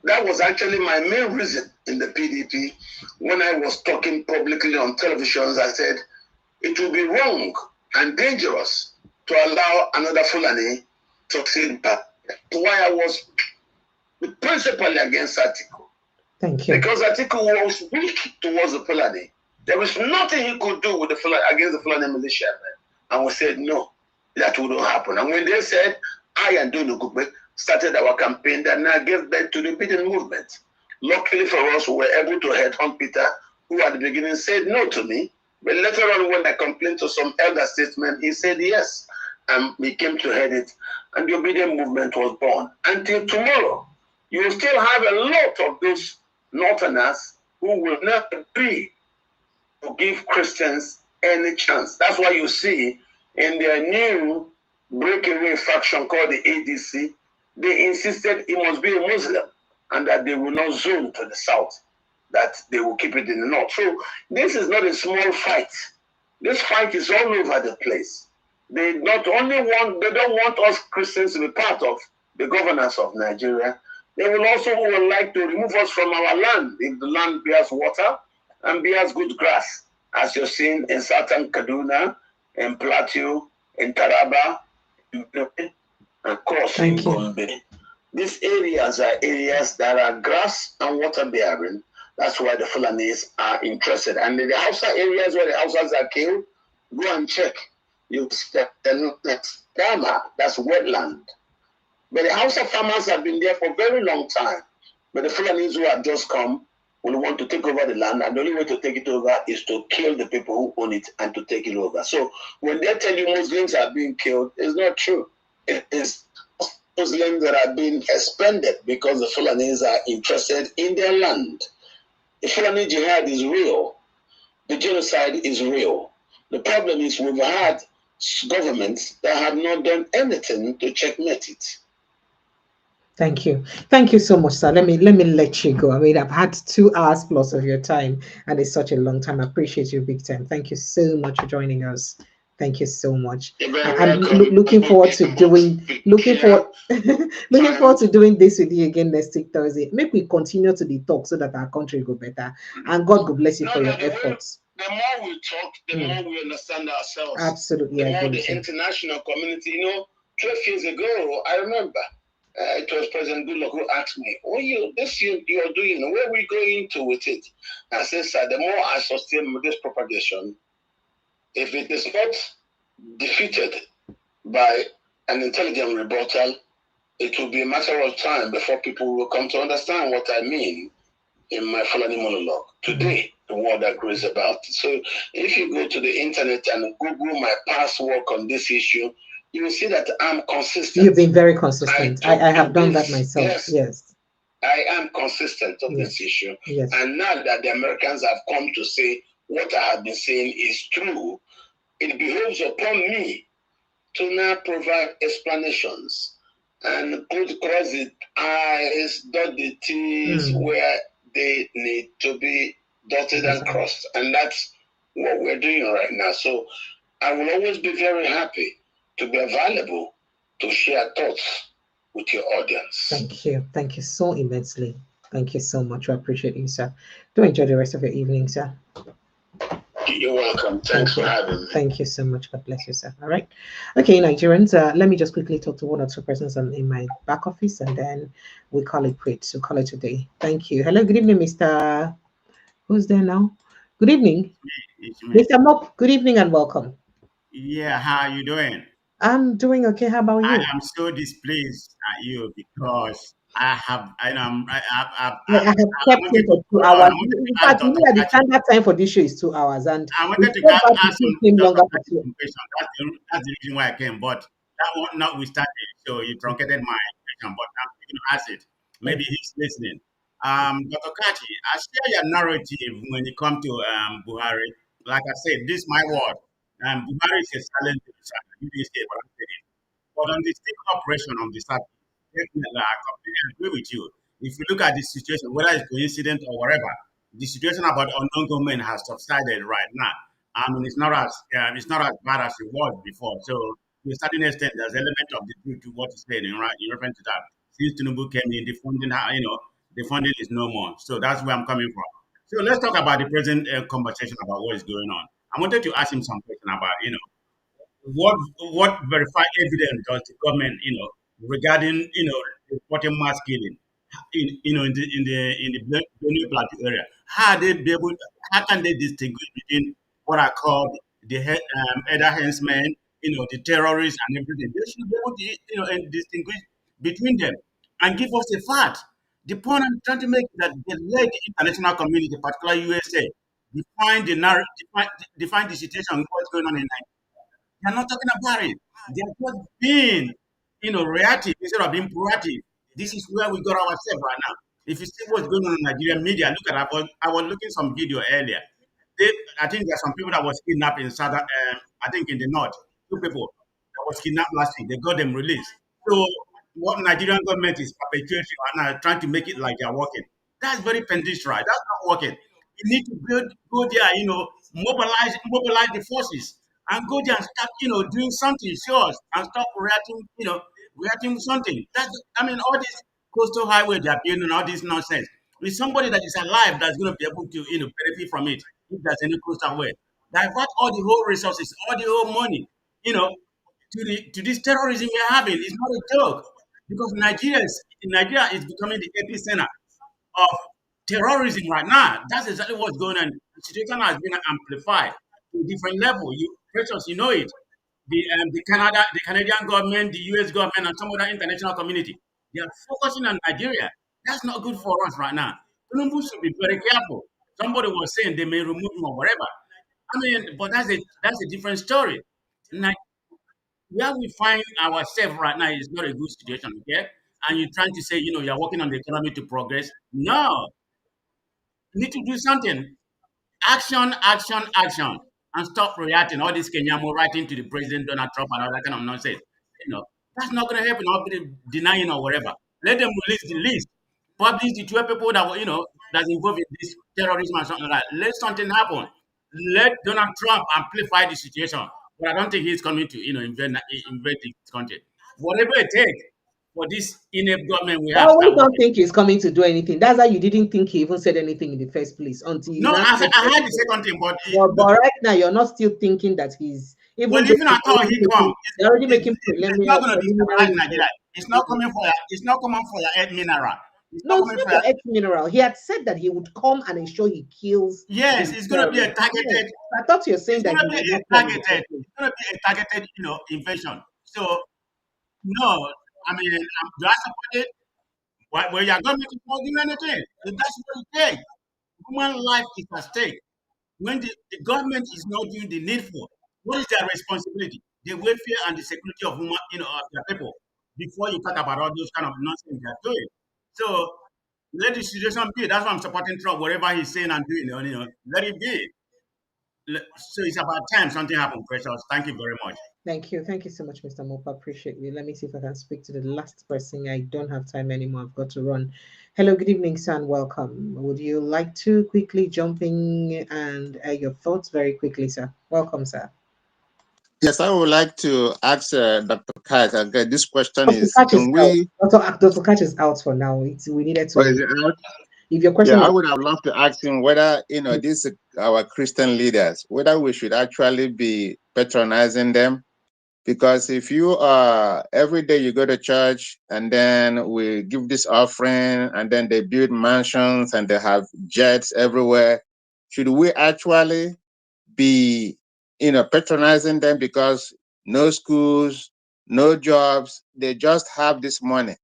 that was actually my main reason in the PDP. When I was talking publicly on televisions, I said it would be wrong and dangerous to allow another Fulani to succeed back. That's why I was principally against Atiku. Thank you. Because Atiku was weak towards the Fulani. There was nothing he could do with the Fulani, against the Fulani militia. And we said, no, that wouldn't happen. And when they said, I and Dono Gugbe started our campaign that now gave birth to the Peter movement. Luckily for us, we were able to headhunt Peter, who at the beginning said no to me. But later on, when I complained to some elder statesmen, he said yes. And we came to head it. And the obedient movement was born. Until tomorrow, you will still have a lot of those Northerners who will not agree to give Christians any chance. That's why you see in their new breakaway faction called the ADC, they insisted he must be a Muslim and that they will not zone to the south, that they will keep it in the north. So this is not a small fight. This fight is all over the place. They not only want, they don't want us Christians to be part of the governance of Nigeria. They will also would like to remove us from our land if the land bears water and bears good grass, as you're seeing in southern Kaduna, in Plateau, in Taraba, in Benue, and crossing Gombe. These areas are areas that are grass and water bearing. That's why the Fulanis are interested. And in the Hausa areas where the Hausas are killed, go and check. You step that's wetland. But the Hausa farmers have been there for a very long time. But the Fulanis who have just come will want to take over the land, and the only way to take it over is to kill the people who own it and to take it over. So when they tell you Muslims are being killed, it's not true. It is Muslims that are being expended because the Fulanis are interested in their land. The Fulani jihad is real. The genocide is real. The problem is we've had governments that have not done anything to checkmate it. Thank you. Thank you so much, sir. Let me let you go. I mean, I've had 2 hours plus of your time, and it's such a long time. I appreciate you big time. Thank you so much for joining us. Thank you so much. I'm looking forward to doing looking forward to doing this with you again next week Thursday. Make we continue to the talk so that our country go better. And God will bless you for your efforts. The more we talk, the more we understand ourselves. Absolutely, the more the international community. 12 years ago, I remember it was President Goodluck who asked me, "Oh, you're doing? Where are we going to with it?" I said, "Sir, the more I sustain this propagation, if it is not defeated by an intelligent rebuttal, it will be a matter of time before people will come to understand what I mean in my Fulani monologue. Today, the world agrees about it. So if you go to the internet and Google my past work on this issue, you will see that I'm consistent. You've been very consistent. I have done that myself. Yes. I am consistent on this issue. Yes. And now that the Americans have come to say what I have been saying is true, it behoves upon me to now provide explanations and cross the I's, dot the T's where they need to be dotted and crossed. And that's what we're doing right now. So I will always be very happy to be available to share thoughts with your audience. Thank you. Thank you so immensely. Thank you so much. I appreciate you, sir. Do enjoy the rest of your evening, sir. You're welcome. Thanks for having me. Thank you so much. God bless you, sir. All right. Okay, Nigerians, let me just quickly talk to one or two persons in my back office and then we call it quits. We'll call it today. Thank you. Hello, good evening, Mr. Who's there now? Good evening. It's me. Mr. Mop, good evening and welcome. Yeah, how are you doing? I'm doing okay. How about I you? am so displeased at you because I have, I know, I have I kept him wanted to, for 2 hours. I wanted to In ask fact, you Dr. know that the Kachi. standard time for this show is 2 hours, and I it's wanted to so bad to ask keep him Dr. longer for Kachi some question. That's the reason why I came. But that one notwithstanding, so you truncated my question, but I'm going to ask it. Maybe he's listening. Dr. Kachi, I share your narrative when it comes to Buhari. Like I said, this is my word. Buhari is a silent loser. You didn't say, but I'm saying it. But on the state operation on the side, definitely, I completely agree with you. If you look at the situation, whether it's coincident or whatever, the situation about unknown government has subsided right now. I mean, it's not as bad as it was before. So, to a certain extent, there's element of the truth to what is said in reference to that. Since Tinubu came in, the funding, the funding is no more. So that's where I'm coming from. So let's talk about the present conversation about what is going on. I wanted to ask him some question about, what verified evidence does the government, regarding, reporting mass killing, in the Benue Plateau area? How can they distinguish between what I call the other henchmen, the terrorists and everything? They should be able to, and distinguish between them and give us a fact. The point I'm trying to make is that they let the international community, particularly USA, define the narrative, define the situation, what's going on in Nigeria. They're not talking about it. They're just being, reactive instead of being proactive. This is where we got ourselves right now. If you see what's going on in Nigerian media, look at I was looking some video earlier. They, I think there's some people that was kidnapped in southern, I think in the north. Two people that was kidnapped last week. They got them released. So what Nigerian government is perpetuating right now, trying to make it like they're working. That's very pendulous. That's not working. You need to go there, mobilize the forces and go there and start, doing something, show us, and stop reacting, reacting with something. All this coastal highway they are building, all this nonsense. With somebody that is alive that's going to be able to, benefit from it, if there's any coastal way. Divert all the whole resources, all the whole money, to this terrorism we're having. It's not a joke. Because Nigeria is becoming the epicenter of terrorism right now. That's exactly what's going on. The situation has been amplified to a different level. Precious, you know it. The Canadian government, the US government, and some other international community, they are focusing on Nigeria. That's not good for us right now. Tinubu should be very careful. Somebody was saying they may remove him or whatever. But that's a different story. Where we find ourselves right now is not a good situation, okay? And you're trying to say, you're working on the economy to progress. No, you need to do something. Action, action, action. And stop reacting. All this Kenyamo writing to the President Donald Trump and all that kind of nonsense. That's not going to happen. I'll be denying or whatever. Let them release the list. Publish the 12 people that were, that's involved in this terrorism and something like that. Let something happen. Let Donald Trump amplify the situation. But I don't think he's coming to, invent this country. Whatever it takes for this inept government we I have, always start don't working. think he's coming to do anything. That's why you didn't think he even said anything in the first place until you No, now said I had the something. second thing, but But right now, you're not still thinking that he's, well, even though even at all he come, they're already making it's not going to destabilize preliminary. Nigeria. It's not coming for your earth mineral. It's No, not it's coming not for your, for X mineral. He had said that he would come and ensure he kills yes, the it's going to be a terrorists. Yes. targeted. I thought you were saying It's that going he to be would a not come in the targeted. first place. It's going to be a targeted, invasion. So no, do I support it? Well, your government is not doing anything. So that's what it takes. Human life is at stake. When the government is not doing the needful, what is their responsibility? The welfare and the security of human, of their people. Before you talk about all those kind of nonsense they're doing. So let the situation be. That's why I'm supporting Trump, whatever he's saying and doing, let it be. So it's about time something happened, Precious. Thank you very much. Thank you. Thank you so much, Mr. Mopa. Appreciate you. Let me see if I can speak to the last person. I don't have time anymore. I've got to run. Hello, good evening, sir, and welcome. Would you like to quickly jump in and your thoughts very quickly, sir? Welcome, sir. Yes, I would like to ask Dr. Kat. Okay, this question Dr. is: Catch is can out. we? Dr. Catch is out for now. We needed Or is to. it out? If your question Yeah, I is, would have loved to ask him whether, these our Christian leaders, whether we should actually be patronizing them. Because if you every day you go to church and then we give this offering and then they build mansions and they have jets everywhere, should we actually be, patronizing them because no schools, no jobs, they just have this money?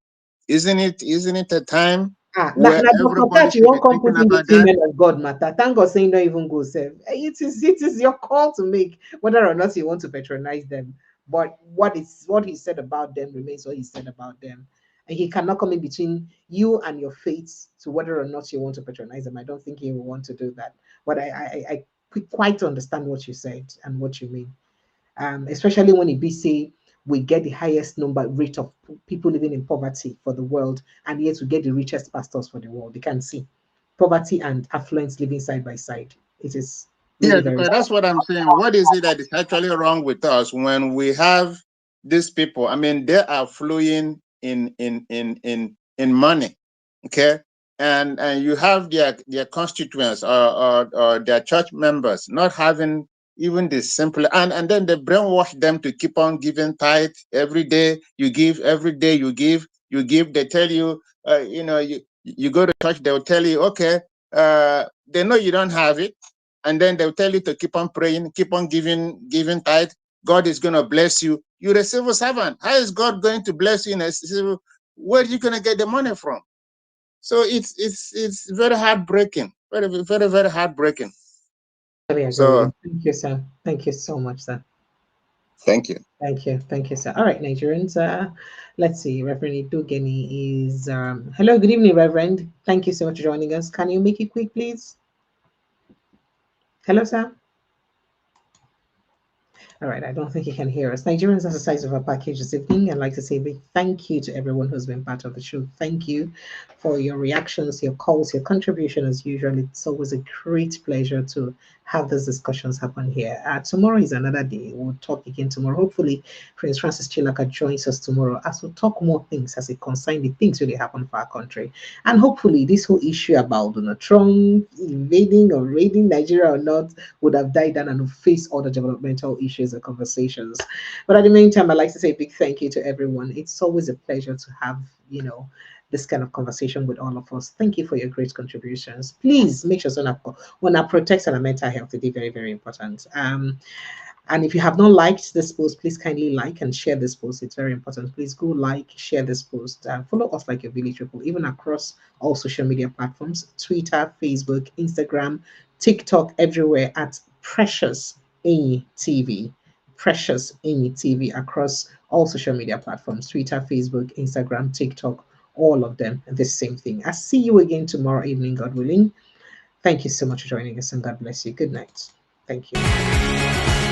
Isn't it a time where now Dr. everybody Kachi should be won't come thinking put in about between that? men and God matter. Thank God saying don't even go save. It is your call to make whether or not you want to patronize them. But what he said about them remains what he said about them. And he cannot come in between you and your faith to whether or not you want to patronize them. I don't think he will want to do that. But I quite understand what you said and what you mean. Especially when it be say we get the highest number rate of people living in poverty for the world, and yet we get the richest pastors for the world. You can see poverty and affluence living side by side. It is really Yeah, very because sad. that's what I'm saying. What is it that is actually wrong with us when we have these people? I mean, they are flowing in money, okay, and you have their constituents or their church members not having even the simple, and then they brainwash them to keep on giving tithe every day. You give every day. You give. They tell you, you go to church. They'll tell you, okay, they know you don't have it, and then they'll tell you to keep on praying, keep on giving tithe. God is going to bless you. You're a civil servant. How is God going to bless you in a civil? Where are you going to get the money from? So it's very heartbreaking, very very very heartbreaking. I agree with So you. Thank you, sir. Thank you so much, sir. thank you. Thank you, sir. All right, Nigerians. Let's see. Reverend Idogeni is. Hello, good evening, Reverend. Thank you so much for joining us. Can you make it quick, please? Hello, sir. All right, I don't think you can hear us. Nigerians are the size of our package this evening. I'd like to say a big thank you to everyone who's been part of the show. Thank you for your reactions, your calls, your contribution as usual. It's always a great pleasure to have these discussions happen here. Tomorrow is another day. We'll talk again tomorrow. Hopefully, Prince Francis Chilaka joins us tomorrow as we talk more things as it concerns the things really happen for our country. And hopefully, this whole issue about Donald Trump invading or raiding Nigeria or not would have died down and face all the developmental issues and conversations. But at the meantime, I'd like to say a big thank you to everyone. It's always a pleasure to have, this kind of conversation with all of us. Thank you for your great contributions. Please make sure when I protect our mental health, it is very, very important. And if you have not liked this post, please kindly like and share this post. It's very important. Please go like, share this post, follow us like a village people, even across all social media platforms: Twitter, Facebook, Instagram, TikTok, everywhere at Precious Amy TV. Precious Amy TV across all social media platforms: Twitter, Facebook, Instagram, TikTok, all of them. The same thing. I'll see you again tomorrow evening, God willing. Thank you so much for joining us, and God bless you. Good night. Thank you.